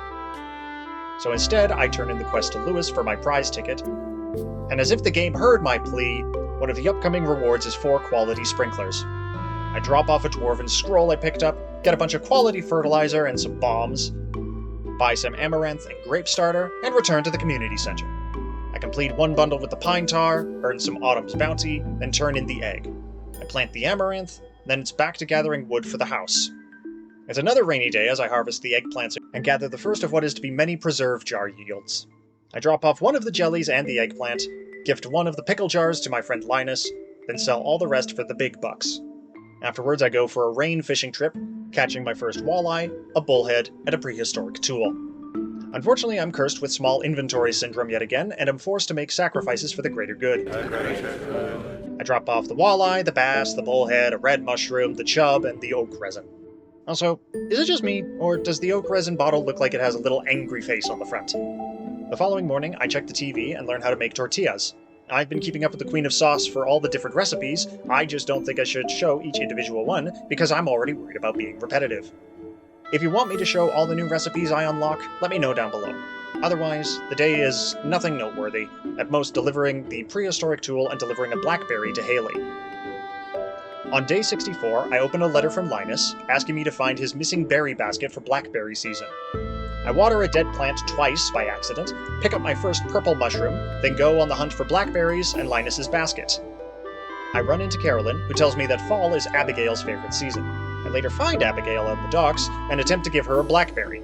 [SPEAKER 1] So instead, I turn in the quest to Lewis for my prize ticket, and as if the game heard my plea, one of the upcoming rewards is 4 quality sprinklers. I drop off a dwarven scroll I picked up, get a bunch of quality fertilizer and some bombs, buy some amaranth and grape starter, and return to the community center. I complete 1 bundle with the pine tar, earn some autumn's bounty, then turn in the egg. I plant the amaranth, then it's back to gathering wood for the house. It's another rainy day as I harvest the eggplants and gather the first of what is to be many preserve jar yields. I drop off 1 of the jellies and the eggplant, gift 1 of the pickle jars to my friend Linus, then sell all the rest for the big bucks. Afterwards I go for a rain fishing trip, catching my first walleye, a bullhead, and a prehistoric tool. Unfortunately, I'm cursed with small inventory syndrome yet again, and am forced to make sacrifices for the greater good. I drop off the walleye, the bass, the bullhead, a red mushroom, the chub, and the oak resin. Also, is it just me, or does the oak resin bottle look like it has a little angry face on the front? The following morning, I check the TV and learn how to make tortillas. I've been keeping up with the Queen of Sauce for all the different recipes, I just don't think I should show each individual one, because I'm already worried about being repetitive. If you want me to show all the new recipes I unlock, let me know down below. Otherwise, the day is nothing noteworthy, at most delivering the prehistoric tool and delivering a blackberry to Haley. On day 64, I open a letter from Linus, asking me to find his missing berry basket for blackberry season. I water a dead plant twice by accident, pick up my first purple mushroom, then go on the hunt for blackberries and Linus's basket. I run into Carolyn, who tells me that fall is Abigail's favorite season. I later find Abigail on the docks and attempt to give her a blackberry.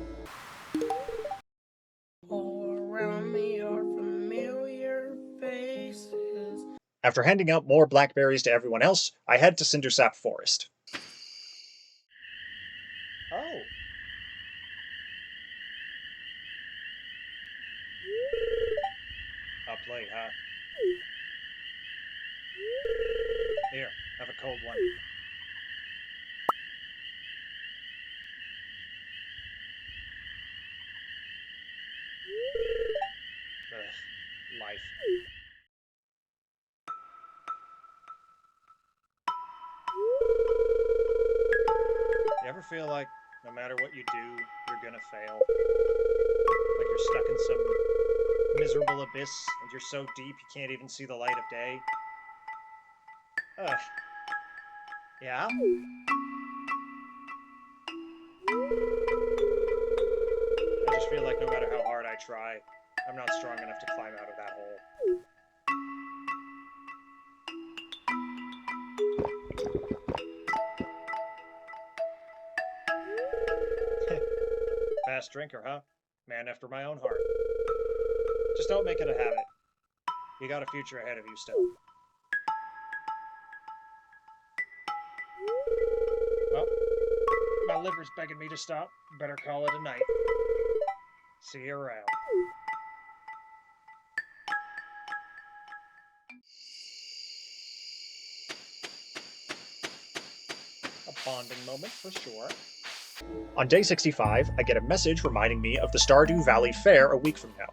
[SPEAKER 7] All around me are familiar faces.
[SPEAKER 1] After handing out more blackberries to everyone else, I head to Cindersap Forest. Oh. I'll play, huh? Here, have a cold one. Life. You ever feel like no matter what you do, you're gonna fail? Like you're stuck in some miserable abyss and you're so deep you can't even see the light of day? Ugh. Yeah? I just feel like no matter how hard I try, I'm not strong enough to climb out of that hole. Fast drinker, huh? Man after my own heart. Just don't make it a habit. You got a future ahead of you still. Well, my liver's begging me to stop. Better call it a night. See you around. A bonding moment for sure. On day 65, I get a message reminding me of the Stardew Valley Fair a week from now.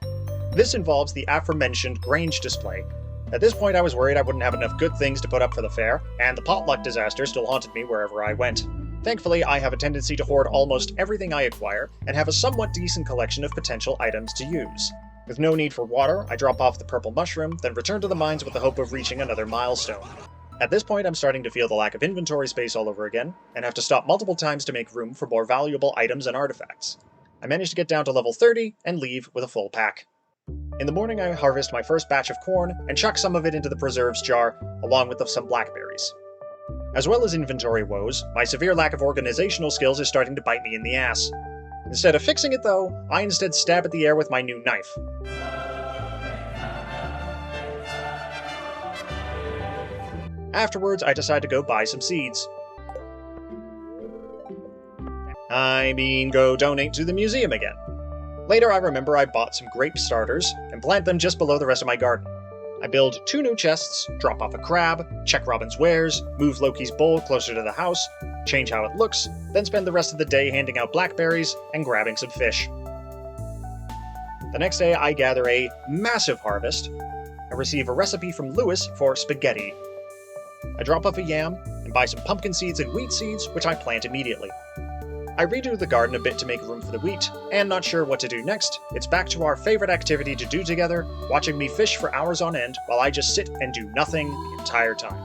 [SPEAKER 1] This involves the aforementioned Grange display. At this point I was worried I wouldn't have enough good things to put up for the fair, and the potluck disaster still haunted me wherever I went. Thankfully, I have a tendency to hoard almost everything I acquire, and have a somewhat decent collection of potential items to use. With no need for water, I drop off the purple mushroom, then return to the mines with the hope of reaching another milestone. At this point, I'm starting to feel the lack of inventory space all over again, and have to stop multiple times to make room for more valuable items and artifacts. I manage to get down to level 30, and leave with a full pack. In the morning, I harvest my first batch of corn, and chuck some of it into the preserves jar, along with some blackberries. As well as inventory woes, my severe lack of organizational skills is starting to bite me in the ass. Instead of fixing it though, I instead stab at the air with my new knife. Afterwards, I decide to go buy some seeds. I mean, go donate to the museum again. Later, I remember I bought some grape starters and planted them just below the rest of my garden. I build 2 new chests, drop off a crab, check Robin's wares, move Loki's bowl closer to the house, change how it looks, then spend the rest of the day handing out blackberries and grabbing some fish. The next day, I gather a massive harvest. I receive a recipe from Lewis for spaghetti. I drop off a yam and buy some pumpkin seeds and wheat seeds, which I plant immediately. I redo the garden a bit to make room for the wheat, and not sure what to do next, it's back to our favorite activity to do together, watching me fish for hours on end while I just sit and do nothing the entire time.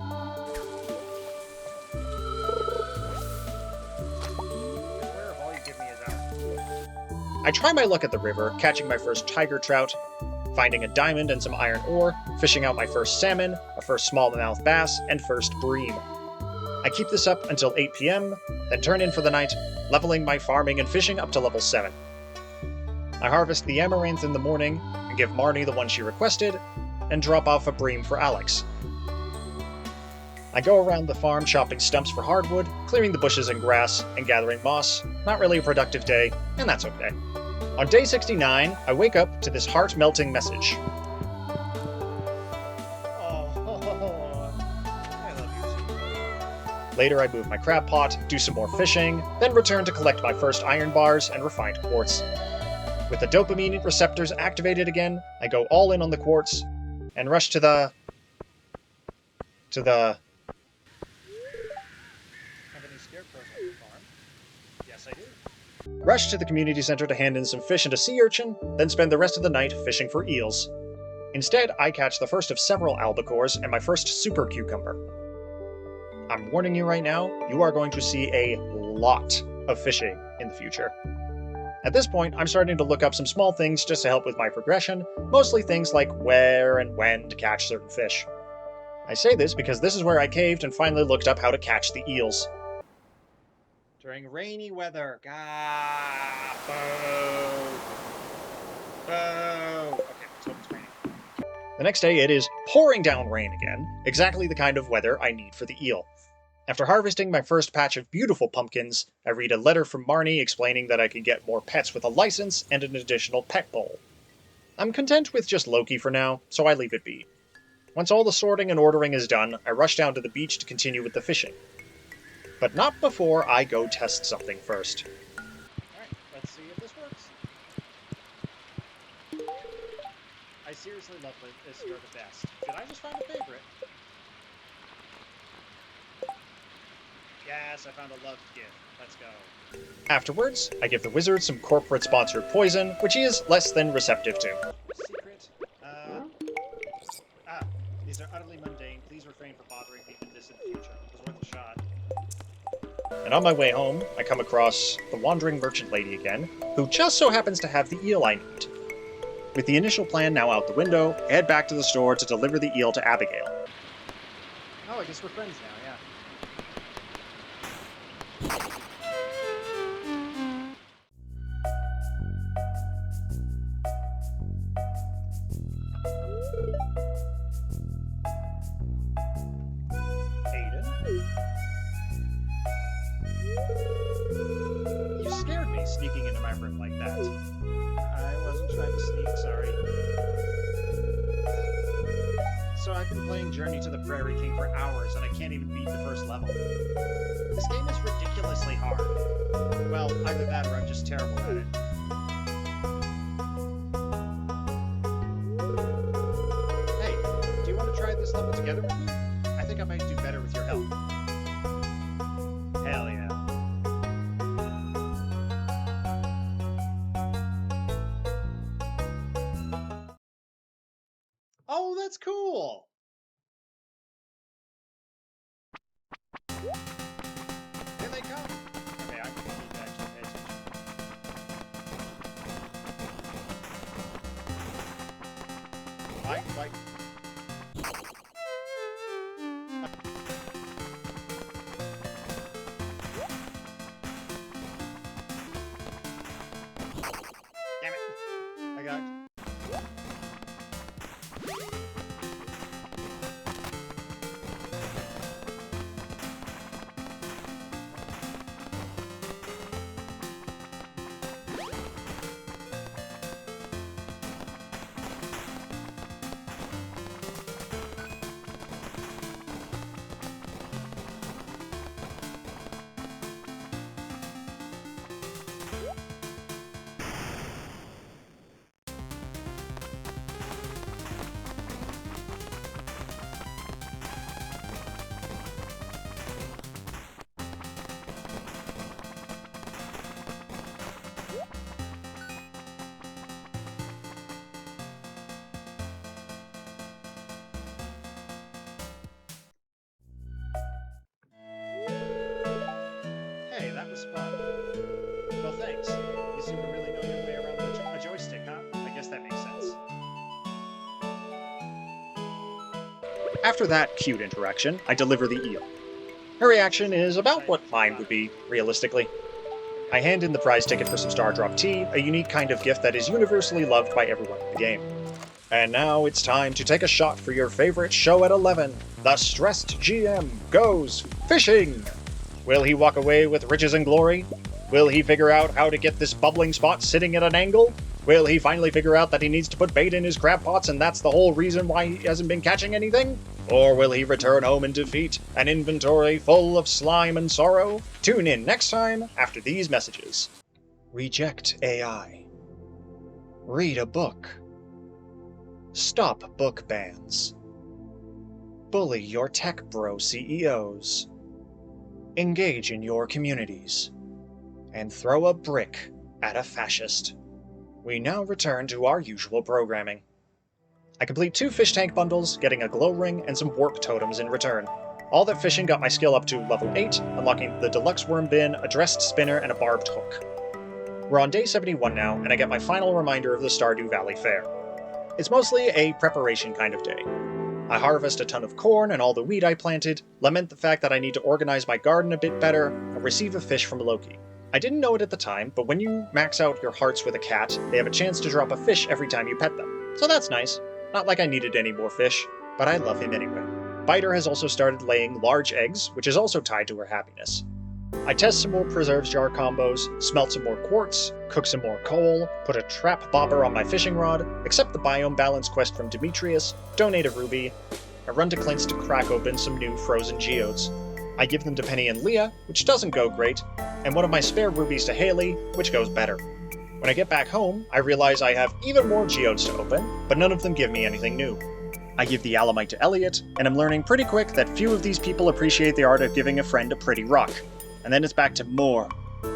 [SPEAKER 1] I try my luck at the river, catching my first tiger trout, finding a diamond and some iron ore, fishing out my first salmon, a first smallmouth bass, and first bream. I keep this up until 8 p.m., then turn in for the night, leveling my farming and fishing up to level 7. I harvest the amaranth in the morning, and give Marnie the one she requested, and drop off a bream for Alex. I go around the farm chopping stumps for hardwood, clearing the bushes and grass, and gathering moss. Not really a productive day, and that's okay. On day 69, I wake up to this heart-melting message. Later, I move my crab pot, do some more fishing, then return to collect my first iron bars and refined quartz. With the dopamine receptors activated again, I go all in on the quartz, and rush to the... Have any scarecrows on your farm? Yes, I do. Rush to the community center to hand in some fish and a sea urchin, then spend the rest of the night fishing for eels. Instead, I catch the first of several albacores and my first super cucumber. I'm warning you right now, you are going to see a lot of fishing in the future. At this point, I'm starting to look up some small things just to help with my progression, mostly things like where and when to catch certain fish. I say this because this is where I caved and finally looked up how to catch the eels. During rainy weather. Boo! Boo! Okay, let's hope it's raining. The next day, it is pouring down rain again, exactly the kind of weather I need for the eel. After harvesting my first patch of beautiful pumpkins, I read a letter from Marnie explaining that I can get more pets with a license and an additional pet bowl. I'm content with just Loki for now, so I leave it be. Once all the sorting and ordering is done, I rush down to the beach to continue with the fishing. But not before I go test something first. Alright, let's see if this works. I seriously love this, you're the best. Did I just find a favorite? Yes, I found a loved gift. Let's go. Afterwards, I give the wizard some corporate-sponsored poison, which he is less than receptive to. Secret. These are utterly mundane. Please refrain from bothering me with this in the future. It was worth a shot. And on my way home, I come across the wandering merchant lady again, who just so happens to have the eel I need. With the initial plan now out the window, I head back to the store to deliver the eel to Abigail. Oh, I guess we're friends now, yeah. Aiden? You scared me sneaking into my room like that. I wasn't trying to sneak, sorry. So I've been playing Journey to the Prairie King for hours and I can't even beat the first level. This game is ridiculously hard. Well, either that or I'm just terrible at it. Hey, do you want to try this level together with me? I think I might do better with your help. Hell yeah. Oh, that's cool! Here they come! Okay, I'm gonna need to actually pay attention. Bye. Damn it! I got it. After that cute interaction, I deliver the eel. Her reaction is about what mine would be, realistically. I hand in the prize ticket for some Stardrop tea, a unique kind of gift that is universally loved by everyone in the game. And now it's time to take a shot for your favorite show at 11. The stressed GM goes fishing! Will he walk away with riches and glory? Will he figure out how to get this bubbling spot sitting at an angle? Will he finally figure out that he needs to put bait in his crab pots and that's the whole reason why he hasn't been catching anything? Or will he return home in defeat, an inventory full of slime and sorrow? Tune in next time after these messages. Reject AI. Read a book. Stop book bans. Bully your tech bro CEOs. Engage in your communities. And throw a brick at a fascist. We now return to our usual programming. I complete 2 fish tank bundles, getting a glow ring and some warp totems in return. All that fishing got my skill up to level 8, unlocking the deluxe worm bin, a dressed spinner, and a barbed hook. We're on day 71 now, and I get my final reminder of the Stardew Valley Fair. It's mostly a preparation kind of day. I harvest a ton of corn and all the wheat I planted, lament the fact that I need to organize my garden a bit better, and receive a fish from Loki. I didn't know it at the time, but when you max out your hearts with a cat, they have a chance to drop a fish every time you pet them. So that's nice. Not like I needed any more fish, but I love him anyway. Biter has also started laying large eggs, which is also tied to her happiness. I test some more preserves jar combos, smelt some more quartz, cook some more coal, put a trap bobber on my fishing rod, accept the biome balance quest from Demetrius, donate a ruby, I run to Clint's to crack open some new frozen geodes. I give them to Penny and Leah, which doesn't go great, and one of my spare rubies to Haley, which goes better. When I get back home, I realize I have even more geodes to open, but none of them give me anything new. I give the Alamite to Elliot, and I'm learning pretty quick that few of these people appreciate the art of giving a friend a pretty rock. And then it's back to more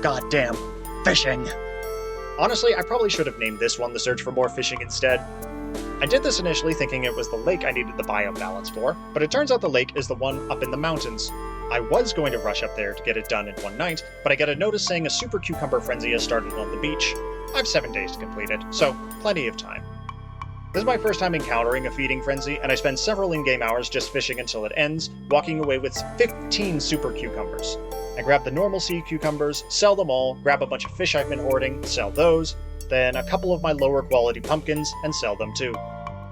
[SPEAKER 1] goddamn fishing. Honestly, I probably should have named this one The Search for More Fishing instead. I did this initially thinking it was the lake I needed the biome balance for, but it turns out the lake is the one up in the mountains. I was going to rush up there to get it done in one night, but I get a notice saying a super cucumber frenzy has started on the beach. I have 7 days to complete it, so plenty of time. This is my first time encountering a feeding frenzy, and I spend several in-game hours just fishing until it ends, walking away with 15 super cucumbers. I grab the normal sea cucumbers, sell them all, grab a bunch of fish I've been hoarding, sell those, then a couple of my lower quality pumpkins, and sell them too.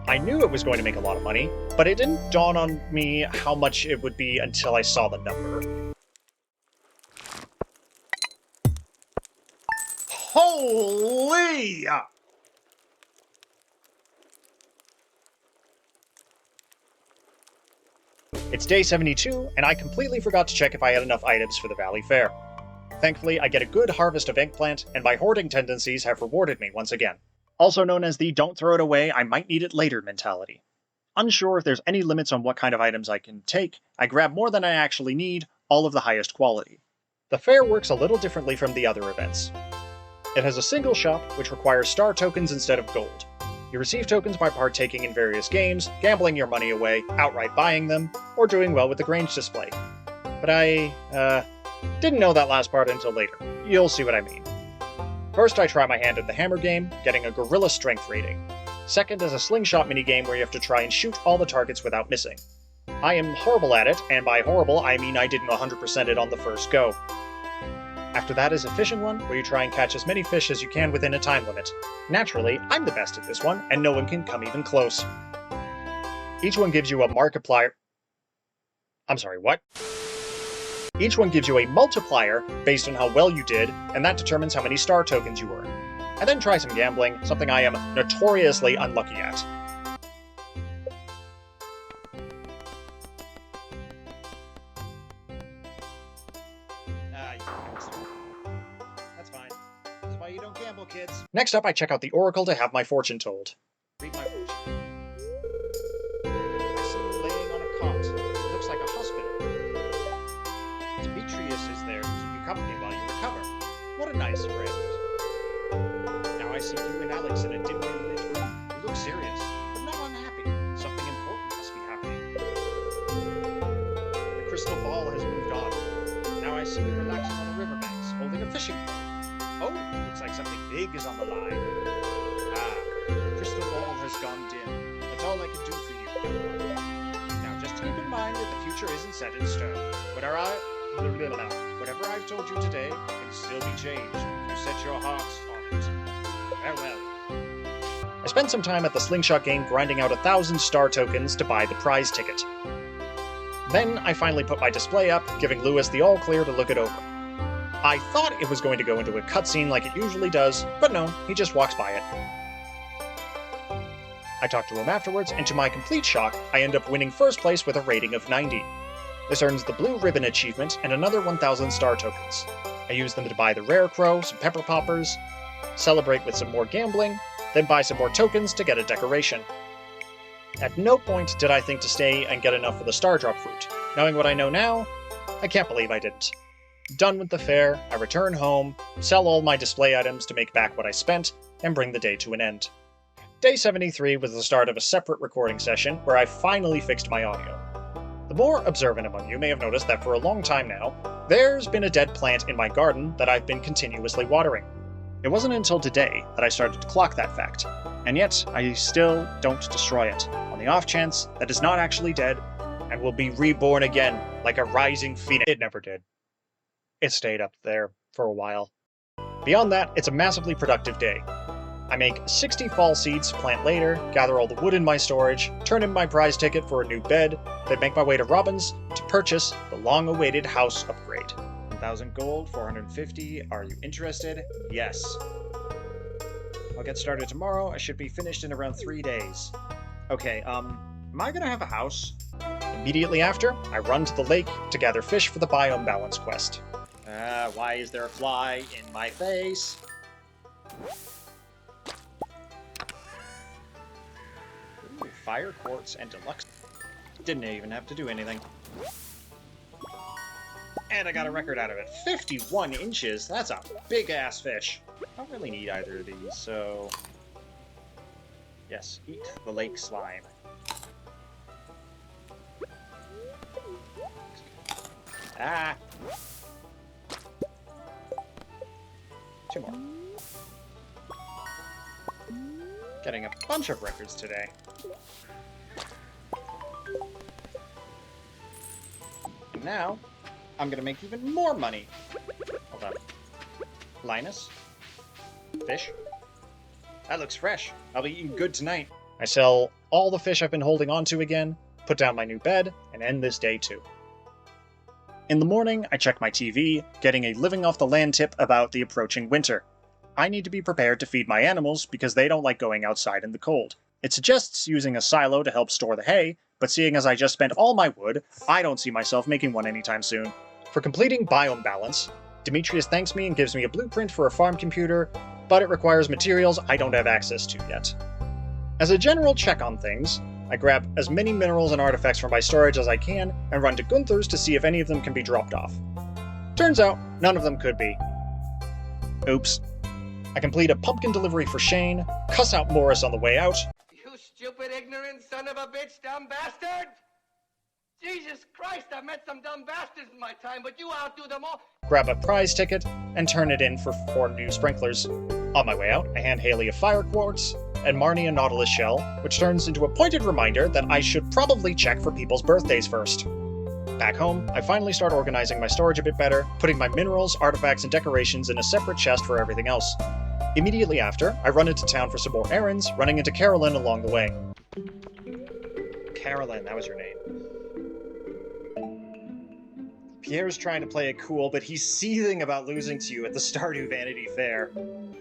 [SPEAKER 1] I knew it was going to make a lot of money, but it didn't dawn on me how much it would be until I saw the number. Holy! It's day 72, and I completely forgot to check if I had enough items for the Valley Fair. Thankfully, I get a good harvest of eggplant, and my hoarding tendencies have rewarded me once again. Also known as the don't throw it away, I might need it later mentality. Unsure if there's any limits on what kind of items I can take, I grab more than I actually need, all of the highest quality. The fair works a little differently from the other events. It has a single shop, which requires star tokens instead of gold. You receive tokens by partaking in various games, gambling your money away, outright buying them, or doing well with the Grange display. But I, didn't know that last part until later. You'll see what I mean. First, I try my hand at the hammer game, getting a gorilla strength rating. Second is a slingshot minigame where you have to try and shoot all the targets without missing. I am horrible at it, and by horrible I mean I didn't 100% it on the first go. After that is a fishing one, where you try and catch as many fish as you can within a time limit. Naturally, I'm the best at this one, and no one can come even close. Each one gives you a markiplier. I'm sorry, what? Each one gives you a multiplier based on how well you did, and that determines how many star tokens you earn. And then try some gambling, something I am notoriously unlucky at. That's fine. That's why you don't gamble, kids. Next up, I check out the Oracle to have my fortune told. Read my fortune. I see you laying on a cot. It looks like a hospital. Demetrius is there to keep you company while you recover. What a nice friend. Now I see you and Alex in a dimly lit room. You look serious, but not unhappy. Something important must be happening. The crystal ball has moved on. Now I see you relaxing on the riverbanks, holding a fishing pole. Oh, looks like something big is on the line. Ah, the crystal ball has gone dim. That's all I can do for you. Now just future isn't set in stone. Whatever I've told you today can still be changed if you set your hearts on it. Farewell. I spent some time at the slingshot game grinding out 1,000 star tokens to buy the prize ticket. Then I finally put my display up, giving Lewis the all-clear to look it over. I thought it was going to go into a cutscene like it usually does, but no, he just walks by it. I talked to him afterwards, and to my complete shock, I end up winning first place with a rating of 90. This earns the Blue Ribbon achievement and another 1,000 star tokens. I use them to buy the Rare Crow, some Pepper Poppers, celebrate with some more gambling, then buy some more tokens to get a decoration. At no point did I think to stay and get enough for the Star Drop fruit. Knowing what I know now, I can't believe I didn't. Done with the fair, I return home, sell all my display items to make back what I spent, and bring the day to an end. Day 73 was the start of a separate recording session where I finally fixed my audio. The more observant among you may have noticed that for a long time now, there's been a dead plant in my garden that I've been continuously watering. It wasn't until today that I started to clock that fact, and yet I still don't destroy it, on the off chance that it's not actually dead, and will be reborn again like a rising phoenix. It never did. It stayed up there for a while. Beyond that, it's a massively productive day. I make 60 fall seeds to plant later, gather all the wood in my storage, turn in my prize ticket for a new bed, then make my way to Robin's to purchase the long-awaited house upgrade. 1,000 gold, 450. Are you interested? Yes. I'll get started tomorrow. I should be finished in around 3 days. Okay, am I gonna have a house? Immediately after, I run to the lake to gather fish for the biome balance quest. Why is there a fly in my face? Ooh, fire quartz and deluxe. Didn't even have to do anything. And I got a record out of it. 51 inches! That's a big-ass fish. I don't really need either of these, so... Yes, eat the lake slime. Ah! 2 more. Getting a bunch of records today. And now, I'm gonna make even more money. Hold on. Linus? Fish? That looks fresh. I'll be eating good tonight. I sell all the fish I've been holding on to again, put down my new bed, and end this day too. In the morning, I check my TV, getting a living off the land tip about the approaching winter. I need to be prepared to feed my animals because they don't like going outside in the cold. It suggests using a silo to help store the hay, but seeing as I just spent all my wood, I don't see myself making one anytime soon. For completing biome balance, Demetrius thanks me and gives me a blueprint for a farm computer, but it requires materials I don't have access to yet. As a general check on things, I grab as many minerals and artifacts from my storage as I can and run to Gunther's to see if any of them can be dropped off. Turns out, none of them could be. Oops. I complete a pumpkin delivery for Shane, cuss out Morris on the way out.
[SPEAKER 11] You stupid, ignorant son of a bitch, dumb bastard! Jesus Christ, I've met some dumb bastards in my time, but you outdo them all.
[SPEAKER 1] Grab a prize ticket, and turn it in for 4 new sprinklers. On my way out, I hand Haley a fire quartz, and Marnie a nautilus shell, which turns into a pointed reminder that I should probably check for people's birthdays first. Back home, I finally start organizing my storage a bit better, putting my minerals, artifacts, and decorations in a separate chest for everything else. Immediately after, I run into town for some more errands, running into Carolyn along the way. Carolyn, that was your name. Pierre's trying to play it cool, but he's seething about losing to you at the Stardew Vanity Fair.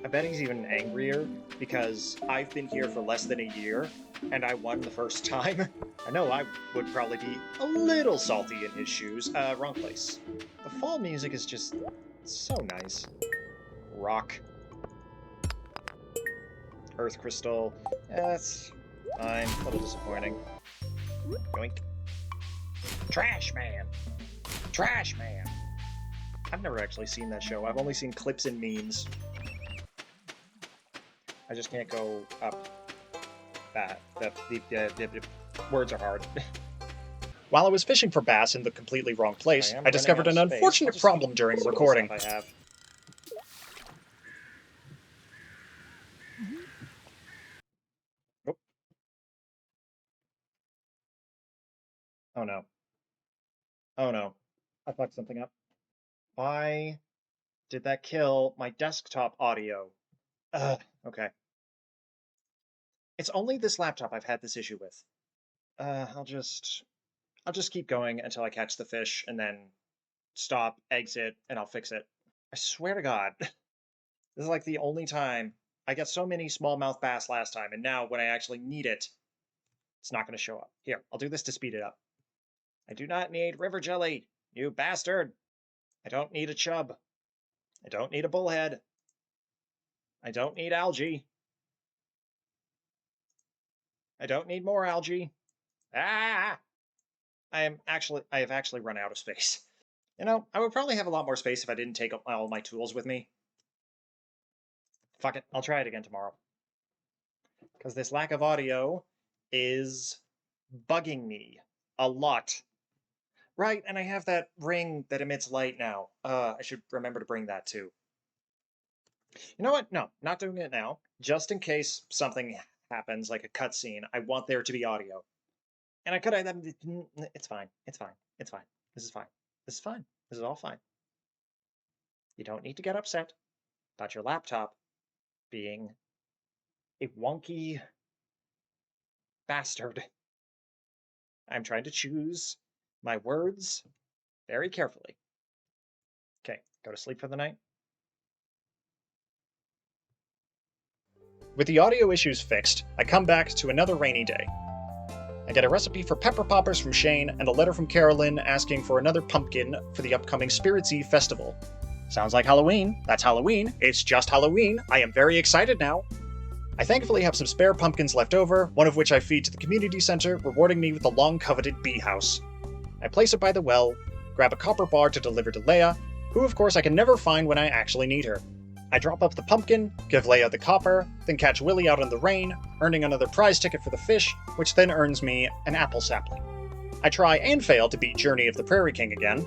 [SPEAKER 1] I bet he's even angrier, because I've been here for less than a year, and I won the first time. I know I would probably be a little salty in his shoes. Wrong place. The fall music is just so nice. Rock. Earth crystal. That's fine. A little disappointing. Yoink. Trash Man! Trash Man! I've never actually seen that show. I've only seen clips and memes. I just can't go up that. The words are hard. While I was fishing for bass in the completely wrong place, I discovered an unfortunate problem during recording. I have. Oh no.
[SPEAKER 10] Oh no. I fucked something up. Why did that kill my desktop audio? Ugh, okay. It's only this laptop I've had this issue with. I'll just keep going until I catch the fish and then stop, exit, and I'll fix it. I swear to God. This is like the only time. I got so many smallmouth bass last time, and now when I actually need it, it's not going to show up. Here, I'll do this to speed it up. I do not need river jelly, you bastard. I don't need a chub. I don't need a bullhead. I don't need algae. I don't need more algae. Ah! I have actually run out of space. You know, I would probably have a lot more space if I didn't take all my tools with me. Fuck it, I'll try it again tomorrow. Because this lack of audio is bugging me a lot. Right, and I have that ring that emits light now. I should remember to bring that too. You know what? No, not doing it now. Just in case something happens, like a cutscene, I want there to be audio. And I could have... It's fine. It's fine. It's fine. This is fine. This is fine. This is all fine. You don't need to get upset about your laptop being a wonky bastard. I'm trying to choose my words very carefully. Okay, go to sleep for the night. With the audio issues fixed, I come back to another rainy day. I get a recipe for pepper poppers from Shane and a letter from Carolyn asking for another pumpkin for the upcoming Spirits Eve festival. Sounds like Halloween. That's Halloween. It's just Halloween. I am very excited now. I thankfully have some spare pumpkins left over, one of which I feed to the community center, rewarding me with the long-coveted bee house. I place it by the well, grab a copper bar to deliver to Leia, who of course I can never find when I actually need her. I drop off the pumpkin, give Leia the copper, then catch Willy out in the rain, earning another prize ticket for the fish, which then earns me an apple sapling. I try and fail to beat Journey of the Prairie King again.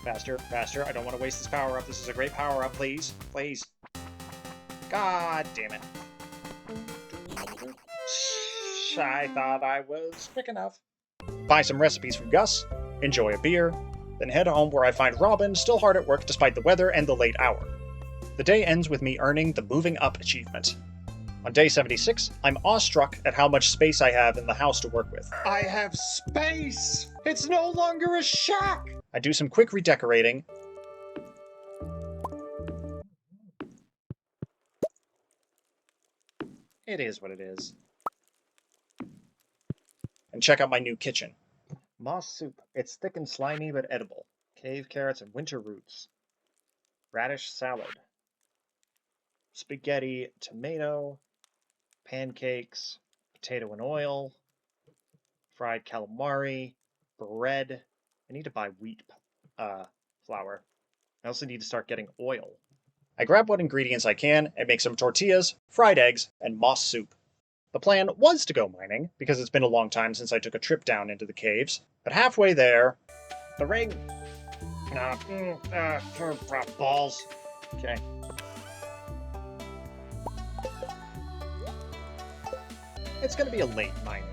[SPEAKER 10] Faster, faster, I don't want to waste this power-up. This is a great power-up, please. Please. God damn it. I thought I was quick enough. Buy some recipes from Gus, enjoy a beer, then head home where I find Robin still hard at work despite the weather and the late hour. The day ends with me earning the Moving Up achievement. On day 76, I'm awestruck at how much space I have in the house to work with. I have space! It's no longer a shack! I do some quick redecorating. It is what it is. And check out my new kitchen. Moss soup. It's thick and slimy but edible. Cave carrots and winter roots. Radish salad. Spaghetti, tomato, pancakes, potato and oil, fried calamari, bread. I need to buy wheat flour. I also need to start getting oil. I grab what ingredients I can and make some tortillas, fried eggs, and moss soup. The plan was to go mining, because it's been a long time since I took a trip down into the caves, but halfway there... The ring! Balls. Okay. It's gonna be a late mining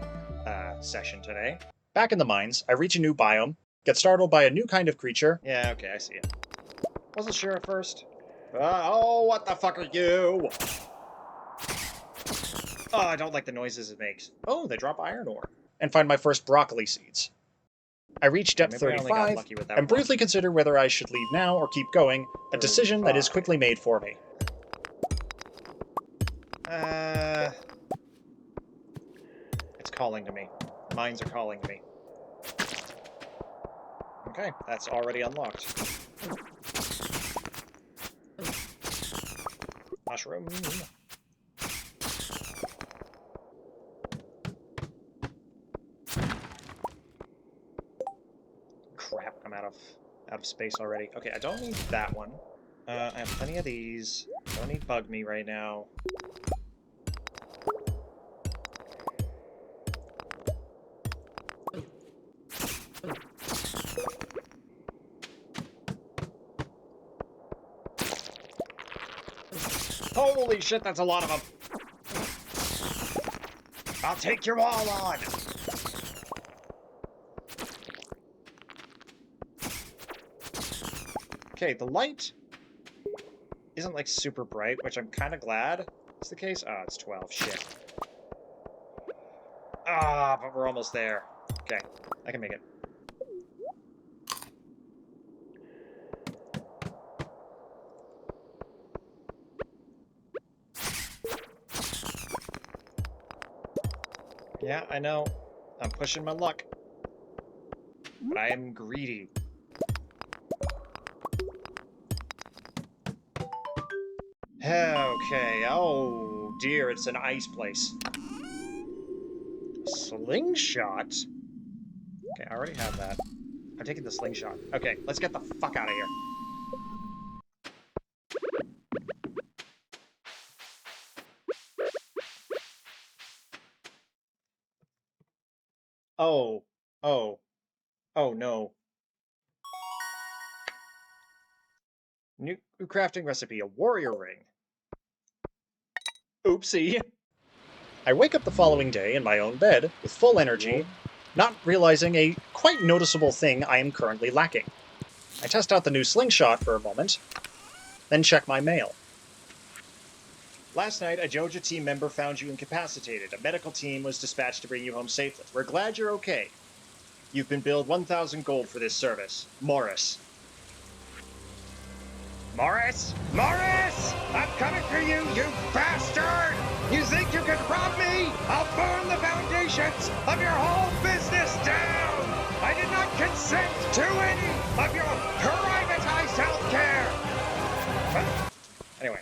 [SPEAKER 10] session today. Back in the mines, I reach a new biome, get startled by a new kind of creature. Yeah, okay, I see it. Wasn't sure at first. Oh, what the fuck are you? Oh, I don't like the noises it makes. Oh, they drop iron ore. And find my first broccoli seeds. I reach depth 35, and briefly consider whether I should leave now or keep going, a decision that is quickly made for me. It's calling to me. Mines are calling to me. Okay, that's already unlocked. Mushroom. Crap, I'm out of space already. Okay, I don't need that one. I have plenty of these. Don't need bug me right now.
[SPEAKER 1] Holy shit, that's a lot of them. I'll take you all on. Okay, the light isn't like super bright, which I'm kind of glad is the case. Oh, it's 12. Shit. Ah, but we're almost there. Okay, I can make it. Yeah, I know. I'm pushing my luck. But I am greedy. Okay, oh dear, it's an ice place. Slingshot? Okay, I already have that. I'm taking the slingshot. Okay, let's get the fuck out of here. Oh. Oh. Oh no. New crafting recipe, a warrior ring. Oopsie. I wake up the following day in my own bed with full energy, not realizing a quite noticeable thing I am currently lacking. I test out the new slingshot for a moment, then check my mail. Last night, a Joja team member found you incapacitated. A medical team was dispatched to bring you home safely. We're glad you're okay. You've been billed 1,000 gold for this service. Morris.
[SPEAKER 5] Morris? Morris! I'm coming for you, you bastard! You think you can rob me? I'll burn the foundations of your whole business down! I did not consent to any of your privatized healthcare!
[SPEAKER 1] Anyway.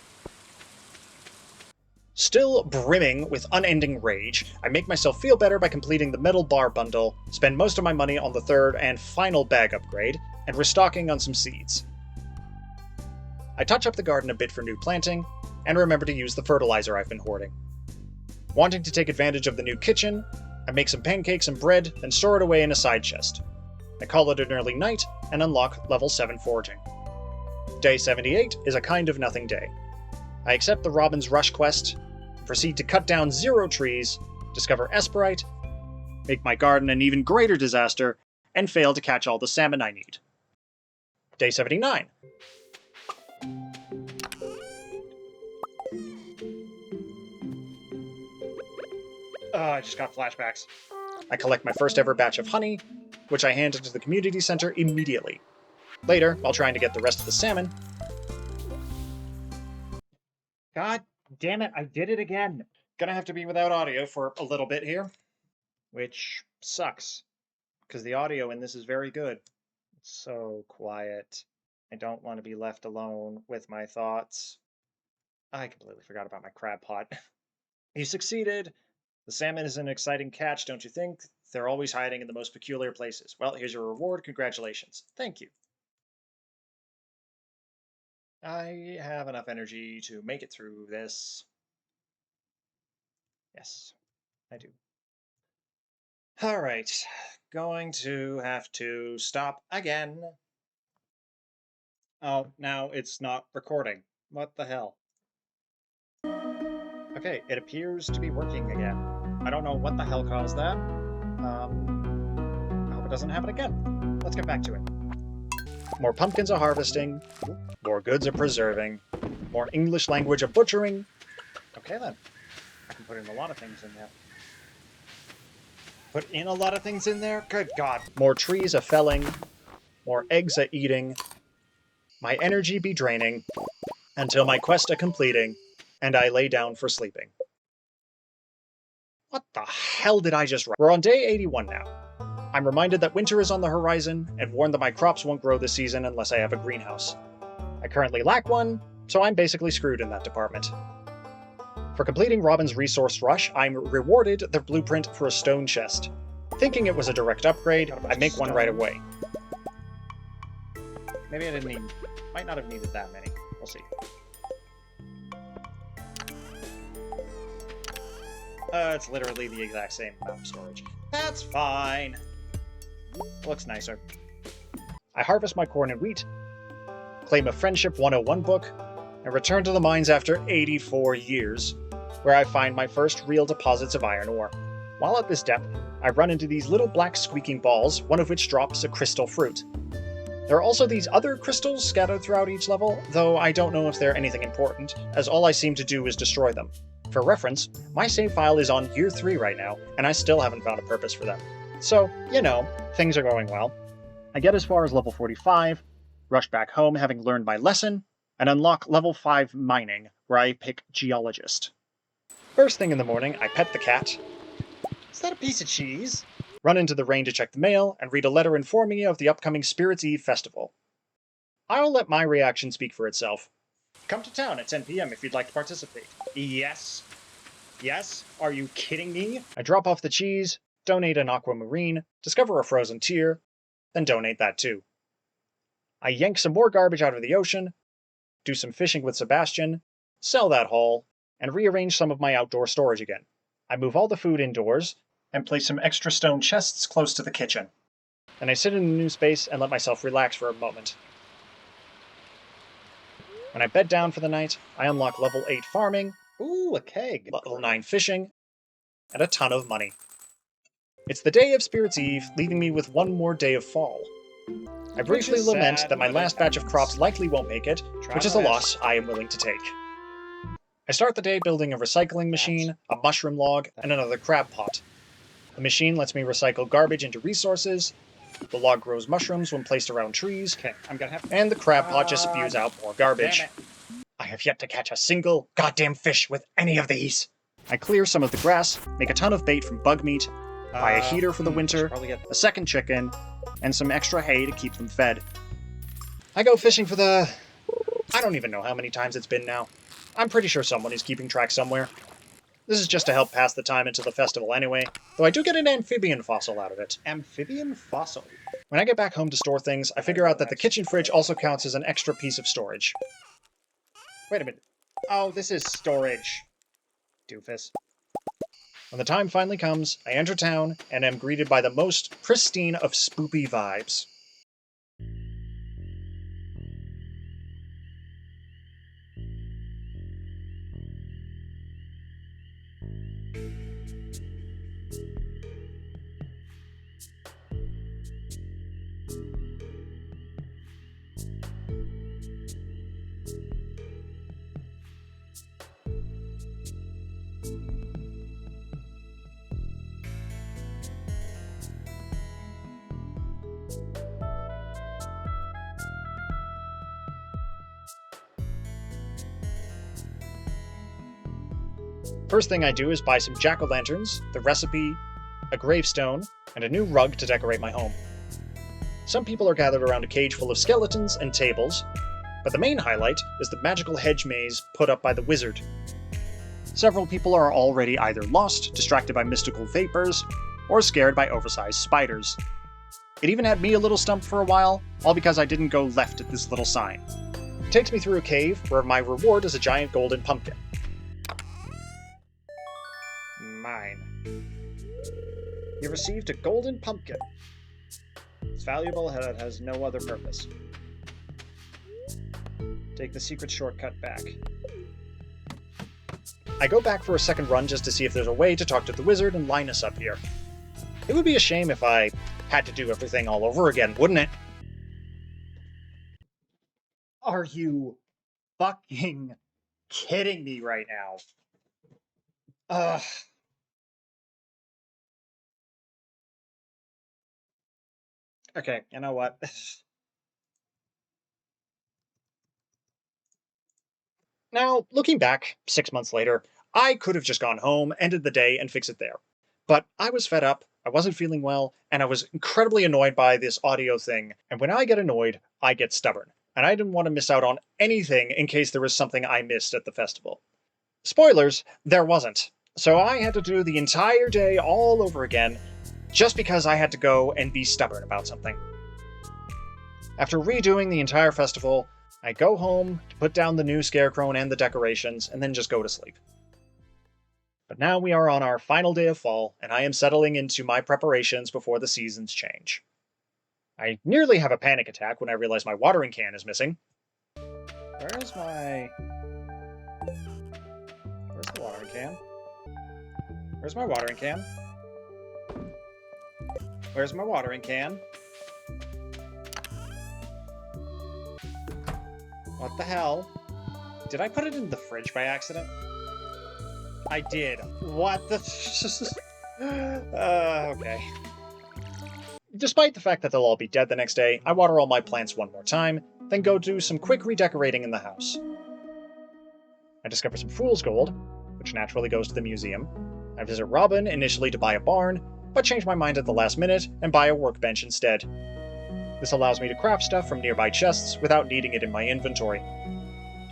[SPEAKER 1] Still brimming with unending rage, I make myself feel better by completing the metal bar bundle, spend most of my money on the third and final bag upgrade, and restocking on some seeds. I touch up the garden a bit for new planting, and remember to use the fertilizer I've been hoarding. Wanting to take advantage of the new kitchen, I make some pancakes and bread, then store it away in a side chest. I call it an early night, and unlock level 7 foraging. Day 78 is a kind of nothing day. I accept the Robin's Rush quest, proceed to cut down 0 trees, discover Esperite, make my garden an even greater disaster, and fail to catch all the salmon I need. Day 79. I just got flashbacks. I collect my first ever batch of honey, which I hand to the community center immediately. Later, while trying to get the rest of the salmon... God damn it, I did it again! Gonna have to be without audio for a little bit here. Which sucks, because the audio in this is very good. It's so quiet. I don't want to be left alone with my thoughts. I completely forgot about my crab pot. You succeeded! The salmon is an exciting catch, don't you think? They're always hiding in the most peculiar places. Well, here's your reward. Congratulations. Thank you. I have enough energy to make it through this. Yes, I do. Alright, going to have to stop again. Oh, now it's not recording. What the hell? Okay, it appears to be working again. I don't know what the hell caused that. I hope it doesn't happen again. Let's get back to it. More pumpkins are harvesting. More goods are preserving. More English language are butchering. Okay then. I can put in a lot of things in there. Put in a lot of things in there? Good God. More trees are felling. More eggs are eating. My energy be draining. Until my quest are completing. And I lay down for sleeping. What the hell did I just write? We're on day 81 now. I'm reminded that winter is on the horizon, and warned that my crops won't grow this season unless I have a greenhouse. I currently lack one, so I'm basically screwed in that department. For completing Robin's Resource Rush, I'm rewarded the blueprint for a stone chest. Thinking it was a direct upgrade, I make one right away. Maybe I didn't need... might not have needed that many. We'll see. It's literally the exact same amount of storage. That's fine. Looks nicer. I harvest my corn and wheat, claim a Friendship 101 book, I return to the mines after 84 years, where I find my first real deposits of iron ore. While at this depth, I run into these little black squeaking balls, one of which drops a crystal fruit. There are also these other crystals scattered throughout each level, though I don't know if they're anything important, as all I seem to do is destroy them. For reference, my save file is on year 3 right now, and I still haven't found a purpose for them. So, you know, things are going well. I get as far as level 45, rush back home having learned my lesson, and unlock level 5 mining, where I pick geologist. First thing in the morning, I pet the cat. Is that a piece of cheese? Run into the rain to check the mail, and read a letter informing me of the upcoming Spirits Eve festival. I'll let my reaction speak for itself. Come to town at 10 p.m. if you'd like to participate. Yes. Yes? Are you kidding me? I drop off the cheese, donate an aquamarine, discover a frozen tear, then donate that too. I yank some more garbage out of the ocean, do some fishing with Sebastian, sell that haul, and rearrange some of my outdoor storage again. I move all the food indoors, and place some extra stone chests close to the kitchen. Then I sit in a new space and let myself relax for a moment. When I bed down for the night, I unlock level 8 farming, ooh, a keg, level 9 fishing, and a ton of money. It's the day of Spirits Eve, leaving me with one more day of fall. I briefly lament that my last batch of crops likely won't make it, which is a loss I am willing to take. I start the day building a recycling machine, a mushroom log, and another crab pot. The machine lets me recycle garbage into resources, the log grows mushrooms when placed around trees, and the crab pot just spews out more garbage. I have yet to catch a single goddamn fish with any of these. I clear some of the grass, make a ton of bait from bug meat, buy a heater for the winter, a second chicken, and some extra hay to keep them fed. I go fishing for the... I don't even know how many times it's been now. I'm pretty sure someone is keeping track somewhere. This is just to help pass the time until the festival anyway, though I do get an amphibian fossil out of it. Amphibian fossil? When I get back home to store things, I figure out that the kitchen fridge also counts as an extra piece of storage. Wait a minute. Oh, this is storage. Doofus. When the time finally comes, I enter town and am greeted by the most pristine of spoopy vibes. First thing I do is buy some jack-o'-lanterns, the recipe, a gravestone, and a new rug to decorate my home. Some people are gathered around a cage full of skeletons and tables, but the main highlight is the magical hedge maze put up by the wizard. Several people are already either lost, distracted by mystical vapors, or scared by oversized spiders. It even had me a little stumped for a while, all because I didn't go left at this little sign. It takes me through a cave where my reward is a giant golden pumpkin. Mine. You received a golden pumpkin. It's valuable and it has no other purpose. Take the secret shortcut back. I go back for a second run just to see if there's a way to talk to the wizard and line us up here. It would be a shame if I had to do everything all over again, wouldn't it? Are you fucking kidding me right now? Ugh. Okay, you know what? Now, looking back, 6 months later, I could have just gone home, ended the day, and fixed it there. But I was fed up, I wasn't feeling well, and I was incredibly annoyed by this audio thing, and when I get annoyed, I get stubborn, and I didn't want to miss out on anything in case there was something I missed at the festival. Spoilers, there wasn't. So I had to do the entire day all over again, just because I had to go and be stubborn about something. After redoing the entire festival, I go home to put down the new scarecrow and the decorations, and then just go to sleep. But now we are on our final day of fall, and I am settling into my preparations before the seasons change. I nearly have a panic attack when I realize my watering can is missing.
[SPEAKER 10] Where's my... Where's the watering can? Where's my watering can? Where's my watering can? What the hell? Did I put it in the fridge by accident? I did. What the... okay. Despite the fact that they'll all be dead the next day, I water all my plants one more time, then go do some quick redecorating in the house. I discover some fool's gold, which naturally goes to the museum. I visit Robin initially to buy a barn, but change my mind at the last minute and buy a workbench instead. This allows me to craft stuff from nearby chests without needing it in my inventory.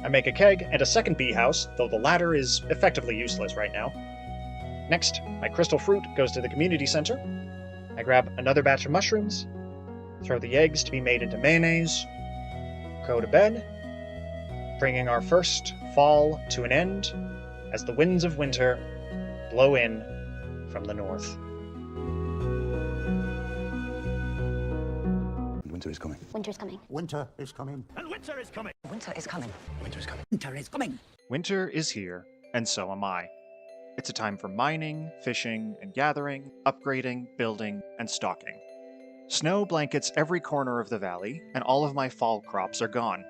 [SPEAKER 10] I make a keg and a second bee house, though the latter is effectively useless right now. Next, my crystal fruit goes to the community center. I grab another batch of mushrooms, throw the eggs to be made into mayonnaise, go to bed, bringing our first fall to an end as the winds of winter blow in from the north.
[SPEAKER 8] Winter is coming.
[SPEAKER 6] Winter's coming.
[SPEAKER 8] Winter is coming.
[SPEAKER 9] And winter is coming.
[SPEAKER 3] Winter is coming.
[SPEAKER 8] Winter is coming.
[SPEAKER 9] Winter is coming.
[SPEAKER 1] Winter is here, and so am I. It's a time for mining, fishing, and gathering, upgrading, building, and stocking. Snow blankets every corner of the valley, and all of my fall crops are gone.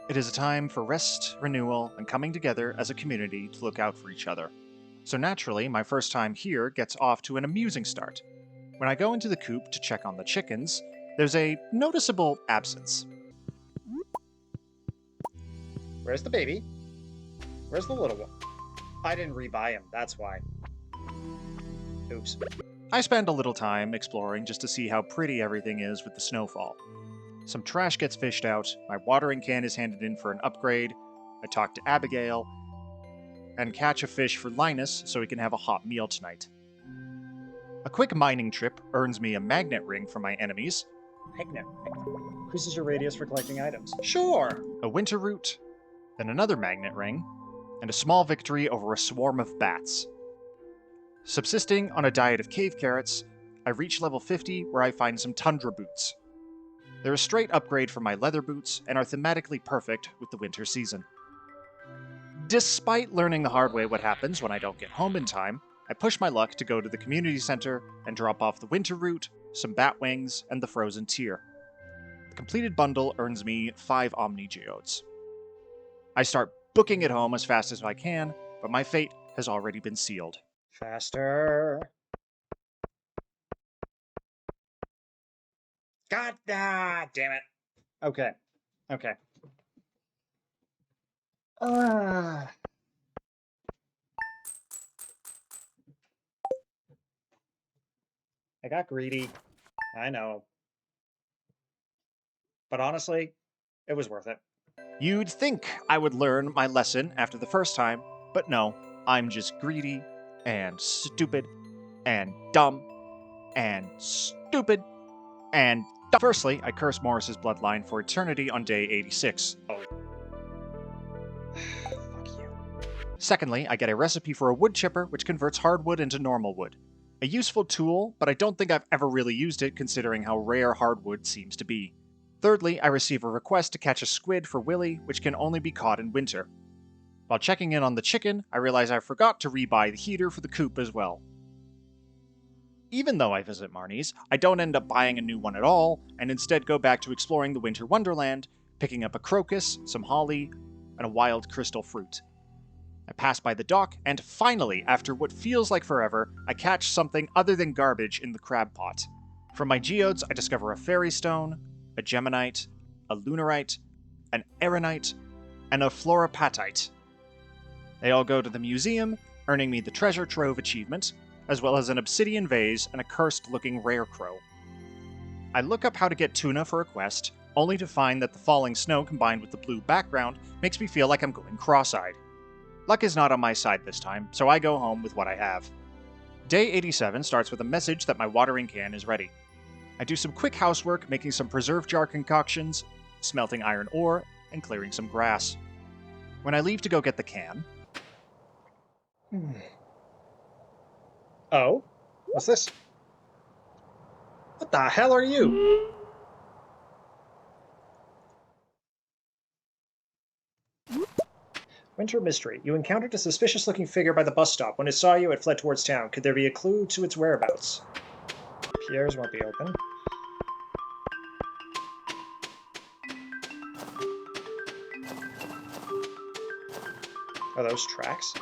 [SPEAKER 1] It is a time for rest, renewal, and coming together as a community to look out for each other. So naturally, my first time here gets off to an amusing start. When I go into the coop to check on the chickens, there's a noticeable absence. Where's the baby? Where's the little one? I didn't rebuy him, that's why. Oops. I spend a little time exploring just to see how pretty everything is with the snowfall. Some trash gets fished out, my watering can is handed in for an upgrade, I talk to Abigail, and catch a fish for Linus so he can have a hot meal tonight. A quick mining trip earns me a magnet ring from my enemies. Magnet ring? Increases your radius for collecting items. Sure! A winter root, then another magnet ring, and a small victory over a swarm of bats. Subsisting on a diet of cave carrots, I reach level 50 where I find some tundra boots. They're a straight upgrade from my leather boots and are thematically perfect with the winter season. Despite learning the hard way what happens when I don't get home in time, I push my luck to go to the community center and drop off the winter root, some bat wings, and the frozen tear. The completed bundle earns me 5 Omni Geodes. I start booking it home as fast as I can, but my fate has already been sealed. Faster. God damn it. Okay. Okay. I got greedy. I know. But honestly, it was worth it. You'd think I would learn my lesson after the first time, but no, I'm just greedy and stupid and dumb and stupid and dumb. Firstly, I curse Morris's bloodline for eternity on day 86. Oh. Fuck you. Secondly, I get a recipe for a wood chipper which converts hardwood into normal wood. A useful tool, but I don't think I've ever really used it considering how rare hardwood seems to be. Thirdly, I receive a request to catch a squid for Willy, which can only be caught in winter. While checking in on the chicken, I realize I forgot to rebuy the heater for the coop as well. Even though I visit Marnie's, I don't end up buying a new one at all, and instead go back to exploring the winter wonderland, picking up a crocus, some holly, and a wild crystal fruit. I pass by the dock, and finally, after what feels like forever, I catch something other than garbage in the crab pot. From my geodes, I discover a fairy stone, a geminite, a lunarite, an aeronite, and a fluorapatite. They all go to the museum, earning me the treasure trove achievement, as well as an obsidian vase and a cursed-looking rare crow. I look up how to get tuna for a quest, only to find that the falling snow combined with the blue background makes me feel like I'm going cross-eyed. Luck is not on my side this time, so I go home with what I have. Day 87 starts with a message that my watering can is ready. I do some quick housework, making some preserve jar concoctions, smelting iron ore, and clearing some grass. When I leave to go get the can... Oh? What's this? What the hell are you?
[SPEAKER 10] Winter mystery. You encountered a suspicious-looking figure by the bus stop. When it saw you, it fled towards town. Could there be a clue to its whereabouts? Pierre's won't be open. Are those tracks?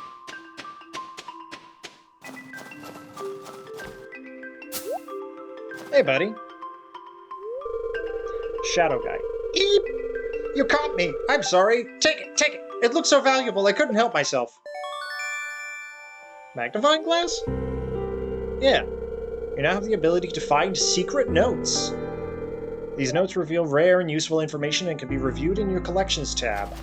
[SPEAKER 10] Hey, buddy. Shadow guy. Eep! You caught me! I'm sorry! Take it! Take it! It looked so valuable, I couldn't help myself. Magnifying glass? Yeah. You now have the ability to find secret notes. These notes reveal rare and useful information and can be reviewed in your Collections tab.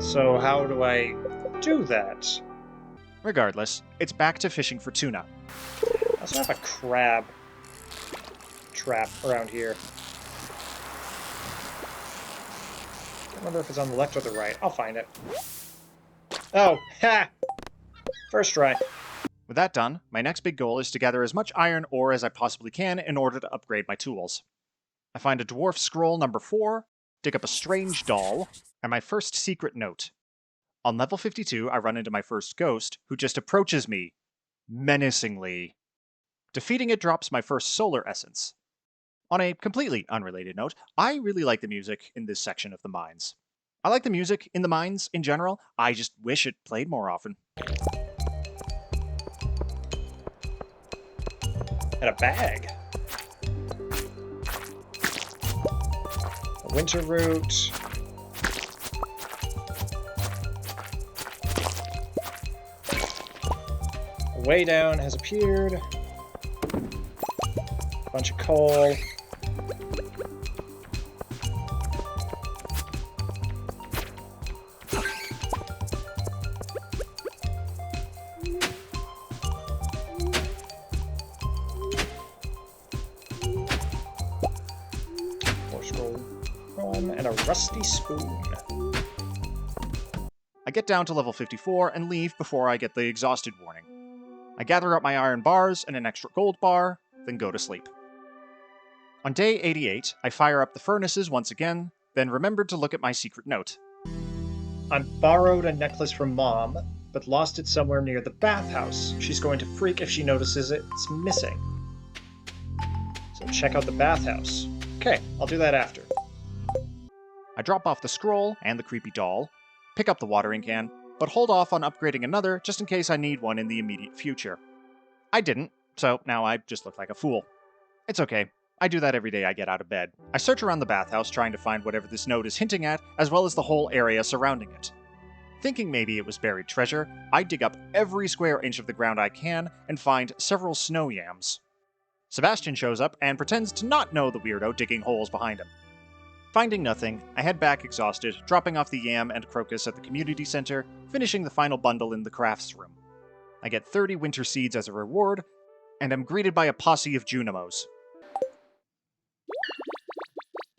[SPEAKER 10] So how do I do that?
[SPEAKER 1] Regardless, it's back to fishing for tuna.
[SPEAKER 10] I also have a crab trap around here. I wonder if it's on the left or the right. I'll find it. Oh, ha! First try.
[SPEAKER 1] With that done, my next big goal is to gather as much iron ore as I possibly can in order to upgrade my tools. I find a dwarf scroll number 4, dig up a strange doll, and my first secret note. On level 52, I run into my first ghost, who just approaches me, menacingly. Defeating it drops my first solar essence. On a completely unrelated note, I really like the music in this section of the mines. I like the music in the mines in general, I just wish it played more often.
[SPEAKER 10] And a bag. A winter root. A way down has appeared. A bunch of coal. And a rusty spoon.
[SPEAKER 1] I get down to level 54 and leave before I get the exhausted warning. I gather up my iron bars and an extra gold bar, then go to sleep. On day 88, I fire up the furnaces once again, then remember to look at my secret note.
[SPEAKER 10] I borrowed a necklace from Mom, but lost it somewhere near the bathhouse. She's going to freak if she notices it's missing. So check out the bathhouse. Okay, I'll do that after.
[SPEAKER 1] I drop off the scroll and the creepy doll, pick up the watering can, but hold off on upgrading another just in case I need one in the immediate future. I didn't, so now I just look like a fool. It's okay, I do that every day I get out of bed. I search around the bathhouse trying to find whatever this note is hinting at, as well as the whole area surrounding it. Thinking maybe it was buried treasure, I dig up every square inch of the ground I can and find several snow yams. Sebastian shows up and pretends to not know the weirdo digging holes behind him. Finding nothing, I head back exhausted, dropping off the yam and crocus at the community center, finishing the final bundle in the crafts room. I get 30 winter seeds as a reward, and am greeted by a posse of Junimos.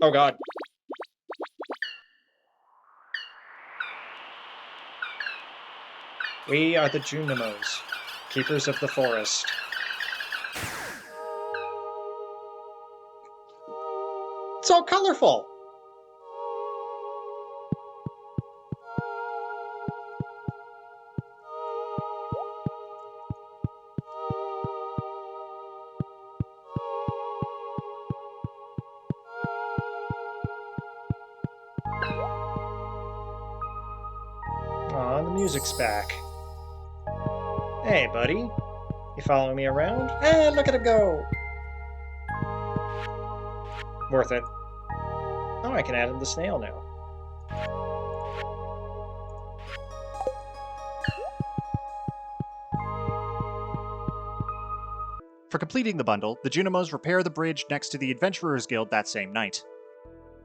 [SPEAKER 10] Oh god. We are the Junimos, keepers of the forest. It's all colorful! Aw, the music's back. Hey, buddy. You following me around? Hey, look at it go! Worth it. Oh, I can add in the snail now.
[SPEAKER 1] For completing the bundle, the Junimos repair the bridge next to the Adventurers Guild that same night.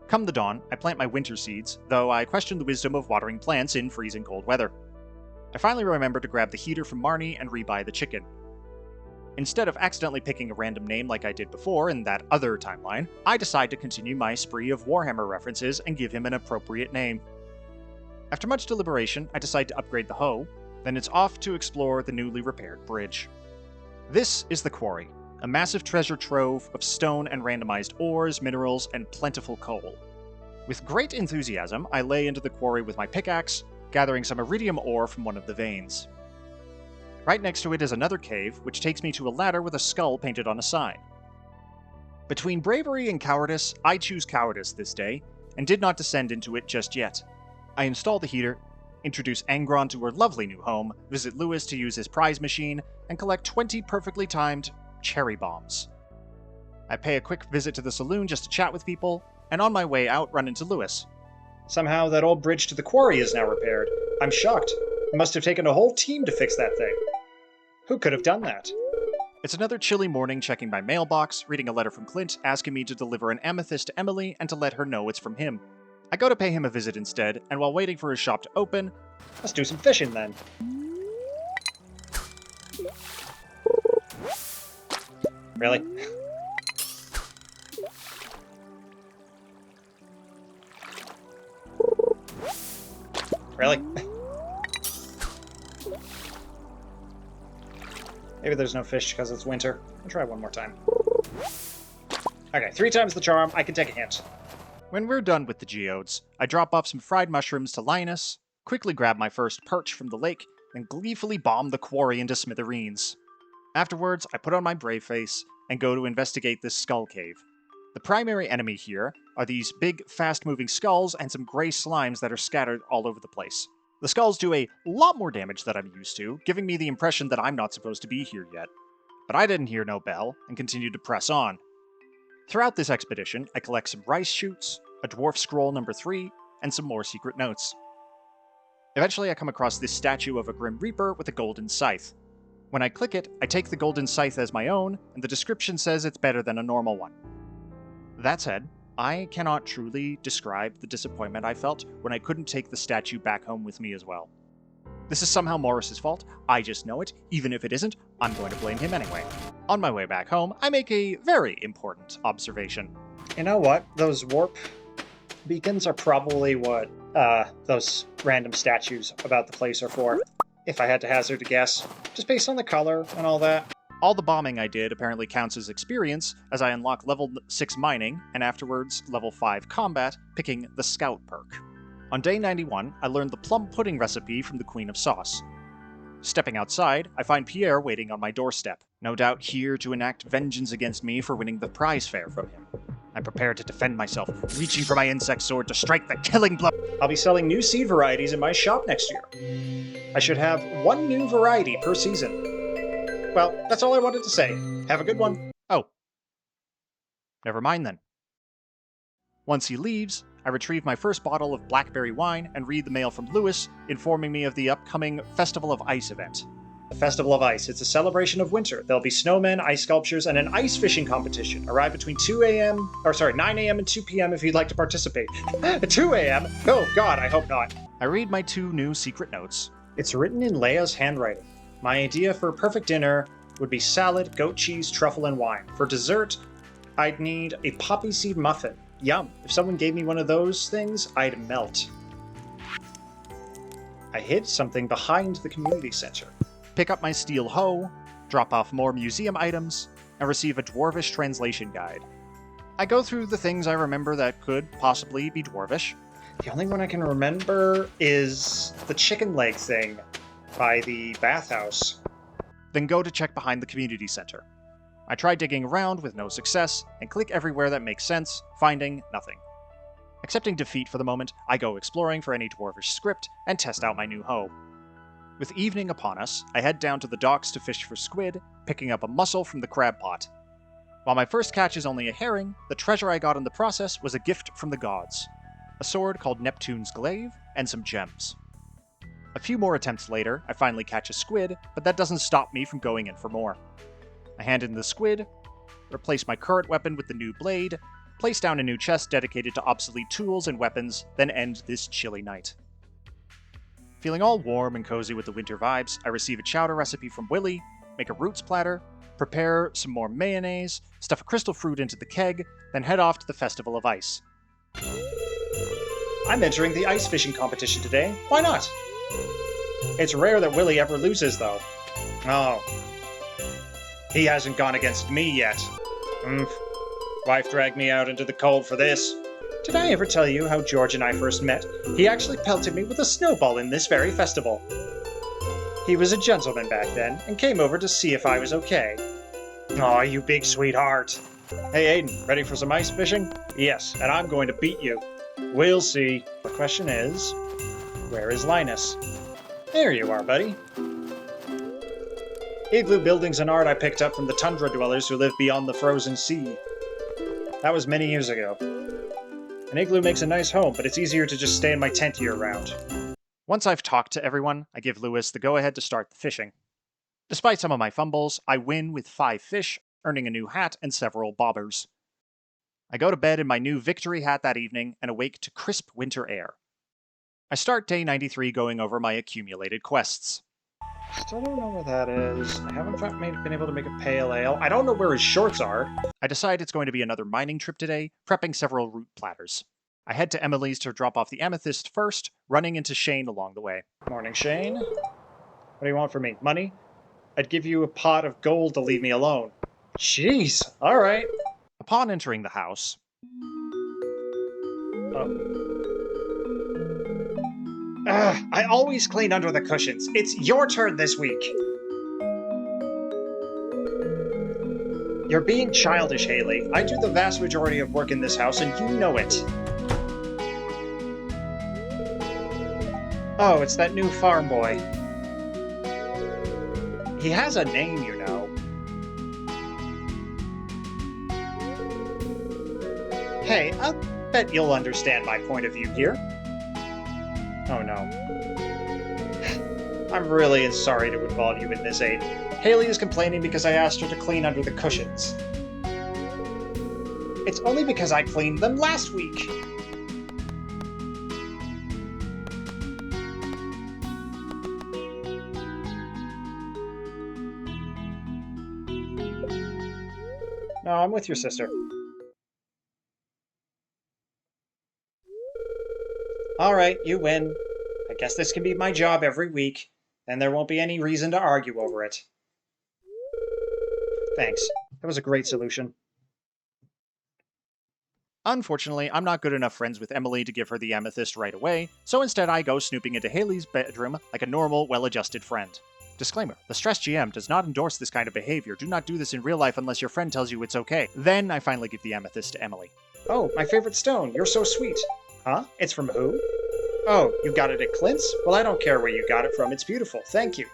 [SPEAKER 1] Come the dawn, I plant my winter seeds, though I question the wisdom of watering plants in freezing cold weather. I finally remember to grab the heater from Marnie and rebuy the chicken. Instead of accidentally picking a random name like I did before in that other timeline, I decide to continue my spree of Warhammer references and give him an appropriate name. After much deliberation, I decide to upgrade the hoe, then it's off to explore the newly repaired bridge. This is the quarry, a massive treasure trove of stone and randomized ores, minerals, and plentiful coal. With great enthusiasm, I lay into the quarry with my pickaxe, gathering some iridium ore from one of the veins. Right next to it is another cave, which takes me to a ladder with a skull painted on a side. Between bravery and cowardice, I choose cowardice this day, and did not descend into it just yet. I install the heater, introduce Angron to her lovely new home, visit Lewis to use his prize machine, and collect 20 perfectly timed cherry bombs. I pay a quick visit to the saloon just to chat with people, and on my way out run into Lewis.
[SPEAKER 10] Somehow that old bridge to the quarry is now repaired. I'm shocked. It must have taken a whole team to fix that thing. Who could have done that?
[SPEAKER 1] It's another chilly morning checking my mailbox, reading a letter from Clint asking me to deliver an amethyst to Emily and to let her know it's from him. I go to pay him a visit instead, and while waiting for his shop to open...
[SPEAKER 10] Let's do some fishing then. Really? Really? Maybe there's no fish because it's winter. I'll try one more time. Okay, 3 times the charm. I can take a hint.
[SPEAKER 1] When we're done with the geodes, I drop off some fried mushrooms to Linus, quickly grab my first perch from the lake, and gleefully bomb the quarry into smithereens. Afterwards, I put on my brave face and go to investigate this skull cave. The primary enemy here are these big, fast-moving skulls and some gray slimes that are scattered all over the place. The skulls do a lot more damage than I'm used to, giving me the impression that I'm not supposed to be here yet. But I didn't hear no bell, and continued to press on. Throughout this expedition, I collect some rice shoots, a dwarf scroll number 3, and some more secret notes. Eventually I come across this statue of a Grim Reaper with a golden scythe. When I click it, I take the golden scythe as my own, and the description says it's better than a normal one. That said, I cannot truly describe the disappointment I felt when I couldn't take the statue back home with me as well. This is somehow Morris's fault, I just know it. Even if it isn't, I'm going to blame him anyway. On my way back home, I make a very important observation.
[SPEAKER 10] You know what? Those warp beacons are probably what those random statues about the place are for, if I had to hazard a guess, just based on the color and all that.
[SPEAKER 1] All the bombing I did apparently counts as experience, as I unlock level 6 mining, and afterwards level 5 combat, picking the Scout perk. On day 91, I learned the plum pudding recipe from the Queen of Sauce. Stepping outside, I find Pierre waiting on my doorstep, no doubt here to enact vengeance against me for winning the prize fair from him. I'm prepared to defend myself, reaching for my insect sword to strike the killing blow.
[SPEAKER 10] I'll be selling new seed varieties in my shop next year. I should have 1 new variety per season. Well, that's all I wanted to say. Have a good one.
[SPEAKER 1] Oh. Never mind then. Once he leaves, I retrieve my first bottle of blackberry wine and read the mail from Lewis, informing me of the upcoming Festival of Ice event.
[SPEAKER 10] The Festival of Ice. It's a celebration of winter. There'll be snowmen, ice sculptures, and an ice fishing competition. Arrive between 9 a.m. and 2 p.m. if you'd like to participate. 2 a.m.? Oh god, I hope not.
[SPEAKER 1] I read my 2 new secret notes.
[SPEAKER 10] It's written in Leia's handwriting. My idea for a perfect dinner would be salad, goat cheese, truffle, and wine. For dessert, I'd need a poppy seed muffin. Yum. If someone gave me one of those things, I'd melt. I hid something behind the community center.
[SPEAKER 1] Pick up my steel hoe, drop off more museum items, and receive a Dwarvish translation guide. I go through the things I remember that could possibly be Dwarvish.
[SPEAKER 10] The only one I can remember is the chicken leg thing by the bathhouse.
[SPEAKER 1] Then go to check behind the community center. I try digging around with no success, and click everywhere that makes sense, finding nothing. Accepting defeat for the moment, I go exploring for any Dwarvish script and test out my new hoe. With evening upon us, I head down to the docks to fish for squid, picking up a mussel from the crab pot. While my first catch is only a herring, the treasure I got in the process was a gift from the gods. A sword called Neptune's Glaive, and some gems. A few more attempts later, I finally catch a squid, but that doesn't stop me from going in for more. I hand in the squid, replace my current weapon with the new blade, place down a new chest dedicated to obsolete tools and weapons, then end this chilly night. Feeling all warm and cozy with the winter vibes, I receive a chowder recipe from Willy, make a roots platter, prepare some more mayonnaise, stuff a crystal fruit into the keg, then head off to the Festival of Ice.
[SPEAKER 10] I'm entering the ice fishing competition today. Why not? It's rare that Willy ever loses, though. Oh. He hasn't gone against me yet. Wife dragged me out into the cold for this. Did I ever tell you how George and I first met? He actually pelted me with a snowball in this very festival. He was a gentleman back then, and came over to see if I was okay. Aw, you big sweetheart. Hey Aiden, ready for some ice fishing? Yes, and I'm going to beat you. We'll see. The question is, where is Linus? There you are, buddy. Igloo buildings and art I picked up from the tundra dwellers who live beyond the frozen sea. That was many years ago. An igloo makes a nice home, but it's easier to just stay in my tent year-round. Once I've talked to everyone, I give Lewis the go-ahead to start the fishing. Despite some of my fumbles, I win with 5 fish, earning a new hat and several bobbers. I go to bed in my new victory hat that evening and awake to crisp winter air. I start day 93 going over my accumulated quests. Still don't know where that is. I haven't been able to make a pale ale. I don't know where his shorts are. I decide it's going to be another mining trip today, prepping several root platters. I head to Emily's to drop off the amethyst first, running into Shane along the way. Morning, Shane. What do you want from me? Money? I'd give you a pot of gold to leave me alone. Jeez, alright. Upon entering the house... I always clean under the cushions. It's your turn this week. You're being childish, Haley. I do the vast majority of work in this house, and you know it. Oh, it's that new farm boy. He has a name, you know. Hey, I'll bet you'll understand my point of view here. Oh no. I'm really sorry to involve you in this, Aiden. Haley is complaining because I asked her to clean under the cushions. It's only because I cleaned them last week. No, I'm with your sister. Alright, you win. I guess this can be my job every week, and there won't be any reason to argue over it. Thanks. That was a great solution. Unfortunately, I'm not good enough friends with Emily to give her the amethyst right away, so instead I go snooping into Haley's bedroom like a normal, well-adjusted friend. Disclaimer, the Stress GM does not endorse this kind of behavior. Do not do this in real life unless your friend tells you it's okay. Then I finally give the amethyst to Emily. Oh, my favorite stone. You're so sweet. Huh? It's from who? Oh, you got it at Clint's? Well, I don't care where you got it from. It's beautiful. Thank you.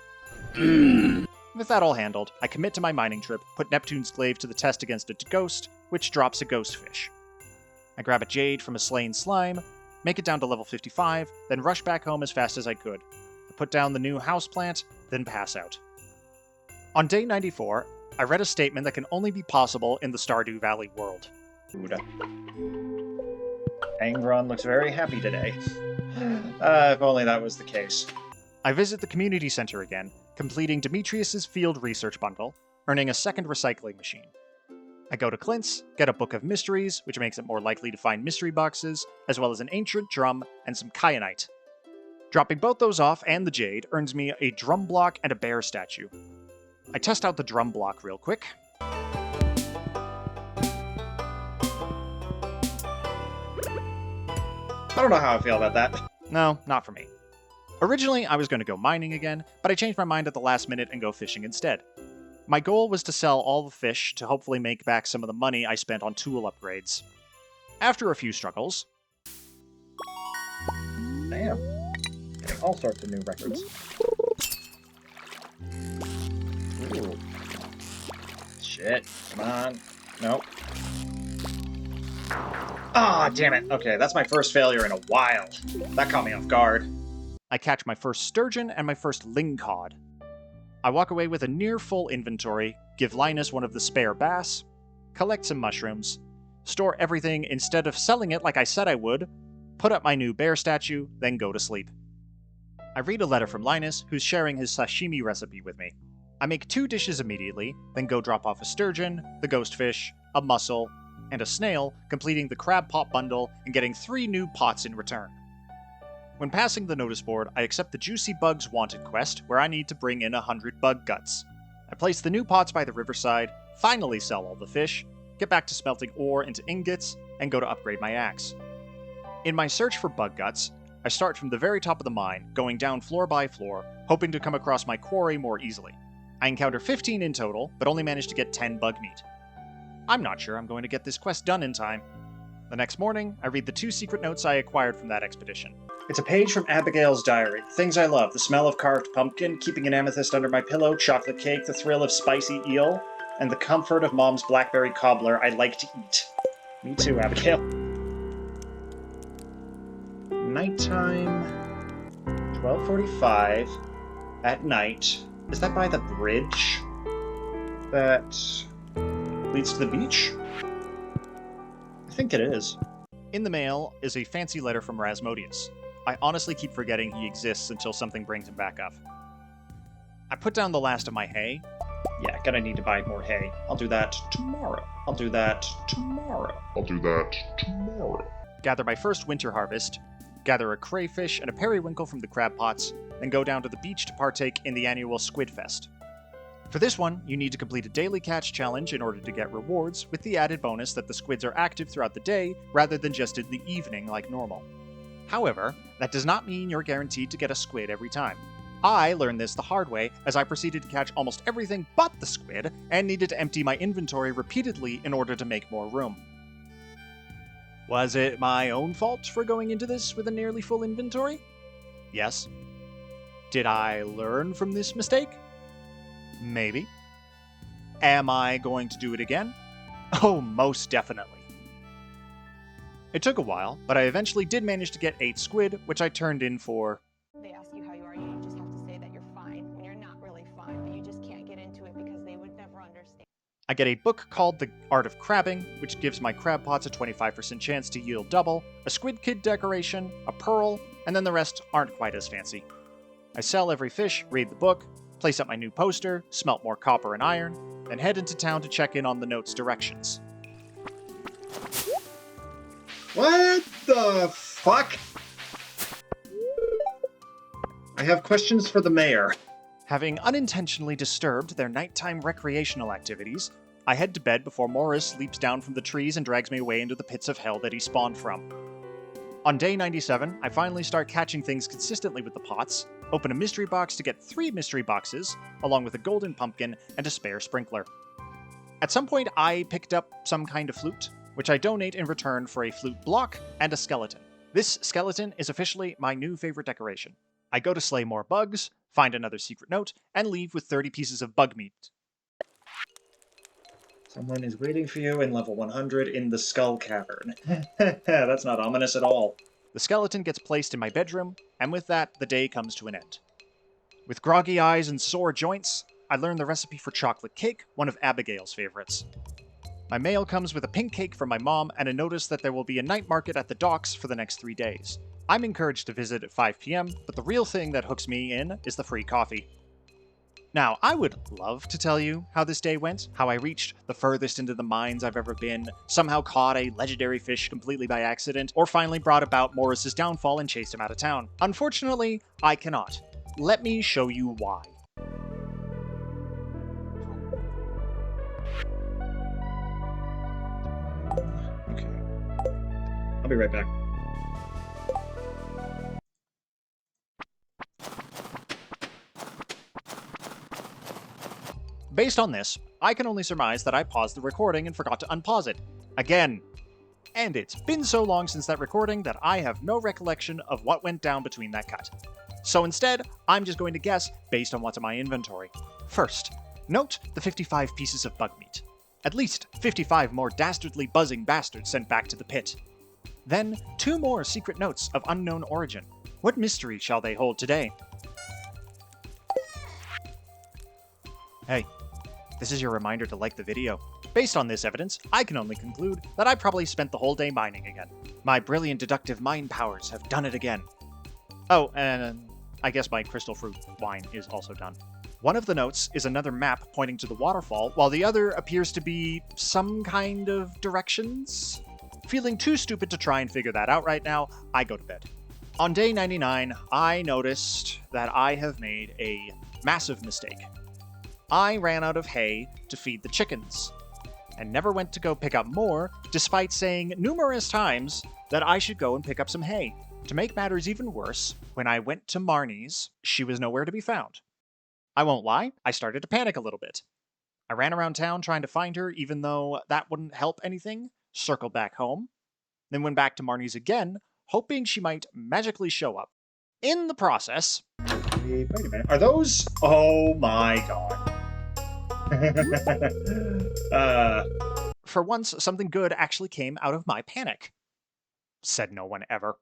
[SPEAKER 10] With that all handled, I commit to my mining trip, put Neptune's glaive to the test against a ghost, which drops a ghost fish. I grab a jade from a slain slime, make it down to level 55, then rush back home as fast as I could. I put down the new houseplant, then pass out. On day 94, I read a statement that can only be possible in the Stardew Valley world. Angron looks very happy today. If only that was the case. I visit the community center again, completing Demetrius's field research bundle, earning a second recycling machine. I go to Clint's, get a book of mysteries, which makes it more likely to find mystery boxes, as well as an ancient drum and some kyanite. Dropping both those off and the jade earns me a drum block and a bear statue. I test out the drum block real quick. I don't know how I feel about that. No, not for me. Originally, I was going to go mining again, but I changed my mind at the last minute and go fishing instead. My goal was to sell all the fish to hopefully make back some of the money I spent on tool upgrades. After a few struggles... Damn. Getting all sorts of new records. Ooh. Shit. Come on. Nope. Ah, damn it. Okay, that's my first failure in a while. That caught me off guard. I catch my first sturgeon and my first lingcod. I walk away with a near-full inventory, give Linus one of the spare bass, collect some mushrooms, store everything instead of selling it like I said I would, put up my new bear statue, then go to sleep. I read a letter from Linus, who's sharing his sashimi recipe with me. I make 2 dishes immediately, then go drop off a sturgeon, the ghost fish, a mussel, and a snail, completing the crab pot bundle and getting 3 new pots in return. When passing the notice board, I accept the Juicy Bugs Wanted quest, where I need to bring in 100 bug guts. I place the new pots by the riverside, finally sell all the fish, get back to smelting ore into ingots, and go to upgrade my axe.
[SPEAKER 1] In my search for bug guts, I start from the very top of the mine, going down floor by floor, hoping to come across my quarry more easily. I encounter 15 in total, but only manage to get 10 bug meat. I'm not sure I'm going to get this quest done in time. The next morning, I read the 2 secret notes I acquired from that expedition. It's a page from Abigail's diary. Things I love: the smell of carved pumpkin, keeping an amethyst under my pillow, chocolate cake, the thrill of spicy eel, and the comfort of Mom's blackberry cobbler I like to eat. Me too, Abigail. Nighttime. 12:45 at night. Is that by the bridge that leads to the beach? I think it is. In the mail is a fancy letter from Rasmodius. I honestly keep forgetting he exists until something brings him back up. I put down the last of my hay. Yeah, gonna need to buy more hay. I'll do that tomorrow. Gather my first winter harvest, gather a crayfish and a periwinkle from the crab pots, then go down to the beach to partake in the annual Squid Fest. For this one, you need to complete a daily catch challenge in order to get rewards, with the added bonus that the squids are active throughout the day rather than just in the evening like normal. However, that does not mean you're guaranteed to get a squid every time. I learned this the hard way as I proceeded to catch almost everything but the squid and needed to empty my inventory repeatedly in order to make more room. Was it my own fault for going into this with a nearly full inventory? Yes. Did I learn from this mistake? Maybe. Am I going to do it again? Oh, most definitely. It took a while, but I eventually did manage to get 8 squid, which I turned in for...
[SPEAKER 12] They ask you how you are, you just have to say that you're fine when you're not really fine, but you just can't get into it because they would never understand.
[SPEAKER 1] I get a book called The Art of Crabbing, which gives my crab pots a 25% chance to yield double, a squid kid decoration, a pearl, and then the rest aren't quite as fancy. I sell every fish, read the book, place up my new poster, smelt more copper and iron, then head into town to check in on the note's directions.
[SPEAKER 10] What the fuck? I have questions for the mayor.
[SPEAKER 1] Having unintentionally disturbed their nighttime recreational activities, I head to bed before Morris leaps down from the trees and drags me away into the pits of hell that he spawned from. On day 97, I finally start catching things consistently with the pots, open a mystery box to get 3 mystery boxes, along with a golden pumpkin and a spare sprinkler. At some point, I picked up some kind of flute, which I donate in return for a flute block and a skeleton. This skeleton is officially my new favorite decoration. I go to slay more bugs, find another secret note, and leave with 30 pieces of bug meat.
[SPEAKER 10] Someone is waiting for you in level 100 in the Skull Cavern. That's not ominous at all.
[SPEAKER 1] The skeleton gets placed in my bedroom, and with that, the day comes to an end. With groggy eyes and sore joints, I learn the recipe for chocolate cake, one of Abigail's favorites. My mail comes with a pink cake from my mom and a notice that there will be a night market at the docks for the next 3 days. I'm encouraged to visit at 5 p.m., but the real thing that hooks me in is the free coffee. Now, I would love to tell you how this day went, how I reached the furthest into the mines I've ever been, somehow caught a legendary fish completely by accident, or finally brought about Morris's downfall and chased him out of town. Unfortunately, I cannot. Let me show you why.
[SPEAKER 10] Okay. I'll be right back.
[SPEAKER 1] Based on this, I can only surmise that I paused the recording and forgot to unpause it. Again. And it's been so long since that recording that I have no recollection of what went down between that cut. So instead, I'm just going to guess based on what's in my inventory. First, note the 55 pieces of bug meat. At least 55 more dastardly buzzing bastards sent back to the pit. Then, 2 more secret notes of unknown origin. What mystery shall they hold today? Hey, this is your reminder to like the video. Based on this evidence, I can only conclude that I probably spent the whole day mining again. My brilliant deductive mind powers have done it again. Oh, and I guess my crystal fruit wine is also done. One of the notes is another map pointing to the waterfall, while the other appears to be some kind of directions? Feeling too stupid to try and figure that out right now, I go to bed. On day 99, I noticed that I have made a massive mistake. I ran out of hay to feed the chickens. and never went to go pick up more, despite saying numerous times that I should go and pick up some hay. To make matters even worse, when I went to Marnie's, she was nowhere to be found. I won't lie, I started to panic a little bit. I ran around town trying to find her, even though that wouldn't help anything, circled back home, then went back to Marnie's again, hoping she might magically show up. In the process...
[SPEAKER 10] Wait a minute. Are those... Oh my god.
[SPEAKER 1] For once, something good actually came out of my panic. Said no one ever.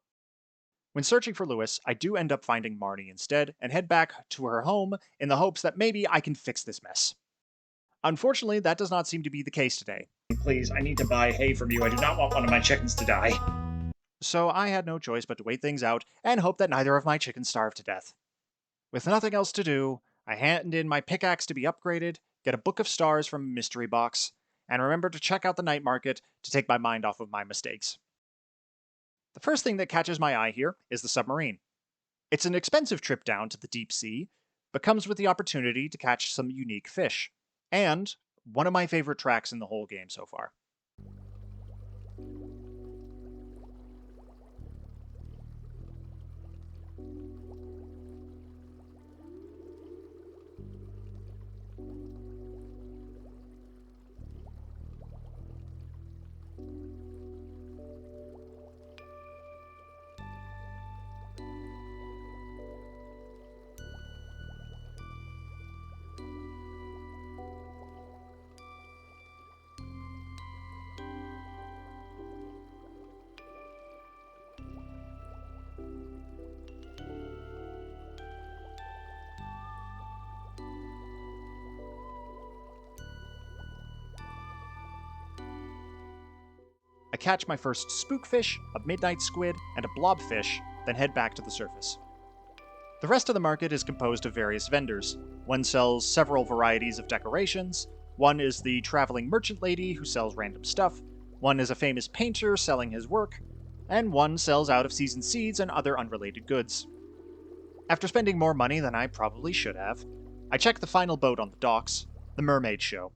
[SPEAKER 1] When searching for Lewis, I do end up finding Marnie instead, and head back to her home in the hopes that maybe I can fix this mess. Unfortunately, that does not seem to be the case today.
[SPEAKER 10] Please, I need to buy hay from you. I do not want one of my chickens to die.
[SPEAKER 1] So I had no choice but to wait things out and hope that neither of my chickens starve to death. With nothing else to do, I hand in my pickaxe to be upgraded, get a book of stars from a mystery box, and remember to check out the night market to take my mind off of my mistakes. The first thing that catches my eye here is the submarine. It's an expensive trip down to the deep sea, but comes with the opportunity to catch some unique fish. And one of my favorite tracks in the whole game so far. I catch my first spookfish, a midnight squid, and a blobfish, then head back to the surface. The rest of the market is composed of various vendors. One sells several varieties of decorations, one is the traveling merchant lady who sells random stuff, one is a famous painter selling his work, and one sells out-of-season seeds and other unrelated goods. After spending more money than I probably should have, I check the final boat on the docks, the Mermaid Show.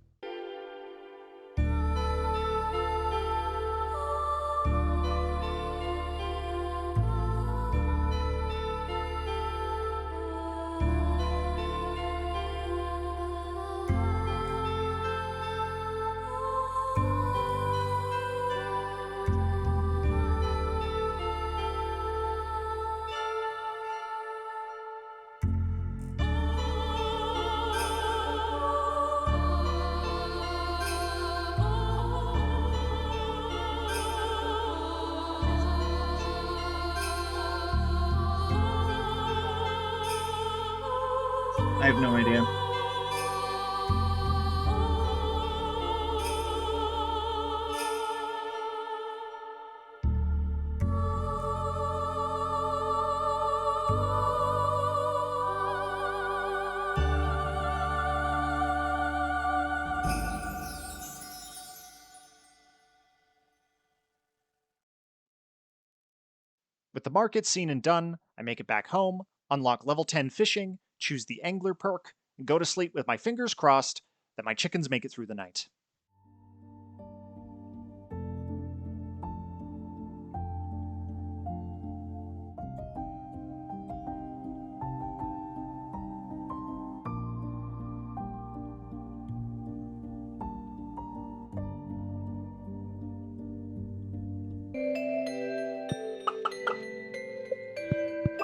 [SPEAKER 10] I have no idea.
[SPEAKER 1] With the market seen and done, I make it back home, unlock level 10 fishing, choose the angler perk, and go to sleep with my fingers crossed that my chickens make it through the night.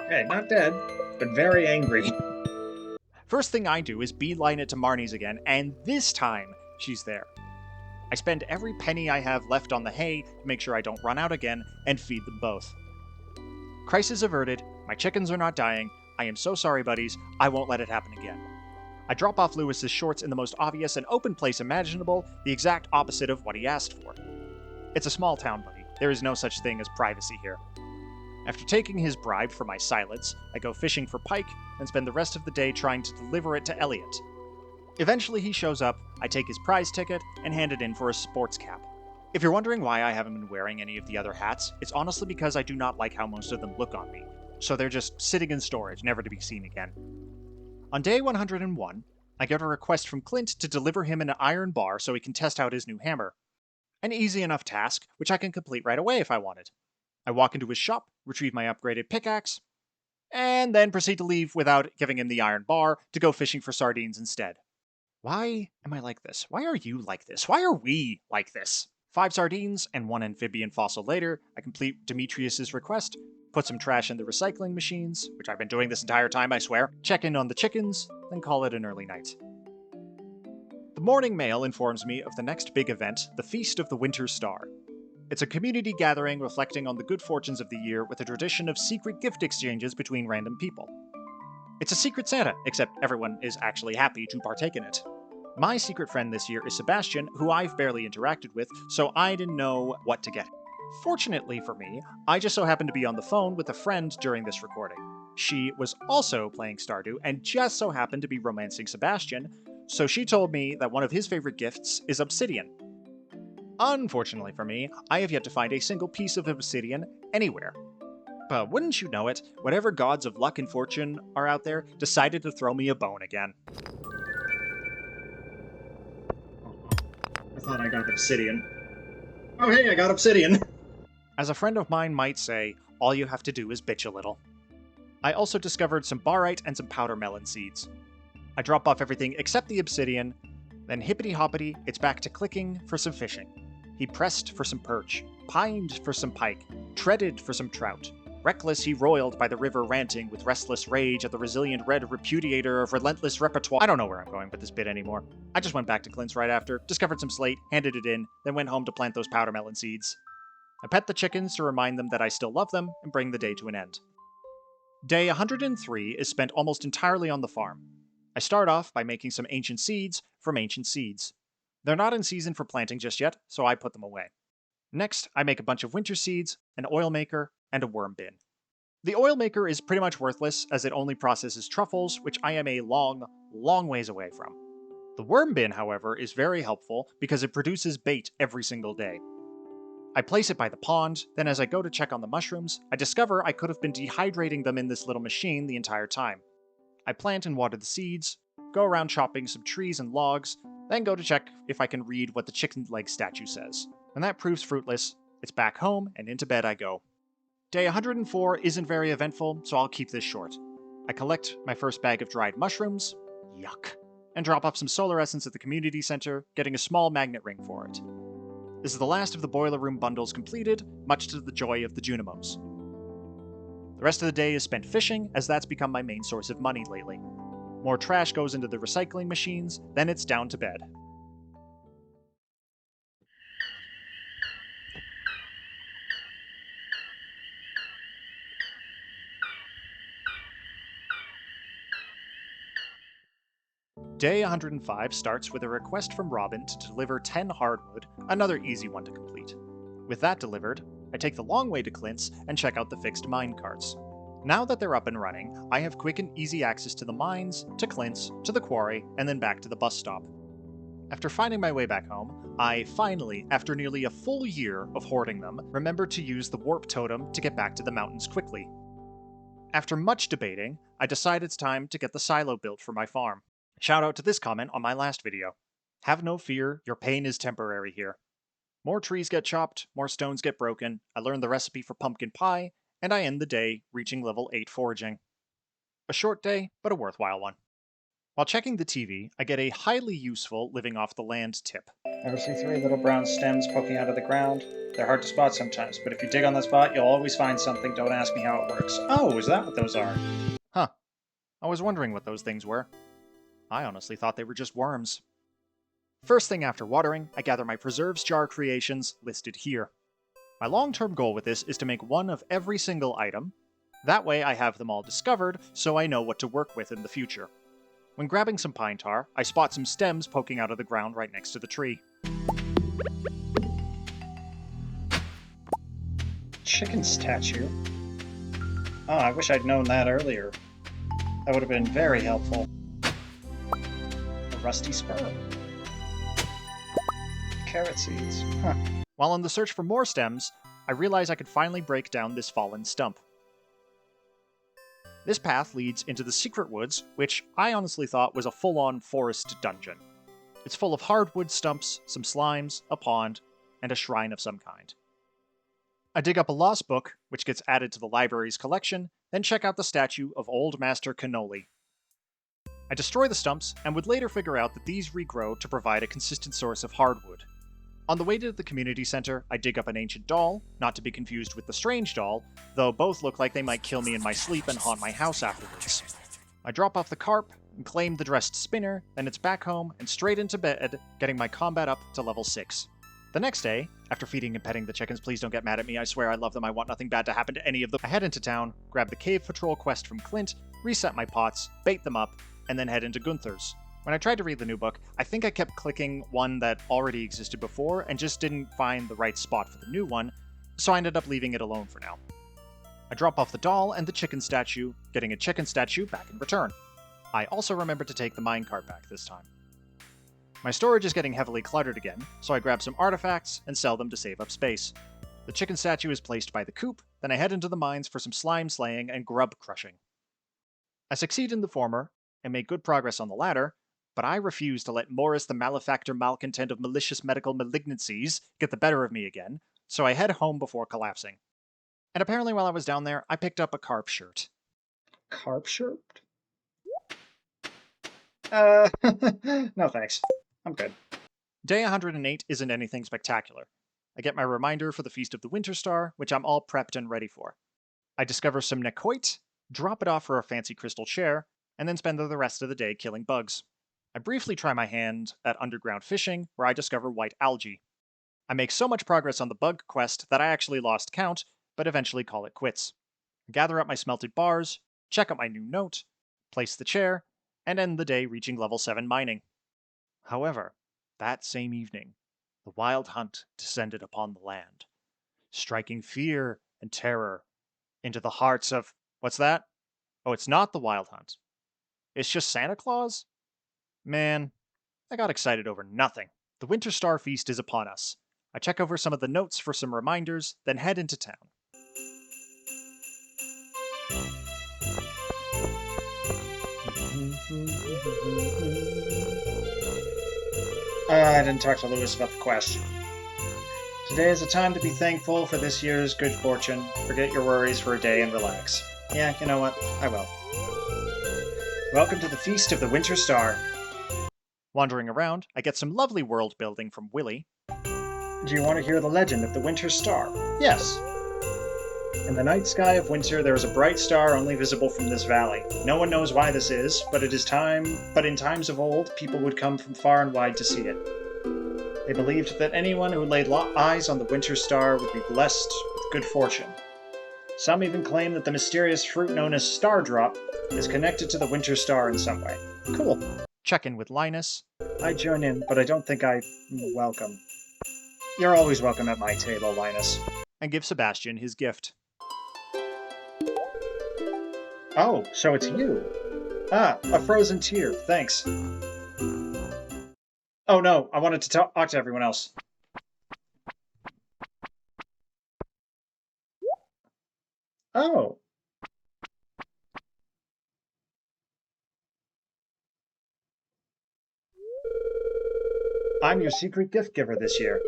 [SPEAKER 10] Okay, not dead, but very angry.
[SPEAKER 1] First thing I do is beeline it to Marnie's again, and this time, she's there. I spend every penny I have left on the hay to make sure I don't run out again, and feed them both. Crisis averted, my chickens are not dying, I am so sorry buddies, I won't let it happen again. I drop off Lewis's shorts in the most obvious and open place imaginable, the exact opposite of what he asked for. It's a small town, buddy, there is no such thing as privacy here. After taking his bribe for my silence, I go fishing for pike and spend the rest of the day trying to deliver it to Elliot. Eventually he shows up, I take his prize ticket, and hand it in for a sports cap. If you're wondering why I haven't been wearing any of the other hats, it's honestly because I do not like how most of them look on me, so they're just sitting in storage, never to be seen again. On day 101,
[SPEAKER 10] I get a request from Clint to deliver him an iron bar so he can test out his new hammer. An easy enough task, which I can complete right away if I wanted. I walk into his shop, retrieve my upgraded pickaxe, and then proceed to leave without giving him the iron bar to go fishing for sardines instead. Why am I like this? Why are you like this? Why are we like this? 5 sardines and 1 amphibian fossil later, I complete Demetrius's request, put some trash in the recycling machines, which I've been doing this entire time, I swear, check in on the chickens, then call it an early night. The morning mail informs me of the next big event, the Feast of the Winter Star. It's a community gathering reflecting on the good fortunes of the year with a tradition of secret gift exchanges between random people. It's a secret Santa, except everyone is actually happy to partake in it. My secret friend this year is Sebastian, who I've barely interacted with, so I didn't know what to get. Fortunately for me, I just so happened to be on the phone with a friend during this recording. She was also playing Stardew and just so happened to be romancing Sebastian, so she told me that one of his favorite gifts is obsidian. Unfortunately for me, I have yet to find a single piece of obsidian anywhere. But wouldn't you know it, whatever gods of luck and fortune are out there decided to throw me a bone again. I thought I got obsidian. Oh hey, I got obsidian! As a friend of mine might say, all you have to do is bitch a little. I also discovered some barite and some powder melon seeds. I drop off everything except the obsidian, then hippity-hoppity, it's back to clicking for some fishing. He pressed for some perch, pined for some pike, treaded for some trout. Reckless he roiled by the river ranting with restless rage at the resilient red repudiator of relentless repertoire. I don't know where I'm going with this bit anymore. I just went back to Clint's right after, discovered some slate, handed it in, then went home to plant those powder melon seeds. I pet the chickens to remind them that I still love them and bring the day to an end. Day 103 is spent almost entirely on the farm. I start off by making some ancient seeds from ancient seeds. They're not in season for planting just yet, so I put them away. Next, I make a bunch of winter seeds, an oil maker, and a worm bin. The oil maker is pretty much worthless as it only processes truffles, which I am a long, long ways away from. The worm bin, however, is very helpful because it produces bait every single day. I place it by the pond, then as I go to check on the mushrooms, I discover I could have been dehydrating them in this little machine the entire time. I plant and water the seeds, go around chopping some trees and logs, then go to check if I can read what the chicken leg statue says. When that proves fruitless, it's back home and into bed I go. Day 104 isn't very eventful, so I'll keep this short. I collect my first bag of dried mushrooms, yuck, and drop off some solar essence at the community center, getting a small magnet ring for it. This is the last of the boiler room bundles completed, much to the joy of the Junimos. The rest of the day is spent fishing, as that's become my main source of money lately. More trash goes into the recycling machines, then it's down to bed. Day 105 starts with a request from Robin to deliver 10 hardwood, another easy one to complete. With that delivered, I take the long way to Clint's and check out the fixed mine carts. Now that they're up and running, I have quick and easy access to the mines, to Clint's, to the quarry, and then back to the bus stop. After finding my way back home, I finally, after nearly a full year of hoarding them, remembered to use the warp totem to get back to the mountains quickly. After much debating, I decide it's time to get the silo built for my farm. Shout out to this comment on my last video. Have no fear, your pain is temporary here. More trees get chopped, more stones get broken, I learn the recipe for pumpkin pie, and I end the day reaching level 8 foraging. A short day, but a worthwhile one. While checking the TV, I get a highly useful living off the land tip. Ever see 3 little brown stems poking out of the ground? They're hard to spot sometimes, but if you dig on the spot, you'll always find something. Don't ask me how it works. Oh, is that what those are? Huh. I was wondering what those things were. I honestly thought they were just worms. First thing after watering, I gather my preserves jar creations listed here. My long-term goal with this is to make one of every single item. That way I have them all discovered, so I know what to work with in the future. When grabbing some pine tar, I spot some stems poking out of the ground right next to the tree. Chicken statue? Oh, I wish I'd known that earlier. That would have been very helpful. A rusty spur. Carrot seeds. Huh. While on the search for more stems, I realize I could finally break down this fallen stump.
[SPEAKER 1] This path leads into the secret woods, which I honestly thought was a full-on forest dungeon. It's full of hardwood stumps, some slimes, a pond, and a shrine of some kind. I dig up a lost book, which gets added to the library's collection, then check out the statue of Old Master Cannoli. I destroy the stumps, and would later figure out that these regrow to provide a consistent source of hardwood. On the way to the community center, I dig up an ancient doll, not to be confused with the strange doll, though both look like they might kill me in my sleep and haunt my house afterwards. I drop off the carp, and claim the dressed spinner, then it's back home and straight into bed, getting my combat up to level 6. The next day, after feeding and petting the chickens, please don't get mad at me, I swear I love them, I want nothing bad to happen to any of them, I head into town, grab the cave patrol quest from Clint, reset my pots, bait them up, and then head into Gunther's. When I tried to read the new book, I think I kept clicking one that already existed before and just didn't find the right spot for the new one, so I ended up leaving it alone for now. I drop off the doll and the chicken statue, getting a chicken statue back in return. I also remembered to take the minecart back this time. My storage is getting heavily cluttered again, so I grab some artifacts and sell them to save up space. The chicken statue is placed by the coop, then I head into the mines for some slime slaying and grub crushing. I succeed in the former, and make good progress on the latter, but I refuse to let Morris the malefactor malcontent of malicious medical malignancies get the better of me again, so I head home before collapsing. And apparently while I was down there, I picked up a carp shirt.
[SPEAKER 10] Carp shirt? No thanks. I'm good.
[SPEAKER 1] Day 108 isn't anything spectacular. I get my reminder for the Feast of the Winter Star, which I'm all prepped and ready for. I discover some necoit, drop it off for a fancy crystal chair, and then spend the rest of the day killing bugs. I briefly try my hand at underground fishing, where I discover white algae. I make so much progress on the bug quest that I actually lost count, but eventually call it quits. I gather up my smelted bars, check out my new note, place the chair, and end the day reaching level 7 mining. However, that same evening, the wild hunt descended upon the land, striking fear and terror into the hearts of... What's that? Oh, it's not the wild hunt. It's just Santa Claus? Man, I got excited over nothing. The Winter Star Feast is upon us. I check over some of the notes for some reminders, then head into town.
[SPEAKER 10] I didn't talk to Lewis about the quest. Today is a time to be thankful for this year's good fortune. Forget your worries for a day and relax. Yeah, you know what? I will. Welcome to the Feast of the Winter Star.
[SPEAKER 1] Wandering around, I get some lovely world building from Willy.
[SPEAKER 10] Do you want to hear the legend of the Winter Star? Yes. In the night sky of winter, there is a bright star only visible from this valley. No one knows why this is, but in times of old, people would come from far and wide to see it. They believed that anyone who laid eyes on the Winter Star would be blessed with good fortune. Some even claim that the mysterious fruit known as Stardrop is connected to the Winter Star in some way. Cool.
[SPEAKER 1] Check in with Linus.
[SPEAKER 10] I join in, but I don't think I'm welcome. You're always welcome at my table, Linus.
[SPEAKER 1] And give Sebastian his gift.
[SPEAKER 10] Oh, so it's you. Ah, a frozen tear, thanks. Oh no, I wanted to talk to everyone else. Oh. I'm your secret gift giver this year.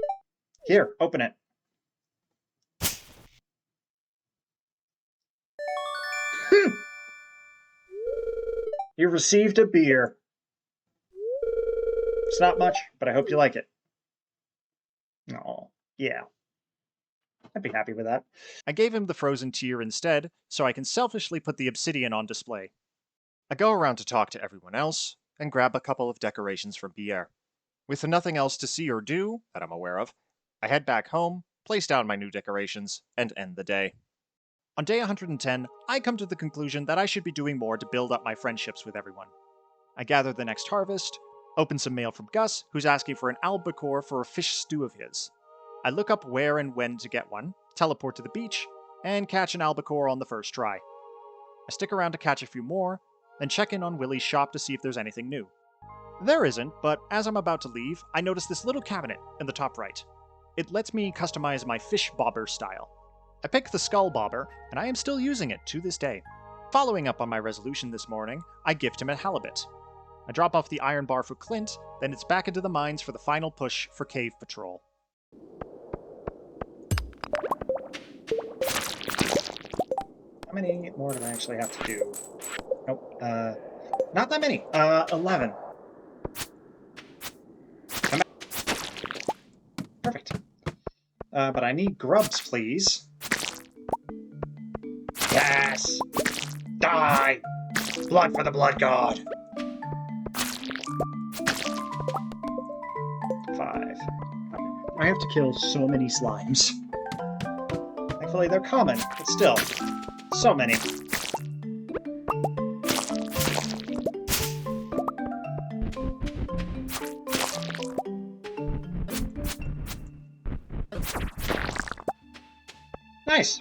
[SPEAKER 10] Here, open it. You received a beer. It's not much, but I hope you like it. Oh, yeah. I'd be happy with that.
[SPEAKER 1] I gave him the frozen tear instead, so I can selfishly put the obsidian on display. I go around to talk to everyone else, and grab a couple of decorations from Pierre. With nothing else to see or do, that I'm aware of, I head back home, place down my new decorations, and end the day. On day 110, I come to the conclusion that I should be doing more to build up my friendships with everyone. I gather the next harvest, open some mail from Gus, who's asking for an albacore for a fish stew of his. I look up where and when to get one, teleport to the beach, and catch an albacore on the first try. I stick around to catch a few more, then check in on Willy's shop to see if there's anything new. There isn't, but as I'm about to leave, I notice this little cabinet in the top right. It lets me customize my fish bobber style. I pick the skull bobber, and I am still using it to this day. Following up on my resolution this morning, I gift him a halibut. I drop off the iron bar for Clint, then it's back into the mines for the final push for cave patrol.
[SPEAKER 10] How many more do I actually have to do? Nope, not that many. 11. Come back. Perfect. But I need grubs, please. Yes! Die! Blood for the blood god! 5. I have to kill so many slimes. Thankfully they're common, but still. So many. Nice!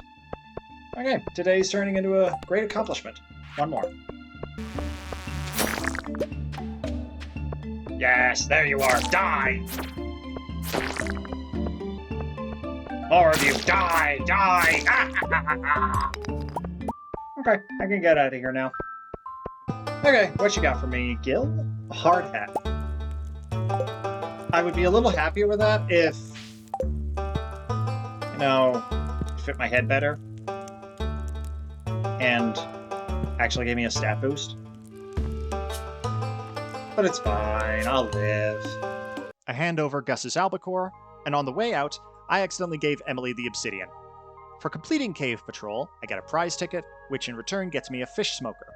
[SPEAKER 10] Okay, today's turning into a great accomplishment. One more. Yes, there you are! Die! More of you! Die! Die! Okay, I can get out of here now. Okay, what you got for me, Gil? A hard hat. I would be a little happier with that if, you know, it fit my head better and actually gave me a stat boost. But it's fine, I'll live.
[SPEAKER 1] I hand over Gus's albacore, and on the way out, I accidentally gave Emily the obsidian. For completing Cave Patrol, I get a prize ticket, which in return gets me a fish smoker.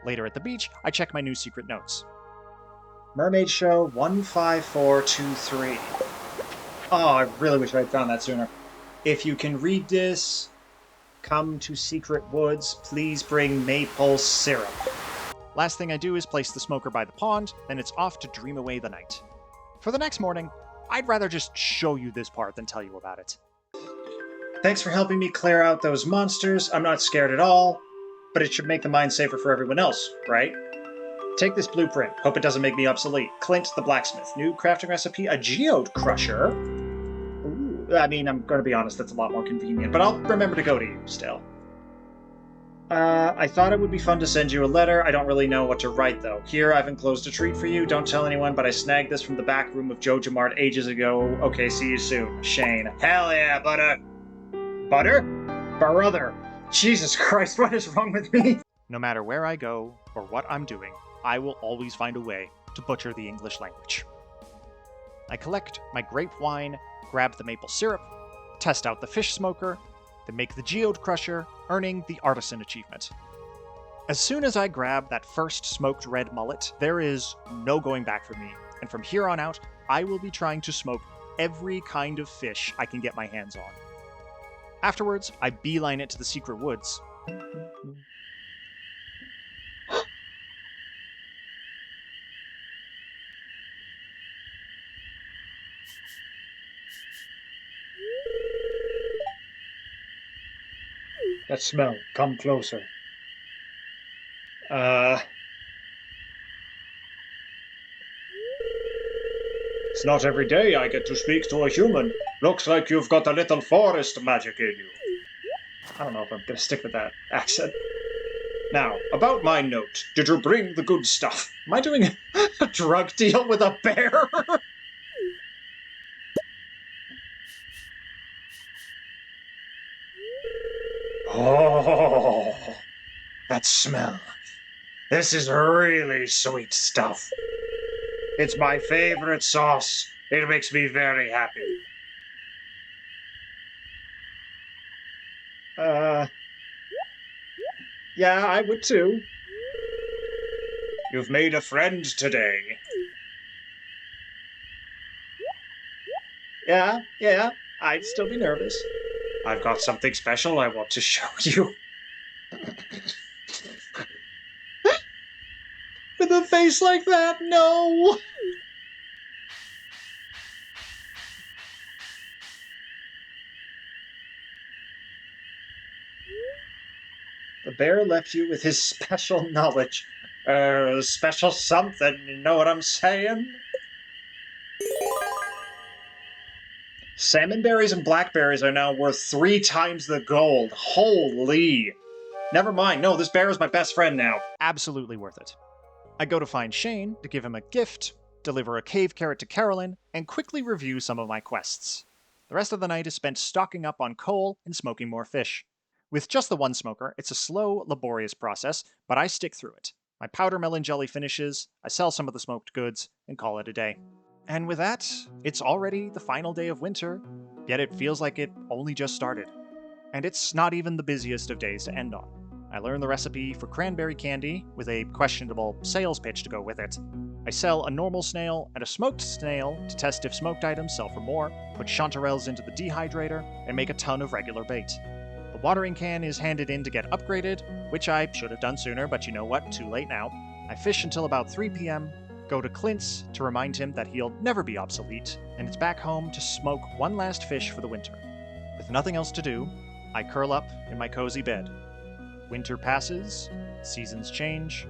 [SPEAKER 1] Later at the beach, I check my new secret notes.
[SPEAKER 10] Mermaid Show 15423. Oh, I really wish I'd found that sooner. If you can read this, come to Secret Woods, please bring maple syrup.
[SPEAKER 1] Last thing I do is place the smoker by the pond, then it's off to dream away the night. For the next morning, I'd rather just show you this part than tell you about it.
[SPEAKER 10] Thanks for helping me clear out those monsters. I'm not scared at all, but it should make the mine safer for everyone else, right? Take this blueprint. Hope it doesn't make me obsolete. Clint the blacksmith. New crafting recipe, a geode crusher. Ooh, I mean, I'm going to be honest, that's a lot more convenient, but I'll remember to go to you still. I thought it would be fun to send you a letter. I don't really know what to write, though. Here, I've enclosed a treat for you. Don't tell anyone, but I snagged this from the back room of Joe Jamart ages ago. Okay, see you soon. Shane. Hell yeah, butter! Butter? Brother. Jesus Christ, what is wrong with me?
[SPEAKER 1] No matter where I go, or what I'm doing, I will always find a way to butcher the English language. I collect my grape wine, grab the maple syrup, test out the fish smoker, then make the geode crusher, earning the artisan achievement. As soon as I grab that first smoked red mullet, there is no going back for me, and from here on out, I will be trying to smoke every kind of fish I can get my hands on. Afterwards, I beeline it to the secret woods.
[SPEAKER 10] That smell. Come closer. It's not every day I get to speak to a human. Looks like you've got a little forest magic in you. I don't know if I'm gonna stick with that accent. Now, about my note. Did you bring the good stuff? Am I doing a drug deal with a bear? Oh, that smell. This is really sweet stuff. It's my favorite sauce. It makes me very happy. Yeah, I would too. You've made a friend today. Yeah, I'd still be nervous. I've got something special I want to show you. With a face like that, no! The bear left you with his special knowledge. Special something, you know what I'm saying? Salmon berries and blackberries are now worth 3 times the gold. Holy!
[SPEAKER 1] Never mind, no, this bear is my best friend now. Absolutely worth it. I go to find Shane to give him a gift, deliver a cave carrot to Carolyn, and quickly review some of my quests. The rest of the night is spent stocking up on coal and smoking more fish. With just the one smoker, it's a slow, laborious process, but I stick through it. My powder melon jelly finishes, I sell some of the smoked goods, and call it a day. And with that, it's already the final day of winter, yet it feels like it only just started. And it's not even the busiest of days to end on. I learn the recipe for cranberry candy, with a questionable sales pitch to go with it. I sell a normal snail and a smoked snail to test if smoked items sell for more, put chanterelles into the dehydrator, and make a ton of regular bait. The watering can is handed in to get upgraded, which I should have done sooner, but you know what, too late now. I fish until about 3 p.m., go to Clint's to remind him that he'll never be obsolete, and it's back home to smoke one last fish for the winter. With nothing else to do, I curl up in my cozy bed. Winter passes, seasons change,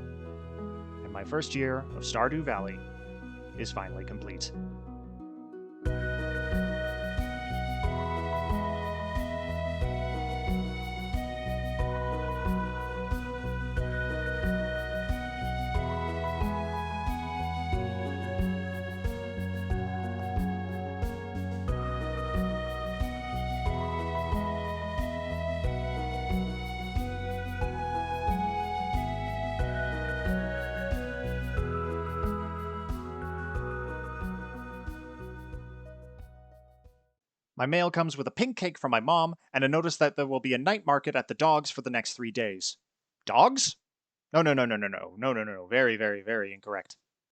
[SPEAKER 1] and my first year of Stardew Valley is finally complete. My mail comes with a pink cake from my mom and a notice that there will be a night market at the dogs for the next 3 days. Dogs? No. Very, very, very incorrect.